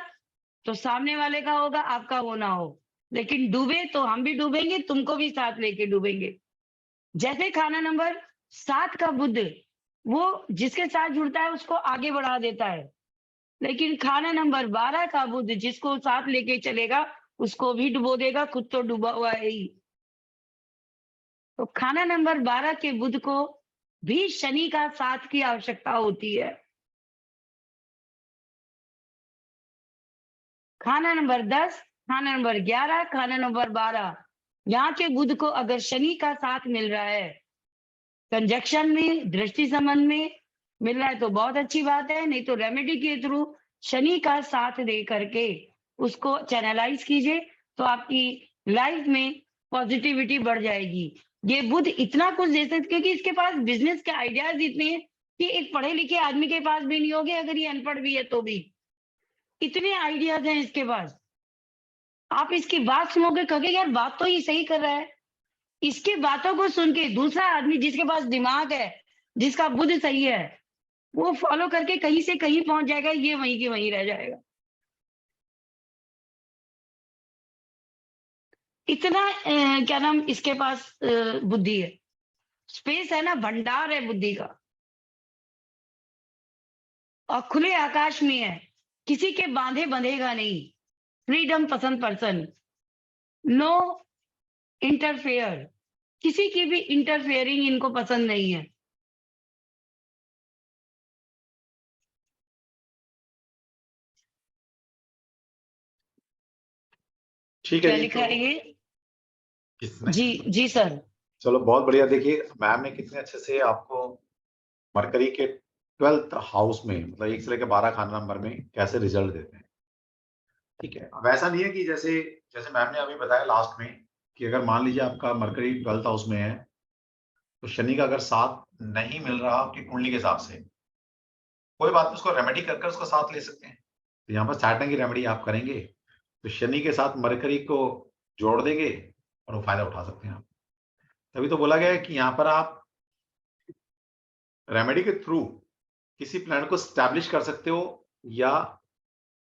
तो सामने वाले का होगा, आपका वो ना हो, लेकिन डूबे तो हम भी डूबेंगे, तुमको भी साथ लेके डूबेंगे। जैसे खाना नंबर 7 का बुध, वो जिसके साथ जुड़ता है उसको आगे बढ़ा देता है, लेकिन खाना नंबर 12 का बुध जिसको साथ लेके चलेगा उसको भी डुबो देगा, खुद तो डूबा हुआ है ही। तो खाना नंबर 12 के बुध को भी शनि का साथ की आवश्यकता होती है। खाना नंबर 10, खाना नंबर 11, खाना नंबर 12, यहाँ के बुध को अगर शनि का साथ मिल रहा है, कंजक्शन में, दृष्टि संबंध में मिल रहा है तो बहुत अच्छी बात है, नहीं तो रेमेडी के थ्रू शनि का साथ दे करके उसको चैनलाइज कीजिए, तो आपकी लाइफ में पॉजिटिविटी बढ़ जाएगी। ये बुध इतना कुछ दे सकते, क्योंकि इसके पास बिजनेस के आइडियाज इतने हैं कि एक पढ़े लिखे आदमी के पास भी नहीं होंगे, अगर ये अनपढ़ भी है तो भी। इतने आइडियाज हैं इसके पास। आप इसकी बात सुनोगे, कहोगे यार बात तो ये सही कर रहा है। इसकी बातों को सुन के दूसरा आदमी जिसके पास दिमाग है, जिसका बुद्ध सही है, वो फॉलो करके कहीं से कहीं पहुंच जाएगा, ये वहीं की वहीं रह जाएगा। इतना क्या नाम इसके पास बुद्धि है, स्पेस है ना, भंडार है बुद्धि का, और खुले आकाश में है, किसी के बांधे बंधेगा नहीं, फ्रीडम पसंद पर्सन, नो इंटरफेयर, किसी की भी इंटरफेयरिंग इनको पसंद नहीं है। ठीक क्या है जी, लिखा है ये? किसने? जी सर। चलो बहुत बढ़िया। देखिए मैम ने कितने अच्छे से आपको मरकरी के 12th हाउस में, मतलब 1 से लेकर 12 खाना नंबर में कैसे रिजल्ट देते हैं। ठीक है, अब ऐसा नहीं है कि जैसे जैसे मैम ने अभी बताया लास्ट में कि अगर मान लीजिए आपका मरकरी 12th हाउस में है, तो शनि का अगर साथ नहीं मिल रहा आपकी कुंडली के हिसाब से, कोई बात नहीं, उसको रेमेडी कर उसको साथ ले सकते हैं। तो यहाँ पर सैटर्न की रेमेडी आप करेंगे तो शनि के साथ मरकरी को जोड़ देंगे और वो फायदा उठा सकते हैं आप। तभी तो बोला गया है कि यहाँ पर आप रेमेडी के थ्रू किसी प्लान को स्टैब्लिश कर सकते हो, या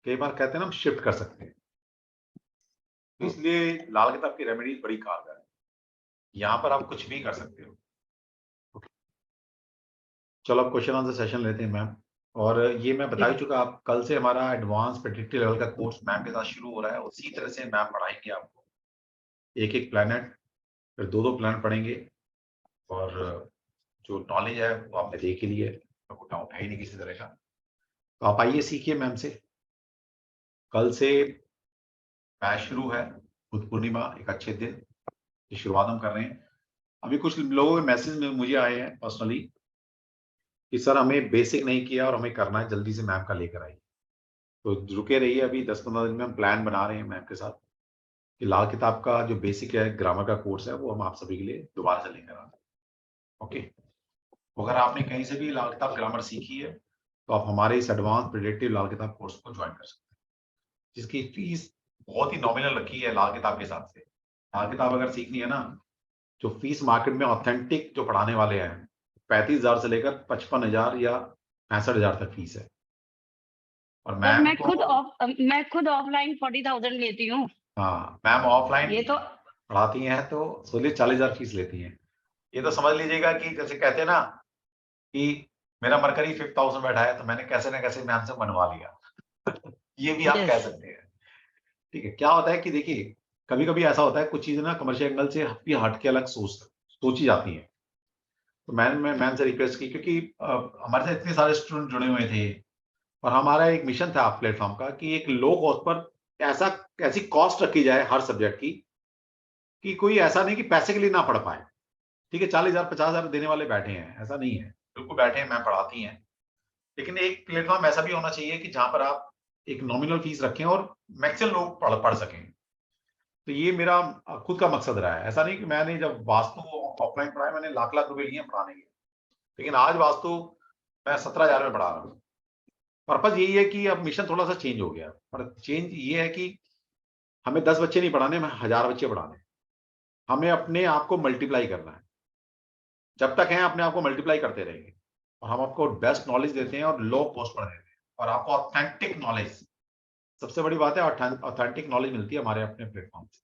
कई बार कहते हैं ना हम शिफ्ट कर सकते हैं। तो इसलिए लाल किताब की रेमेडी बड़ी कारगर है, यहाँ पर आप कुछ भी कर सकते हो। चलो अब क्वेश्चन आंसर सेशन लेते हैं मैम। और ये मैं बता ही चुका, आप कल से हमारा एडवांस प्रेडिक्टिव लेवल का कोर्स मैम के साथ शुरू हो रहा है। उसी तरह से मैम पढ़ाएंगे आपको, एक एक प्लैनेट, फिर 2-2 प्लैनेट पढ़ेंगे, और जो नॉलेज है वो आपने देख ही लिया है, तो डाउट है ही नहीं किसी तरह का। तो आप आइए सीखिए मैम से। कल से बैच शुरू है, बुद्ध पूर्णिमा, एक अच्छे दिन की शुरुआत हम कर रहे हैं। अभी कुछ लोगों के मैसेज में मुझे आए हैं पर्सनली कि सर हमें बेसिक नहीं किया और हमें करना है, जल्दी से मैम का लेकर आइए। तो रुके रहिए, अभी 10-15 दिन में हम प्लान बना रहे हैं मैम के साथ कि लाल किताब का जो बेसिक है ग्रामर का कोर्स है वो हम आप सभी के लिए दोबारा से लेकर आते हैं। ओके, अगर आपने कहीं से भी लाल किताब ग्रामर सीखी है तो आप हमारे इस एडवांस प्रेडिक्टिव लाल किताब कोर्स को ज्वाइन कर सकते हैं, जिसकी फीस बहुत ही नॉमिनल रखी है लाल किताब के हिसाब से। लाल किताब अगर सीखनी है ना, जो फीस मार्केट में ऑथेंटिक जो पढ़ाने वाले हैं 35,000 से लेकर 55,000 या 65,000 तक फीस है। और मैम मैं खुद ऑफलाइन 40,000 लेती हूँ। हाँ, मैम ऑफलाइन ये तो पढ़ाती हैं तो सोचिए 40,000 फीस लेती हैं। ये तो समझ लीजिएगा कि जैसे कहते हैं ना कि मेरा मरकरी 5th हाउस में बैठा है तो मैंने कैसे ना कैसे मैम से मनवा लिया ये भी आप कह सकते हैं। ठीक है, क्या होता है कि देखिए कभी कभी ऐसा होता है कुछ चीजें ना कमर्शियल एंगल से भी हट के अलग सोची जाती है। तो मैम से रिक्वेस्ट की, क्योंकि हमारे साथ इतने सारे स्टूडेंट जुड़े हुए थे और हमारा एक मिशन था प्लेटफॉर्म का कि एक लो कॉस्ट पर ऐसी कॉस्ट रखी जाए हर सब्जेक्ट की कि कोई ऐसा नहीं कि पैसे के लिए ना पढ़ पाए। ठीक है, 40,000 50,000 देने वाले बैठे हैं, ऐसा नहीं है, बिल्कुल बैठे हैं, मैम पढ़ाती हैं, लेकिन एक प्लेटफॉर्म ऐसा भी होना चाहिए कि जहां पर आप एक नॉमिनल फीस रखें और मैक्सिमम लोग पढ़ सकें। तो ये मेरा खुद का मकसद रहा है। ऐसा नहीं कि मैंने जब वास्तु ऑफलाइन पढ़ाया मैंने लाख रुपए लिए पढ़ाने के, लेकिन आज वास्तु मैं 17,000 में पढ़ा रहा हूँ। पर्पज यही है कि अब मिशन थोड़ा सा चेंज हो गया, पर चेंज ये है कि हमें 10 बच्चे नहीं पढ़ाने, हमें 1000 बच्चे पढ़ाने। हमें अपने आप को मल्टीप्लाई करना है। जब तक हैं अपने आप को मल्टीप्लाई करते रहेंगे और हम आपको बेस्ट नॉलेज देते हैं और लो कॉस्ट पर देते हैं और आपको ऑथेंटिक नॉलेज, सबसे बड़ी बात है ऑथेंटिक नॉलेज मिलती है हमारे अपने प्लेटफॉर्म से।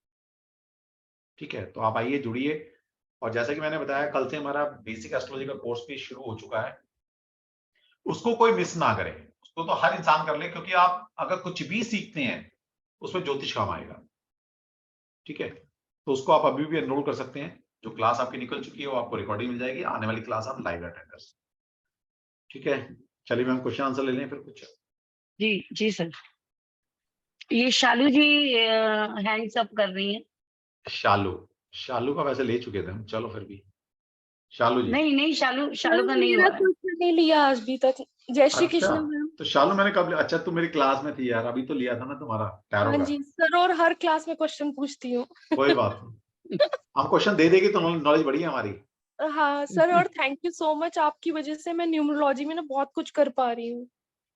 ठीक है, तो आप आइए, जुड़िए। और जैसा कि मैंने बताया, कल से हमारा बेसिक एस्ट्रोलॉजी का कोर्स भी शुरू हो चुका है। उसको कोई मिस ना करे, उसको तो हर इंसान कर ले, क्योंकि आप अगर कुछ भी सीखते हैं उसमें ज्योतिष काम आएगा। ठीक है, तो उसको आप अभी भी एनरोल कर सकते हैं। जो क्लास आपकी निकल चुकी है वो आपको रिकॉर्डिंग मिल जाएगी, आने वाली क्लास आप लाइव अटेंड कर सकते हैं। ठीक है, चलिए मैम क्वेश्चन आंसर ले लें फिर कुछ। जी जी सर। ये शालू जी हैंड्स अप कर रही हैं। शालू का वैसे ले चुके थे हम, चलो फिर भी शालू जी। नहीं नहीं, शालू का नहीं मेरा हुआ है। क्वेश्चन नहीं लिया अभी तक। जय श्री कृष्ण अच्छा, मैम। तो शालू मैंने कब लिया? अच्छा, तुम मेरी क्लास में थी यार, अभी तो लिया था ना तुम्हारा टैरो हाँ का। जी सर, और हर क्लास में क्वेश्चन पूछती हूँ। कोई बात नहीं, हम क्वेश्चन दे देगी तो नॉलेज बढ़ी है हमारी। हाँ सर, और थैंक यू सो मच, आपकी वजह से मैं न्यूमरोलॉजी में ना बहुत कुछ कर पा रही हूँ।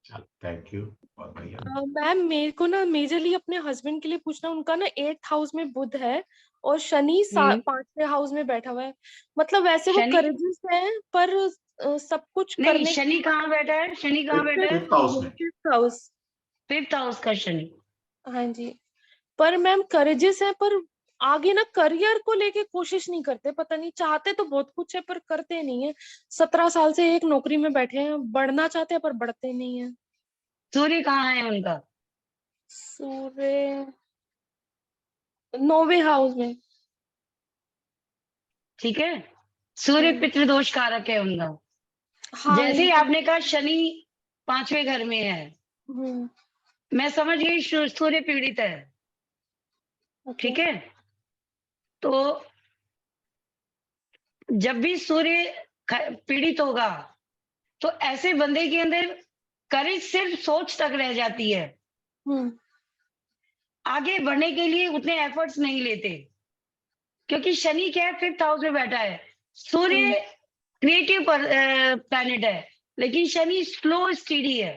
चल, थैंक यू, बहुत बढ़िया। मैम मेरे को ना मेजरली अपने हस्बैंड के लिए पूछना, उनका ना 8th हाउस में बुध है और शनि 5वें हाउस में बैठा हुआ है। मतलब वैसे वो शनि? करेजियस है पर सब कुछ नहीं, करने शनि कहाँ बैठा है? शनि कहाँ बैठा है? फिफ्थ हाउस में। 5th house. 5th हाउस का शनि। हाँ जी, पर मैम करेजियस है, पर आगे ना करियर को लेके कोशिश नहीं करते। पता नहीं, चाहते तो बहुत कुछ है पर करते नहीं है। 17 साल से एक नौकरी में बैठे हैं, बढ़ना चाहते हैं पर बढ़ते नहीं है। सूर्य कहाँ है उनका? सूर्य 9वें हाउस में। ठीक है, सूर्य पितृदोष कारक है उनका। हाँ जैसे ही आपने कहा शनि 5वें घर में है, हम्म, मैं समझ गई सूर्य पीड़ित है। ओके। ठीक है, तो जब भी सूर्य पीड़ित होगा तो ऐसे बंदे के अंदर करेज सिर्फ सोच तक रह जाती है, हम्म, आगे बढ़ने के लिए उतने एफर्ट्स नहीं लेते। क्योंकि शनि क्या है? 5th हाउस में बैठा है। सूर्य क्रिएटिव प्लैनेट है, लेकिन शनि स्लो स्टीडी है।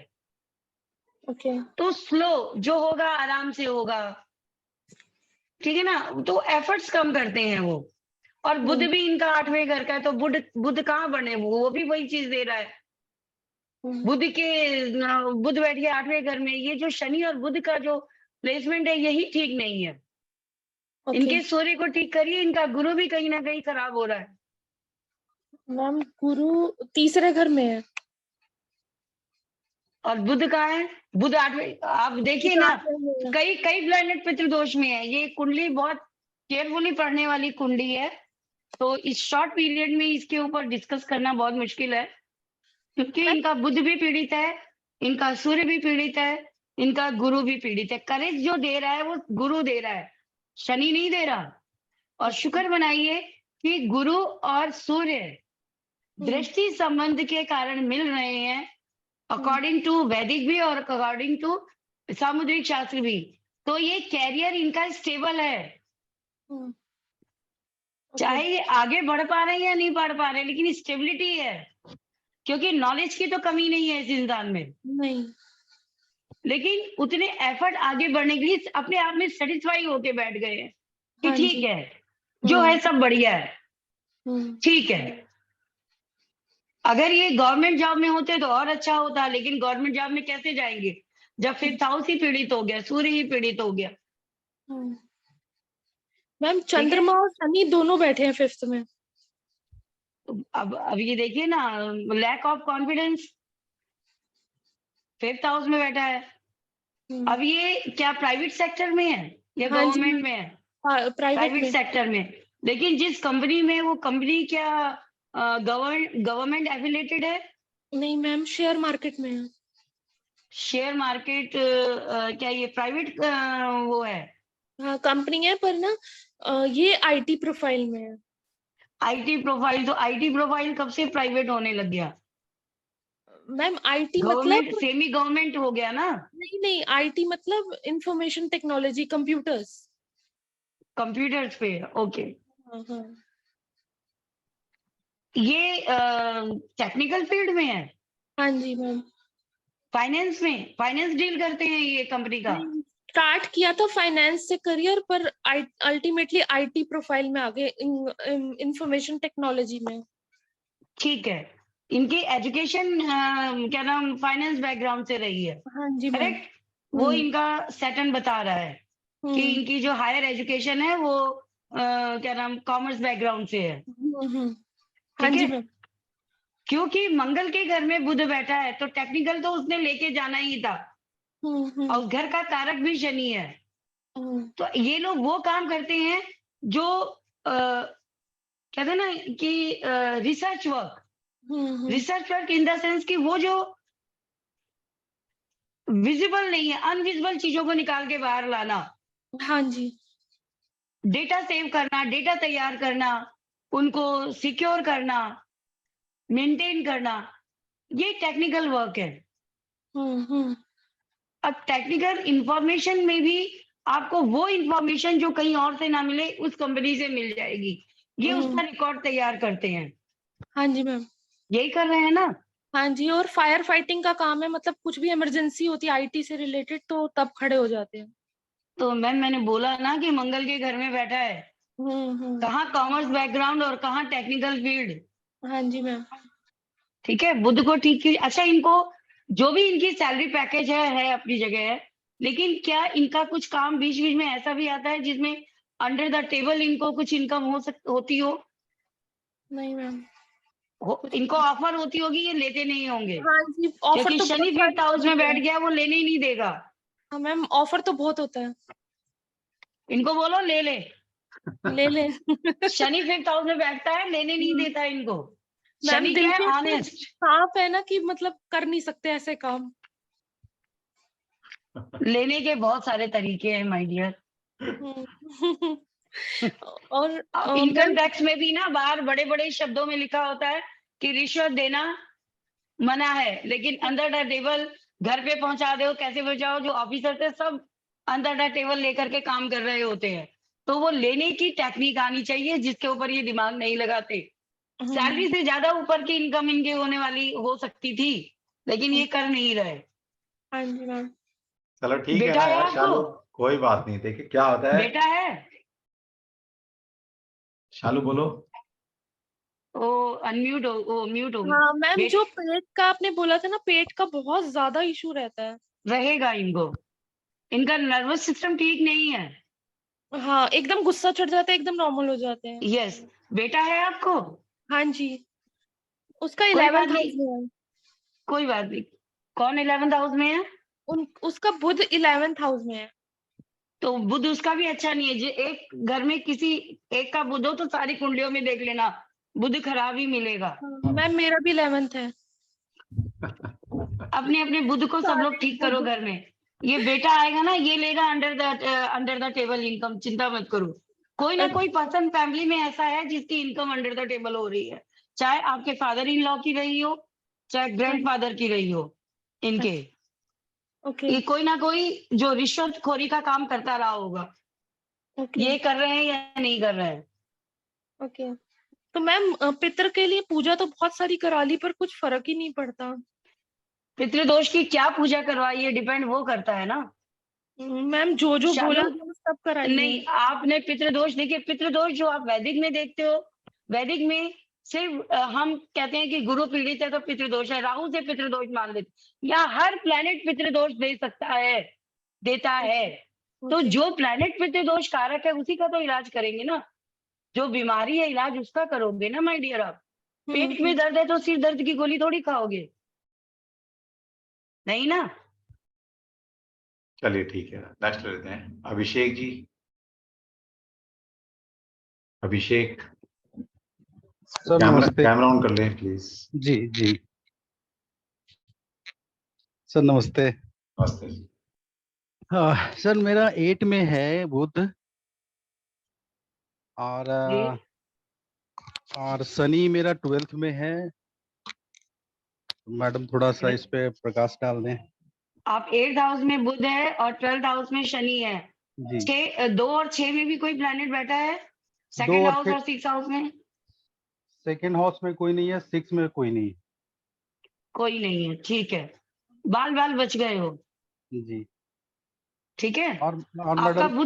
ओके। तो स्लो जो होगा आराम से होगा। ठीक है ना, तो एफर्ट्स कम करते हैं वो। और बुध भी इनका 8वें घर का है, तो बुध कहाँ बने? वो भी वही चीज दे रहा है। बुध बैठ गया 8वें घर में। ये जो शनि और बुध का जो प्लेसमेंट है यही ठीक नहीं है। इनके सूर्य को ठीक करिए, इनका गुरु भी कहीं ना कहीं खराब हो रहा है। मैम गुरु 3रे घर में है और बुध कहाँ है? बुध 8वें। आप देखिए ना, कई प्लैनेट पितृदोष में है। ये कुंडली बहुत केयरफुली पढ़ने वाली कुंडली है। तो इस शॉर्ट पीरियड में इसके ऊपर डिस्कस करना बहुत मुश्किल है, क्योंकि इनका बुध भी पीड़ित है, इनका सूर्य भी पीड़ित है, इनका गुरु भी पीड़ित है। करेज जो दे रहा है वो गुरु दे रहा है, शनि नहीं दे रहा। और शुक्र बनाइए कि गुरु और सूर्य दृष्टि संबंध के कारण मिल रहे हैं, अकॉर्डिंग टू वैदिक भी और अकॉर्डिंग टू सामुद्रिक शास्त्र भी। तो ये कैरियर इनका स्टेबल है। चाहे ये आगे बढ़ पा रहे हैं या नहीं बढ़ पा रहे, लेकिन स्टेबिलिटी है। क्योंकि नॉलेज की तो कमी नहीं है इस इंसान में, नहीं, लेकिन उतने एफर्ट आगे बढ़ने के लिए अपने आप में सेटिस्फाई होके बैठ गए हैं कि हाँ ठीक जी। है, जो है सब बढ़िया है, ठीक है। अगर ये गवर्नमेंट जॉब में होते तो और अच्छा होता, लेकिन गवर्नमेंट जॉब में कैसे जाएंगे जब 5th हाउस ही पीड़ित हो गया, सूर्य ही पीड़ित हो गया। मैम चंद्रमा और शनि दोनों बैठे हैं 5th में। अब ये देखिए ना, lack of confidence 5th house में बैठा है। अब ये क्या प्राइवेट सेक्टर में है या हाँ जी, गवर्नमेंट में है? प्राइवेट में। सेक्टर में। लेकिन जिस कंपनी में, वो कंपनी क्या गवर्नमेंट एफिलिएटेड है? नहीं मैम, शेयर मार्केट में है। शेयर मार्केट क्या ये प्राइवेट वो है? हाँ कंपनी है, पर ना ये आईटी प्रोफाइल में है। IT profile? तो आईटी प्रोफाइल कब से प्राइवेट होने लग गया? मैम आईटी गवर्नमेंट मतलब सेमी गवर्नमेंट हो गया ना। नहीं, आईटी मतलब इंफॉर्मेशन टेक्नोलॉजी, कंप्यूटर्स। कंप्यूटर्स पे, ओके। हाँ। ये टेक्निकल फील्ड में है? हाँ जी मैम। फाइनेंस में, फाइनेंस डील करते हैं ये कंपनी का? स्टार्ट किया था फाइनेंस से करियर, पर अल्टीमेटली आईटी प्रोफाइल में आ गए, इंफॉर्मेशन टेक्नोलॉजी में। ठीक है, इनकी एजुकेशन क्या नाम फाइनेंस बैकग्राउंड से रही है, हाँ जी मैम। करेक्ट? वो इनका सेटन बता रहा है कि इनकी जो हायर एजुकेशन है वो क्या नाम कॉमर्स बैकग्राउंड से है। हाँ ठीक जी है, मैम। क्योंकि मंगल के घर में बुध बैठा है तो टेक्निकल तो उसने लेके जाना ही था, और घर का कारक भी शनि है। तो ये लोग वो काम करते हैं जो कहते हैं ना कि research work, research work in the sense कि वो जो विजिबल नहीं है, अनविजिबल चीजों को निकाल के बाहर लाना, हाँ जी। डेटा सेव करना, डेटा तैयार करना, उनको सिक्योर करना, मेंटेन करना, ये टेक्निकल वर्क है। अब टेक्निकल इंफॉर्मेशन में भी आपको वो इंफॉर्मेशन जो कहीं और से ना मिले उस कंपनी से मिल जाएगी, ये उसका रिकॉर्ड तैयार करते हैं। हाँ जी मैम। यही कर रहे हैं ना? हाँ जी, और फायर फाइटिंग का काम है, मतलब कुछ भी इमरजेंसी होती है आईटी से रिलेटेड तो तब खड़े हो जाते हैं। तो मैम मैंने बोला ना कि मंगल के घर में बैठा है, कहाँ कॉमर्स बैकग्राउंड और कहाँ टेक्निकल फील्ड। हाँ जी मैम। ठीक है, बुध को ठीक की। अच्छा, इनको जो भी इनकी सैलरी पैकेज है अपनी जगह है, लेकिन क्या इनका कुछ काम बीच बीच में ऐसा भी आता है जिसमें अंडर द टेबल इनको कुछ इनकम होती हो? नहीं मैम। इनको ऑफर होती होगी, ये लेते नहीं होंगे। हाँ जी, ऑफर क्योंकि तो शनि फिफ्थ हाउस में बैठ गया, वो लेने ही नहीं देगा। हाँ मैम, ऑफर तो बहुत होता है। इनको बोलो ले ले। ले ले। शनि फिफ्थ हाउस में बैठता है, लेने नहीं देता इनको। मैम शनि दिल क्या पे है? इतने ऑनेस्ट। सांप है ना कि मतलब कर नहीं सकते ऐसे काम। लेने के बहुत सारे तरीके हैं माय डियर। और इनकम मैम टैक्स में भी ना बाहर बड़े बड़े शब्दों में लिखा होता है कि रिश्वत देना मना है, लेकिन अंडर द टेबल घर पे पहुंचा दो, कैसे पहुंचाओ, जो ऑफिसर थे सब अंडर द टेबल लेकर के काम कर रहे होते हैं। तो वो लेने की टेक्निक आनी चाहिए जिसके ऊपर ये दिमाग नहीं लगाते। सैलरी से ज्यादा ऊपर की इनकम इनके होने वाली हो सकती थी, लेकिन ये कर नहीं रहे। हाँ जी मैम। चलो ठीक है बेटा ना है यार, आपको? शालू कोई बात नहीं। देखिए क्या होता है, बेटा है? शालू बोलो। ओ अनम्यूट हो, म्यूट होगी। हाँ मैम, जो पेट का आपने बोला था ना, पेट का बहुत ज्यादा इशू रहता है। रहेगा इनको, इनका नर्वस सिस्टम ठीक नहीं है। हाँ, एकदम गुस्सा चढ़ जाता है, एकदम नॉर्मल हो जाते हैं। यस, बेटा है आपको? हाँ जी, उसका कोई बात 11th हाउस नहीं, में है। कोई बात नहीं। कौन 11th हाउस में है? उसका बुध 11th हाउस में है। तो बुध उसका भी अच्छा नहीं है। एक घर में किसी एक का बुध हो तो सारी कुंडलियों में देख लेना, बुध खराब ही मिलेगा। मैम मेरा भी 11th है। अपने अपने बुध को सब लोग ठीक करो घर में। ये बेटा आएगा ना, ये लेगा अंडर द टेबल इनकम, चिंता मत करो। कोई ना कोई पर्सन फैमिली में ऐसा है जिसकी इनकम अंडर द टेबल हो रही है, चाहे आपके फादर इन लॉ की रही हो, चाहे ग्रैंडफादर की रही हो इनके। ये कोई ना कोई जो रिश्वतखोरी का काम करता रहा होगा। ये कर रहे हैं या नहीं कर रहे हैं? ओके, तो मैम पितर के लिए पूजा तो बहुत सारी करा ली पर कुछ फर्क ही नहीं पड़ता। पितृदोष की क्या पूजा करवाई है, डिपेंड वो करता है ना मैम। जो बोला सब कराई नहीं, आपने पितृदोष देखिए, पितृदोष जो आप वैदिक में देखते हो, वैदिक में सिर्फ हम कहते हैं कि गुरु पीड़ित है तो पितृदोष है, राहु से पितृदोष मान लेते। या हर प्लेनेट पितृदोष दे सकता है, देता है। तो जो प्लेनेट पितृदोष कारक है उसी का तो इलाज करेंगे ना। जो बीमारी है इलाज उसका करोगे ना माय डियर। आप पेट में दर्द है तो सिर दर्द की गोली थोड़ी खाओगे, नहीं ना। चलिए ठीक है, नेक्स्ट लेते हैं अभिषेक जी। अभिषेक सर नमस्ते। कैमरा ऑन कर लें प्लीज। जी जी सर नमस्ते। नमस्ते। सर मेरा 8 में है बुध, और शनि मेरा 12th में है। मैडम थोड़ा सा इस पे प्रकाश डाल दें। आप 8th हाउस में बुध है और 12th हाउस में शनि है। जी 2 और 6 में भी कोई प्लैनेट बैठा है? 2 सेकंड और हाउस और 6th हाउस में? सेकेंड हाउस में कोई नहीं है, 6 में कोई नहीं है। कोई नहीं है, ठीक है। बाल बाल बच गए हो। जी ठीक है। और आपका मैडम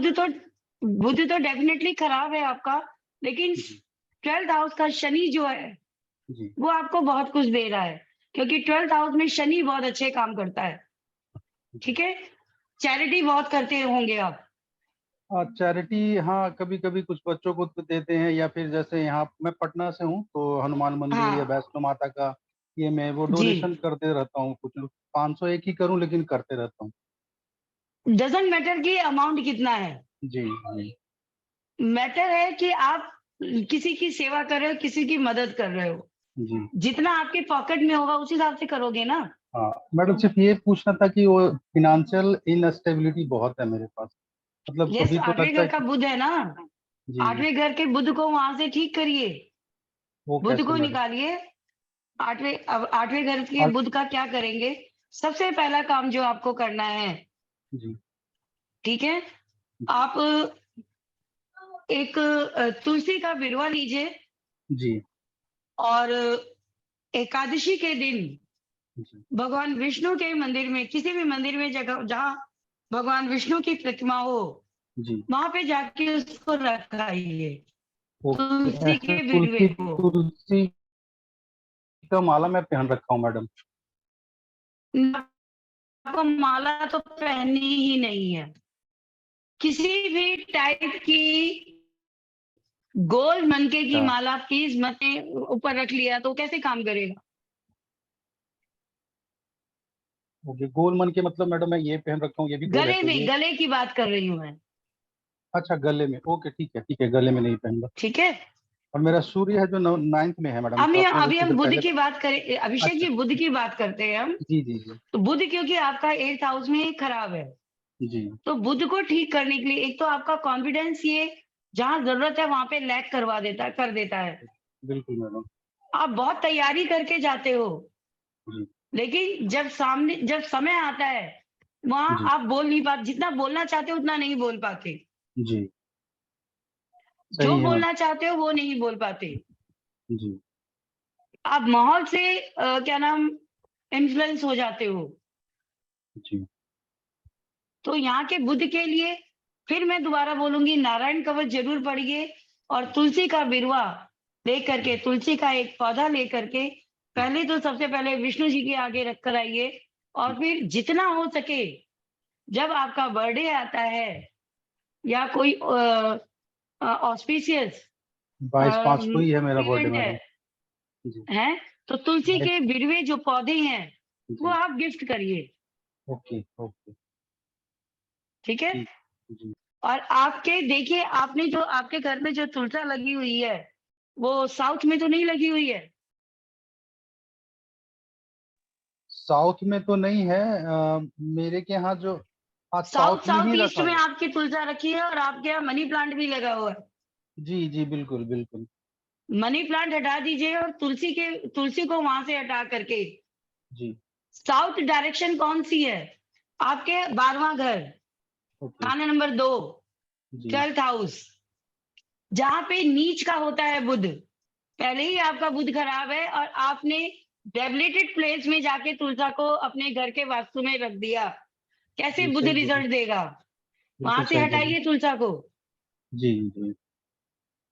बुध तो डेफिनेटली खराब है आपका, लेकिन जी 12th हाउस का शनि जो है जी वो आपको बहुत कुछ दे रहा है, क्योंकि 12th हाउस में शनि बहुत अच्छे काम करता है। ठीक है। चैरिटी बहुत करते होंगे आप। चैरिटी, हाँ कभी कभी कुछ बच्चों को तो देते हैं, या फिर जैसे यहाँ मैं पटना से हूँ तो हनुमान मंदिर या हाँ वैष्णो माता का ये मैं वो जी, डोनेशन करते रहता हूँ। कुछ 500 एक ही करूँ लेकिन करते रहता हूँ। डजंट मैटर कि अमाउंट कितना है, जी जी मैटर है कि आप किसी की सेवा कर रहे हो, किसी की मदद कर रहे हो। जी। जितना आपके पॉकेट में होगा उस हिसाब से करोगे ना। हाँ मैडम, सिर्फ ये पूछना था कि वो फिनेंशियल इनस्टेबिलिटी बहुत है मेरे पास, मतलब यस, कभी तो 8वें लगता घर है का कि बुध है ना, जी 8वें घर के बुध को वहां से ठीक करिए, वो बुध कैसे को मैडम? निकालिए। अब 8वें घर के और बुध का क्या करेंगे? सबसे पहला काम जो आपको करना है, जी ठीक है, आप एक तुलसी का बिरवा लीजिए, जी और एकादशी के दिन जी भगवान विष्णु के मंदिर में, किसी भी मंदिर में, जगह जहाँ भगवान विष्णु की प्रतिमा हो, जी वहां पे जाके उसको रखाइए, ओके। तुलसी ऐसे के बिरवे तुलसी को। तुलसी का माला मैं पहन रखा हूँ मैडम। आपको माला तो पहननी ही नहीं है, किसी भी टाइप की गोल मनके की अच्छा माला प्लीज मत ऊपर रख लिया तो कैसे काम करेगा? ओके, गोल मन के मतलब मैडम मैं ये पहन रखा हूँ, ये भी गोल है गले तो में, ये? गले की बात कर रही हूँ मैं। अच्छा गले में, ओके ठीक है, गले में नहीं पहनूंगा। ठीक है। और मेरा सूर्य है जो 9th में है मैडम, तो अभी आपने जो अभी कुछ हम देर बुध पहले। की बात करें, अभिषेक अच्छा जी, बुध की बात करते हैं हम। जी जी जी तो बुध क्योंकि आपका 8th हाउस में खराब है, जी तो बुध को ठीक करने के लिए एक तो आपका कॉन्फिडेंस ये जहां जरूरत है वहां पे लैक करवा देता है, कर देता है। बिल्कुल मैडम। आप बहुत तैयारी करके जाते हो, जी लेकिन जब समय आता है वहां जी आप बोल नहीं पाते, जितना बोलना चाहते हो उतना नहीं बोल पाते, जी जो सही है मैडम। बोलना चाहते हो वो नहीं बोल पाते। जी आप माहौल से क्या नाम, इन्फ्लुएंस हो जाते हो। जी तो यहाँ के बुध के लिए फिर मैं दोबारा बोलूंगी, नारायण कवच जरूर पढ़िए, और तुलसी का बिरवा लेकर के, तुलसी का एक पौधा लेकर के, पहले तो सबसे पहले विष्णु जी के आगे रख कर आइए, और फिर जितना हो सके जब आपका बर्थडे आता है या कोई ऑस्पिशियस 22/5 को ही है मेरा बर्थडे इवेंट मैडम। जी है, तो तुलसी बाईस। के बिरवे जो पौधे हैं वो जी आप गिफ्ट करिए। ओके ओके ठीक है। ठीक। जी और आपके देखिए, आपने जो आपके घर में जो तुलसा लगी हुई है वो साउथ में तो नहीं लगी हुई है? साउथ में तो नहीं है, मेरे के यहाँ जो, हाँ साउथ साउथ में साउथ ही ईस्ट रखा में हुआ आपकी तुलसा रखी है, और आपके यहाँ मनी प्लांट भी लगा हुआ है। है। जी जी बिल्कुल बिल्कुल। मनी प्लांट हटा दीजिए और तुलसी को वहां से हटा करके, जी साउथ डायरेक्शन कौन सी है? आपके 12वां घर, ओके खाना नंबर 2, जी 12th हाउस, जहां पे नीच का होता है बुध। पहले ही आपका बुध खराब है और आपने डेबिलिटेड प्लेस में जाके तुलसा को अपने घर के वास्तु में रख दिया, कैसे जी बुध सही बोले, रिजल्ट देगा? वहां बिल्कुल से सही बोले। हटाइए तुलसा को, जी जी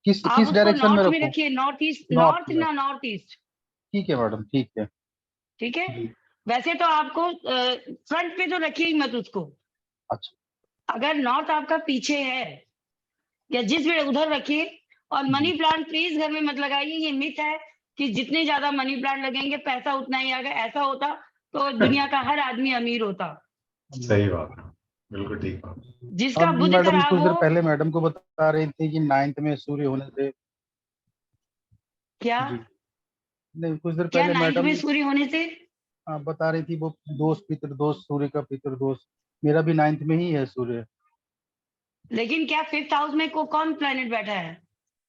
किस आप किस उसको डायरेक्शन में नॉर्थ में रखूं? रखिए, नॉर्थ ईस्ट, नॉर्थ नॉर्थ में। ना नॉर्थ ईस्ट। ठीक है मैडम ठीक है। ठीक है। जी वैसे तो आपको फ्रंट पे तो रखिए ही मत उसको, अच्छा अगर नॉर्थ आपका पीछे है या जिस भी उधर रखिए। और मनी जी प्लांट प्लीज घर में मत लगाइए, ये मिथ है कि जितने ज्यादा मनी प्लांट लगेंगे पैसा उतना ही आएगा। ऐसा होता तो दुनिया का हर आदमी अमीर होता। सही बात है, बिल्कुल ठीक बात। जिसका अब बुध मैडम खराब कुछ हो। देर पहले मैडम को बता रही थी कि 9th में सूर्य होने से। क्या? जी नहीं, कुछ देर क्या पहले 9th मैडम में सूर्य होने से? बता रही थी वो दोष पितृदोष, सूर्य का पितृदोष। मेरा भी 9th में ही है सूर्य। लेकिन क्या 5th हाउस में कौन प्लेनेट बैठा है?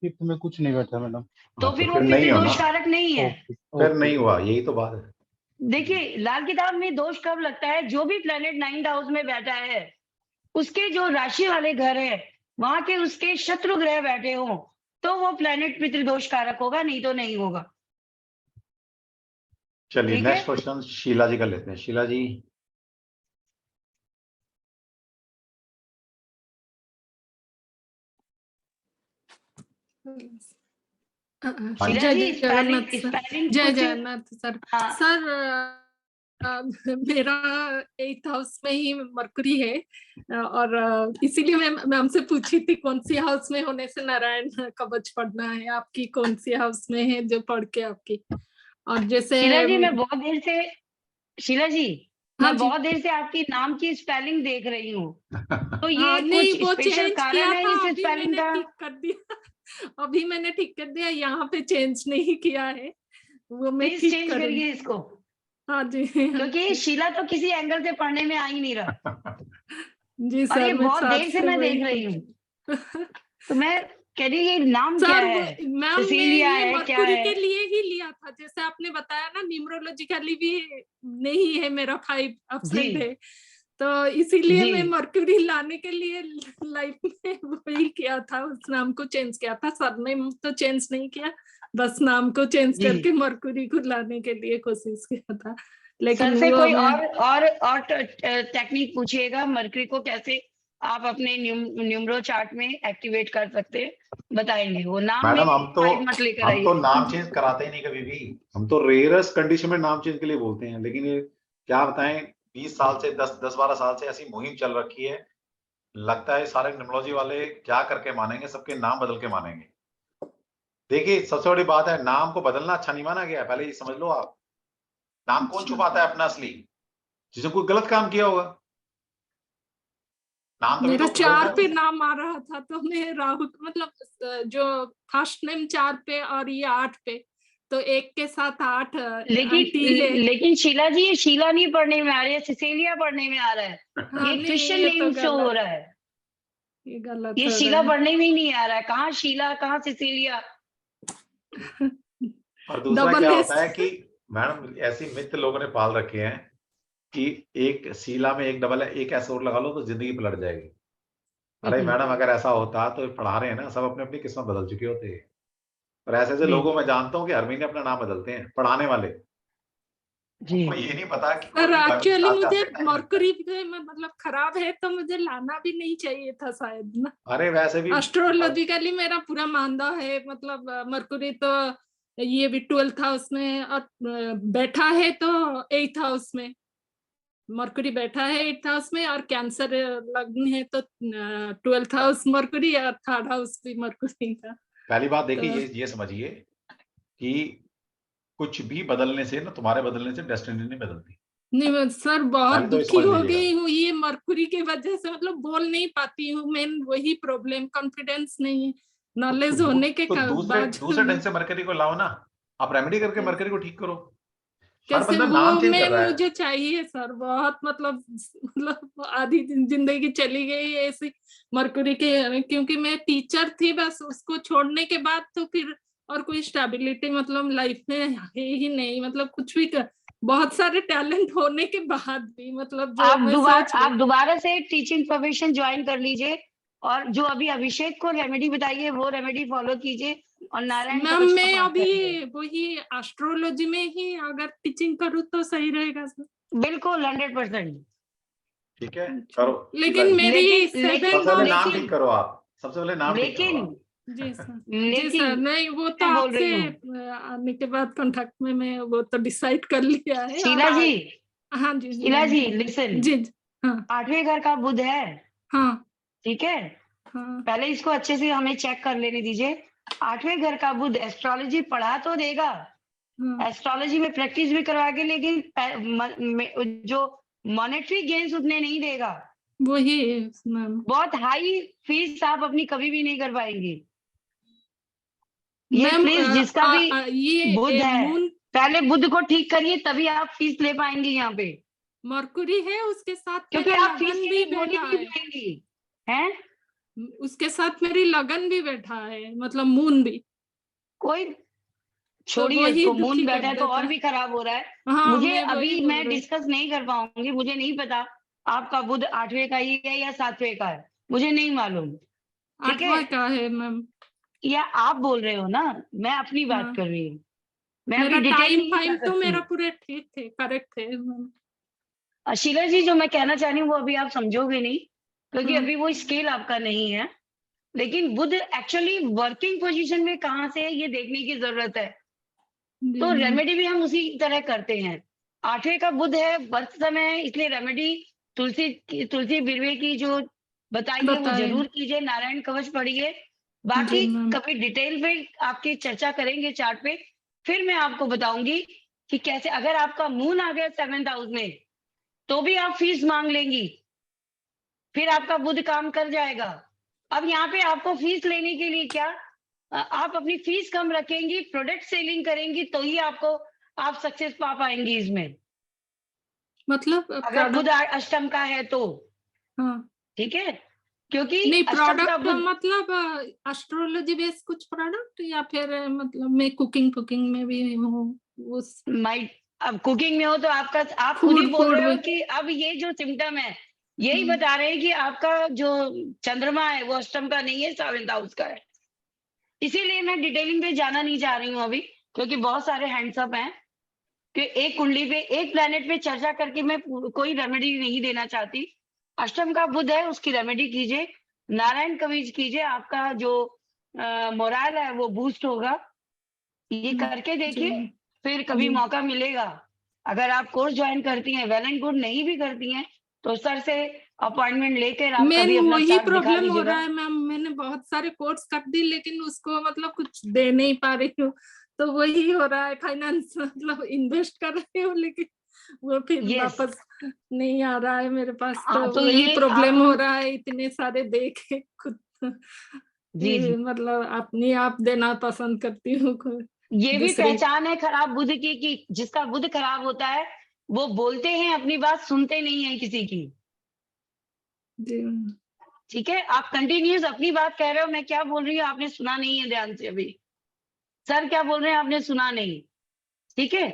5th में कुछ नहीं बैठा मैडम। तो हाँ, तो फिर वो फिर नहीं होना, पितृदोष कारक नहीं है। ओके फिर ओके। नहीं हुआ, यही तो बात है। जी देखिए, लाल किताब में दोष कब लगता है? जो भी प्लेनेट 9th हाउस में बैठा है उसके जो राशि वाले घर है वहां के उसके शत्रु ग्रह बैठे हो तो वो प्लेनेट पितृदोष कारक होगा, नहीं तो नहीं होगा। चलिए ठीक है। नेक्स्ट क्वेश्चन शीला जी का लेते हैं। शीला जी। शीला जय जी जगन्नाथ स्पेलिंग सर। स्पेलिंग जय कुछ जगन्नाथ सर। हाँ सर मेरा 8th हाउस में ही मरकरी है, और इसीलिए मैं हमसे पूछी थी कौन सी हाउस में होने से नारायण कवच पढ़ना है, आपकी कौन सी हाउस में है जो पढ़ के आपकी। और जैसे शीला जी मैं बहुत देर से शीला जी हाँ मैं जी, बहुत देर से आपकी नाम की स्पेलिंग देख रही हूँ, तो ये हाँ नहीं कुछ वो स्पेशल चेंज किया कारण है था, इस अभी स्पेलिंग मैंने का? ठीक कर दिया। अभी मैंने ठीक कर दिया, यहाँ पे चेंज नहीं किया है, वो मैं प्लीज ठीक चेंज करूंगी। करिए इसको, हाँ जी क्योंकि शीला तो किसी एंगल से पढ़ने में आ ही नहीं रहा जी और ये सर, मैं बहुत सर देर से मैं वही देख रही पूछ हूँ। तो मैं कह रही ये नाम क्या सर है, मैम मैं सिसिलिया ये है क्या मरकुरी है? के लिए ही लिया था, जैसे आपने बताया ना न्यूमरोलॉजिकली भी नहीं है, मेरा 5 जी अपसेंट है, तो इसीलिए जी मैं मरक्यूरी लाने के लिए लाइफ में वही किया था, उस नाम को चेंज किया था, सरनेम तो चेंज नहीं किया, बस नाम को चेंज जी करके मरक्यूरी को लाने के लिए कोशिश किया था, सर लेकिन से वो कोई मैं और टेक्निक पूछिएगा मरकरी को कैसे आप अपने न्यूमरो चार्ट में एक्टिवेट कर सकते हैं, बताएंगे वो। नाम में मैडम फाइट मत लेकर हम तो आइए। नाम चेंज कराते ही नहीं कभी भी, हम तो रेयरस्ट कंडीशन में नाम चेंज के लिए बोलते हैं, लेकिन ये क्या बताएं 20 साल से 10-12 साल से ऐसी मुहिम चल रखी है, लगता है सारे न्यूमरोलॉजी वाले क्या करके मानेंगे, सबके नाम बदल के मानेंगे। देखिए सबसे बड़ी बात है, नाम को बदलना अच्छा नहीं माना गया, पहले ये समझ लो आप। नाम कौन छुपाता है अपना असली? जिसने कोई गलत काम किया होगा, नाम तभी मेरा तो 4 बदलता पे है। नाम आ रहा था, तो मैं राहुल मतलब जो फर्स्ट नेम 4 पे और ये 8 पे, तो 1 के साथ 8 आंटी है। लेकिन शीला जी ये शीला नहीं पढ़ने में आ रही है, सिसिलिया पढ़ने में आ रहा है। हाँ ये नहीं क्रिश्चियन ये तो नेम शो हो गलत, रहा है, ये गलत ये हो शीला रहा पढ़ने में ही नहीं आ रहा है। कहाँ शीला कहाँ सिसिलिया? है। और दूसरा डबल क्या एस। होता है कि मैडम ऐसी मिथ लोगों ने पाल रखे हैं कि एक शीला में एक डबल है, एक ऐसा और लगा लो तो जिंदगी पलट जाएगी। अरे मैडम अगर ऐसा होता तो पढ़ा रहे हैं ना, सब अपनी अपनी किस्मत बदल चुके होते हैं। और ऐसे ऐसे जी लोगों मैं जानता हूँ कि हर महीने अपना नाम बदलते हैं, पढ़ाने वाले। जी उनको ये नहीं पता कि कोई पर भी एक्चुअली आस्ते मुझे आस्ते टाइम लगता है। मरकरी में मतलब खराब है, तो मुझे लाना भी नहीं चाहिए था शायद ना। अरे वैसे भी एस्ट्रोलॉजिकली मेरा पूरा मानदा है, मतलब मरकुरी तो ये भी 12th हाउस में, और बैठा है तो 8th हाउस में मरकुरी बैठा है, 8th हाउस में, और कैंसर लग्न है तो 12th हाउस मरकुरी और 3rd हाउस भी मरकुरी का। पहली बात देखिए, तो ये समझिए कि कुछ भी बदलने से ना, तुम्हारे बदलने से डेस्टिनी नहीं बदलती। नहीं मैं सर बहुत पहले तो ये दुखी समझ हो लीजिएगा। गई हूँ ये मरकुरी की वजह से, मतलब बोल नहीं पाती हूँ, मेन वही प्रॉब्लम, कॉन्फिडेंस नहीं है, नॉलेज होने के तो दूसरे बावजूद ढंग से मरकरी को लाओ ना, आप रेमेडी करके कैसे मरकरी को ठीक करो। हर कैसे बंदा नाम वो चेंज कर मैम रहा है। मुझे चाहिए सर, बहुत मतलब आधी जिंदगी चली गई ऐसी मरकुरी के, क्योंकि मैं टीचर थी, बस उसको छोड़ने के बाद तो फिर और कोई स्टेबिलिटी मतलब लाइफ में है ही नहीं, मतलब कुछ भी बहुत सारे टैलेंट होने के बाद भी, मतलब जो मैं सोच आप रही। दोबारा से टीचिंग प्रोफेशन ज्वाइन कर लीजिए और जो अभी अभिषेक को रेमेडी बताइए वो रेमेडी फॉलो कीजिए और नारायण मैम कवच का मैं पाठ करिए। अभी वही एस्ट्रोलॉजी में ही अगर टीचिंग करूँ तो सही रहेगा सर। बिल्कुल 100%। ठीक है, करो। लेकिन मेरी लेकिन 7 सबसे पहले नाम मतलब ठीक करो आप, सबसे पहले नाम ठीक करो लेकिन आप। जी सर, जी लेकिन सर, नहीं वो तो मैं बोल आपसे रही हूँ आने के बाद कॉन्टेक्ट में मैं वो तो डिसाइड कर लिया है। शीला जी, हाँ जी जी शीला मैम, जी लिसन, जी जी, हाँ 8वें घर का बुध है, हाँ ठीक है? हाँ पहले इसको अच्छे से हमें चेक कर लेने दीजिए। 8वें घर का बुध एस्ट्रोलॉजी पढ़ा तो देगा, हाँ, एस्ट्रोलॉजी में प्रैक्टिस भी करवा के, लेकिन जो मॉनेटरी गेन्स उतने नहीं देगा। वही है मैम। बहुत हाई फीस आप अपनी कभी भी नहीं कर पाएंगी। ये मैम प्लीज जिसका भी बुध ये है मून पहले बुध को ठीक करिए तभी आप फीस ले पाएंगी यहाँ पे, मरकुरी है, उसके साथ क्योंकि मेरा आप फीस लगन के भी लिए बोल ही बैठा नहीं है, पाएंगी हैं। उसके साथ मेरी लगन भी बैठा है, मतलब मून भी, कोई तो छोड़िए वही इसको, मून दुखी कर बैठा है तो देता और है। भी खराब हो रहा है। हाँ मुझे मैं वही अभी बोल मैं रही, डिस्कस नहीं कर पाऊंगी, मुझे नहीं पता आपका बुध 8वें का ही है या 7वें का है, मुझे नहीं मालूम, ठीक है? 8वां का है मैम। या आप बोल रहे हो ना, मैं अपनी बात हाँ कर रही हूँ, मैं अभी मेरा डिटेल टाइम नहीं फाइम बता तो सकती। मेरा पूरे ठीक थे, करेक्ट थे मैम। शीला जी जो मैं कहना चाह रही हूँ वो अभी आप समझोगे नहीं, क्योंकि हाँ अभी वो स्केल आपका नहीं है, लेकिन बुध एक्चुअली वर्किंग पोजीशन में कहाँ से है ये देखने की जरूरत है। तो रेमेडी भी हम उसी तरह करते हैं। 8वें का बुध है, बर्थ समय है, इसलिए रेमेडी तुलसी बिरवे की जो बताइए वो बताइए। जरूर कीजिए, नारायण कवच पढ़िए। बाकी जी मैम। कभी डिटेल में आपकी चर्चा करेंगे चार्ट पे, फिर मैं आपको बताऊंगी कि कैसे, अगर आपका मून आ गया 7th हाउस में तो भी आप फीस मांग लेंगी, फिर आपका बुध काम कर जाएगा। अब यहाँ पे आपको फीस लेने के लिए क्या, आप अपनी फीस कम रखेंगी, प्रोडक्ट सेलिंग करेंगी, तो ही आप सक्सेस पा पाएंगी इसमें। मतलब अगर बुध अष्टम का है तो हाँ। ठीक है, क्योंकि नहीं, अष्टम का प्रोडक्ट बुध मतलब एस्ट्रोलॉजी बेस्ड कुछ प्रोडक्ट, या फिर मतलब मैं कुकिंग में भी हूँ उस माइट, अब कुकिंग में हो तो आप खुद ही फूड बोल रहे हो में। कि अब ये जो सिम्टम है यही बता रहे हैं कि आपका जो चंद्रमा है वो अष्टम का नहीं है, 7th हाउस का है। इसीलिए मैं डिटेलिंग पे जाना नहीं चाह रही हूँ अभी, क्योंकि बहुत सारे हैंड्सअप हैं कि एक कुंडली पे एक प्लेनेट पे चर्चा करके मैं कोई रेमेडी नहीं देना चाहती। अष्टम का बुध है, उसकी रेमेडी कीजिए, नारायण कवच कीजिए, आपका जो मोरल है वो बूस्ट होगा। ये करके देखिए, फिर कभी मौका मिलेगा, अगर आप कोर्स ज्वाइन करती हैं वेल एंड गुड, नहीं भी करती हैं तो सर से अपॉइंटमेंट लेकर आप मेन कभी अपना वही चार्ट दिखा प्रॉब्लम हो रहा लीजिएगा। है मैम, मैंने बहुत सारे कोर्स कर दी लेकिन उसको मतलब कुछ दे नहीं पा रही हूँ, तो वही हो रहा है, फाइनेंस मतलब इन्वेस्ट कर रही हूँ लेकिन वो फिर Yes. वापस नहीं आ रहा है मेरे पास, हाँ, तो तो वही ये प्रॉब्लम आप हो रहा है, इतने सारे देखे खुद जी जी, मतलब अपने आप देना पसंद करती हूँ ये भी दूसरी। पहचान है खराब बुध की कि जिसका बुध खराब होता है वो बोलते हैं अपनी बात, सुनते नहीं है किसी की। जी ठीक है, आप कंटिन्यूस अपनी बात कह रहे हो, मैं क्या बोल रही हूँ आपने सुना नहीं है ध्यान से, अभी सर क्या बोल रहे हैं आपने सुना नहीं। ठीक है,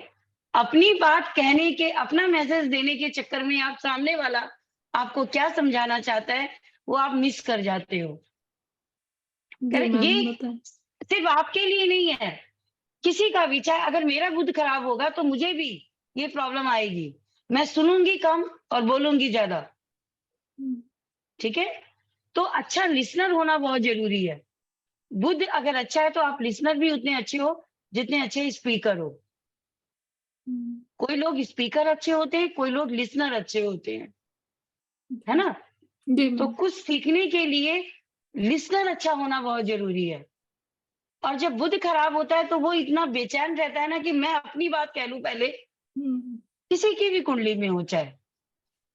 अपनी बात कहने के, अपना मैसेज देने के चक्कर में आप सामने वाला आपको क्या समझाना चाहता है वो आप मिस कर जाते हो। जी मैम ये बताएं। सिर्फ आपके लिए नहीं है, किसी का भी, चाहे अगर मेरा बुध खराब होगा तो मुझे भी ये प्रॉब्लम आएगी, मैं सुनूंगी कम और बोलूंगी ज्यादा। ठीक है, तो अच्छा लिसनर होना बहुत जरूरी है। बुध अगर अच्छा है तो आप लिसनर भी उतने अच्छे हो जितने अच्छे स्पीकर हो। कोई लोग स्पीकर अच्छे होते हैं, कोई लोग लिसनर अच्छे होते हैं, है ना। जी तो मैम। कुछ सीखने के लिए लिसनर अच्छा होना बहुत जरूरी है। और जब बुध खराब होता है तो वो इतना बेचैन रहता है ना कि मैं अपनी बात कह लूं पहले, किसी की भी कुंडली में हो चाहे,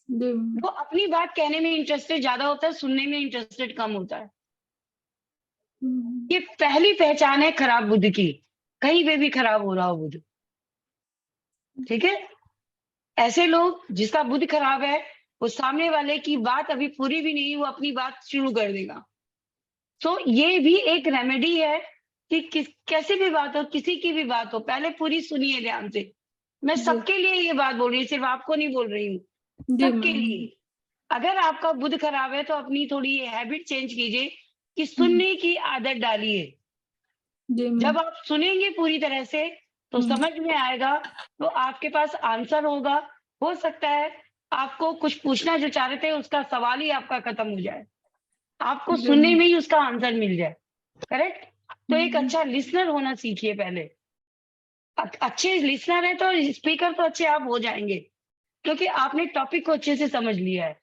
जी मैम। वो अपनी बात कहने में इंटरेस्टेड ज्यादा होता है, सुनने में इंटरेस्टेड कम होता है। ये पहली पहचान है खराब बुध की, कहीं पे भी खराब हो रहा हो बुध। ठीक है, ऐसे लोग जिसका बुध खराब है वो सामने वाले की बात अभी पूरी भी नहीं, वो अपनी बात शुरू कर देगा। तो ये भी एक रेमेडी है कि कैसे भी बात हो, किसी की भी बात हो, पहले पूरी सुनिए ध्यान से। मैं सबके लिए ये बात बोल रही हूँ, सिर्फ आपको नहीं बोल रही हूँ, सबके लिए। अगर आपका बुध खराब है तो अपनी थोड़ी ये हैबिट चेंज कीजिए कि सुनने की आदत डालिए। जब आप सुनेंगे पूरी तरह से तो समझ में आएगा, तो आपके पास आंसर होगा। हो सकता है आपको कुछ पूछना जो चाह रहे थे उसका सवाल ही आपका खत्म हो जाए, आपको सुनने में ही उसका आंसर मिल जाए। करेक्ट, तो एक अच्छा लिसनर होना सीखिए पहले। अच्छे लिसनर है तो स्पीकर तो अच्छे आप हो जाएंगे, क्योंकि आपने टॉपिक को अच्छे से समझ लिया है,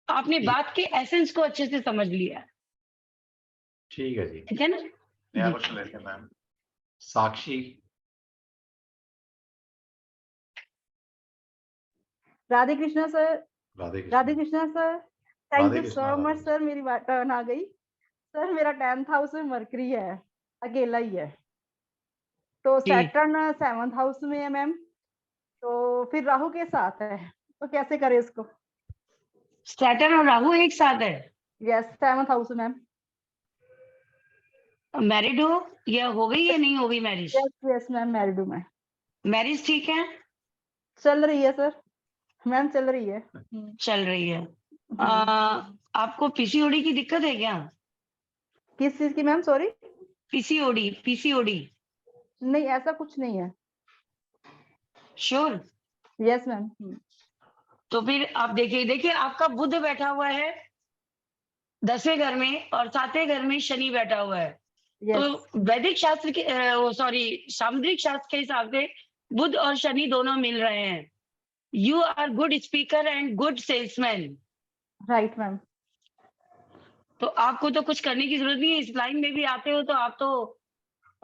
आपने बात के एसेंस को अच्छे से समझ लिया है। ठीक है जी, ठीक है ना। नया क्वेश्चन लेते हैं ma'am. Sakshi. Radhe Krishna sir. Radhe Radhe Krishna sir, thank Radhe you Krishna, so Radhe much sir, मेरी बात टर्न आ गई। सर मेरा 10th हाउस में मरकरी है, अकेला ही है, तो सैटर्न 7th हाउस में है मैम, तो फिर राहु के साथ है, तो कैसे करें इसको? सैटर्न और राहु एक साथ है? Yes, 7th house ma'am. Married हो या हो गई या नहीं हो गई marriage? Yes yes ma'am, married हूँ मैं। मैरिज ठीक है? चल रही है सर मैम, चल रही है। चल रही है। आपको पीसीओडी की दिक्कत है क्या? किस चीज की मैम, सॉरी? PCOD, PCOD? नहीं, ऐसा कुछ नहीं है। श्योर? Yes ma'am. तो फिर आप देखिए, देखिए आपका बुध बैठा हुआ है 10वें घर में और 7वें घर में शनि बैठा हुआ है। यस तो वैदिक शास्त्र के सामुद्रिक शास्त्र के हिसाब से बुध और शनि दोनों मिल रहे हैं। You are good speaker and good salesman. Right ma'am. तो आपको तो कुछ करने की जरूरत नहीं है, इस लाइन में भी आते हो तो आप तो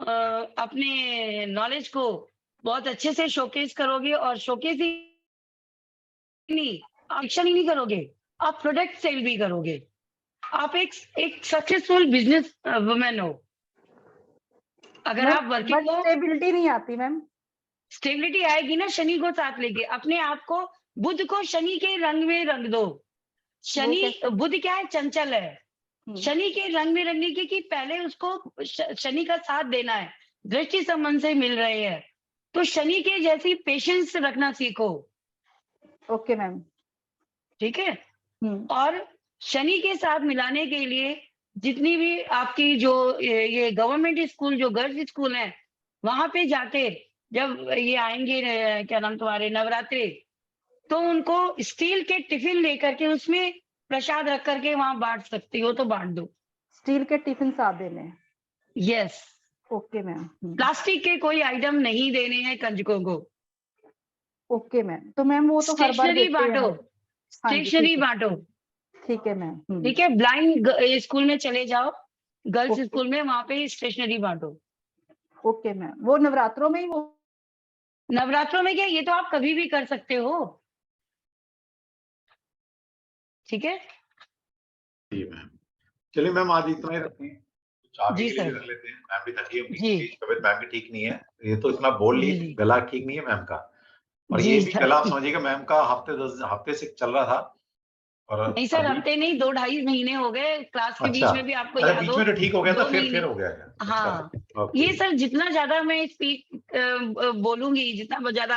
अपने नॉलेज को बहुत अच्छे से शोकेस करोगे, और शोकेस ही नहीं, एक्शन ही नहीं करोगे, आप प्रोडक्ट सेल भी करोगे। आप एक सक्सेसफुल बिजनेस वुमेन हो। अगर आप बट वर्किंग हो, स्टेबिलिटी नहीं आती मैम। स्टेबिलिटी आएगी ना शनि को साथ लेके। अपने आप को, बुध को शनि के रंग में रंग दो। शनि, बुध क्या है, चंचल है। शनि के रंग में रंगने की कि पहले उसको शनि का साथ देना है। दृष्टि संबंध से मिल रहे हैं तो शनि के जैसी पेशेंस रखना सीखो। Okay ma'am. ठीक है। और शनि के साथ मिलाने के लिए जितनी भी आपकी जो ये गवर्नमेंट स्कूल, जो गर्ल्स स्कूल है, वहां पे जाके जब ये आएंगे, क्या नाम तुम्हारे, नवरात्रि, तो उनको स्टील के टिफिन लेकर के उसमें प्रसाद रख करके वहां बांट सकती हो तो बांट दो। स्टील के टिफिन साथ देने हैं। यस। Okay ma'am. प्लास्टिक के कोई आइटम नहीं देने हैं कंजकों को। Okay ma'am. तो मैम वो तो हर बार स्टेशनरी देते हैं। बांटो, हाँ जी, स्टेशनरी ठीक है। बांटो। ठीक है मैम। ठीक है। ब्लाइंड स्कूल में चले जाओ, गर्ल्स स्कूल में, वहां पे स्टेशनरी बांटो। Okay ma'am. वो नवरात्रों में ही वो नवरात्रों में क्या, ये तो आप कभी भी कर सकते हो। ठीक है जी मैम। चलिए मैम, आज इतना ही रखते हैं, चाय जी के लिए सर। रख लेते हैं। मैम भी थकी होंगी जी। क्योंकि तबीयत मैम भी ठीक नहीं है। ये तो इतना बोल ली, जी गला ठीक नहीं है मैम का। और जी ये भी सर। गला आप समझिएगा मैम का हफ्ते से चल रहा था। और नहीं सर, अभी हफ्ते नहीं, 2-2.5 महीने हो गए। क्लास के अच्छा, बीच में भी आपको अच्छा याद बीच हो, में तो ठीक हो गया था, 2 फिर महीने। हो गया क्या? हाँ, ओके। ये सर जितना ज्यादा मैं बोलूंगी, जितना ज्यादा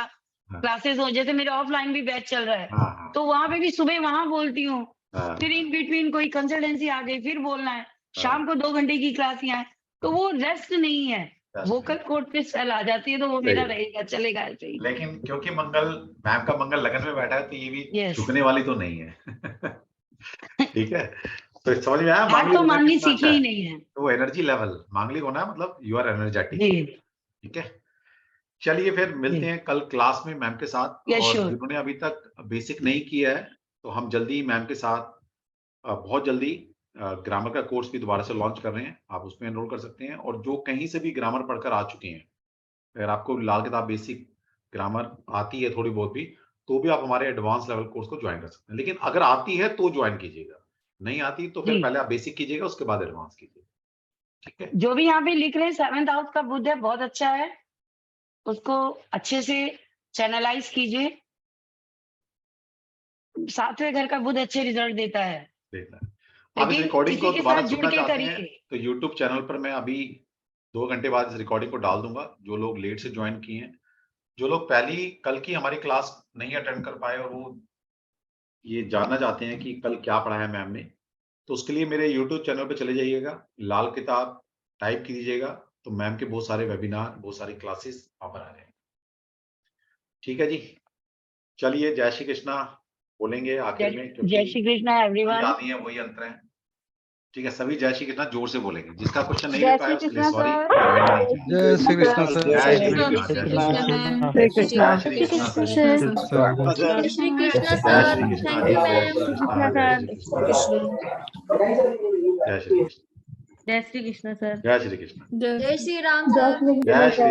हाँ। क्लासेस हो, जैसे मेरे ऑफलाइन भी बैच चल रहा है, हाँ, तो वहां पे भी सुबह वहां बोलती हूँ, हाँ, फिर इन बिटवीन कोई कंसल्टेंसी आ गई, फिर बोलना है, शाम को 2 घंटे की क्लास है, तो वो रेस्ट नहीं है। वोकल कोड पे सेल आ जाती है, तो वो मेरा रहेगा, चलेगा ऐसे ही। लेकिन क्योंकि मैम का मंगल लगन में बैठा है, तो ये भी Yes. झुकने वाली तो नहीं है। ठीक है। तो समझ में आया, आज मांगलिक तो होना मांगली कितना सीखी अच्छा ही है। नहीं है। तो वो एनर्जी लेवल मांगलिक होना मतलब यू आर एनर्जेटिक। जी ठीक है। चलिए फिर मिलते हैं कल क्लास में मैम के साथ। Yes, और sure. जिन्होंने अभी तक बेसिक नहीं किया है, तो हम जल्दी मैम के साथ बहुत जल्दी ग्रामर का कोर्स भी दोबारा से लॉन्च कर रहे हैं। आप उसमें एनरोल कर सकते हैं। और जो कहीं से भी ग्रामर पढ़कर आ चुके हैं, अगर आपको लाल किताब बेसिक ग्रामर आती है थोड़ी बहुत भी, तो भी आप हमारे एडवांस लेवल कोर्स को ज्वाइन कर सकते हैं। लेकिन अगर आती है तो ज्वाइन कीजिएगा, नहीं आती तो फिर जी। पहले आप बेसिक कीजिएगा, उसके बाद एडवांस कीजिएगा। ठीक है। जो भी यहाँ पे लिख रहे हैं 7th हाउस का बुध है, बहुत अच्छा है, उसको अच्छे से चैनलाइज कीजिए। 7वें घर का बुध अच्छे रिजल्ट देता है। देता है। आप इस लेकिन रिकॉर्डिंग किसी को के दोबारा साथ जुड़ सुनना के चाहते करिए। हैं तो यूट्यूब चैनल पर मैं अभी 2 घंटे बाद इस रिकॉर्डिंग को डाल दूंगा। जो लोग लेट से ज्वाइन किए हैं, जो लोग कल की हमारी क्लास नहीं अटेंड कर पाए और वो ये जानना चाहते हैं कि कल क्या पढ़ाया मैम ने, तो उसके लिए मेरे यूट्यूब चैनल पे चले जाइएगा, लाल किताब टाइप कीजिएगा, तो मैम के बहुत सारे वेबिनार, बहुत सारी क्लासेस वहां पर आ जाएंगे। ठीक है जी। चलिए, जय श्री कृष्णा बोलेंगे आखिर में, क्योंकि जय श्री कृष्णा एवरीवन। याद नहीं है वही अंतर है। ठीक है, सभी जय श्री कृष्णा जोर से बोलेंगे। जिसका क्वेश्चन नहीं जय ले पाया श्री उसके लिए कृष्णा सॉरी। सर। जय श्री कृष्ण सर। जय श्री जय कृष्णा, श्री जय कृष्णा श्री मैम। कृष्णा, जय जय श्री श्री कृष्णा, कृष्णा जय श्री कृष्णा, जय श्री कृष्णा, जय श्री कृष्णा, जय श्री कृष्णा, जय श्री कृष्ण सर। जय श्री कृष्णा, जय श्री राम, जय श्री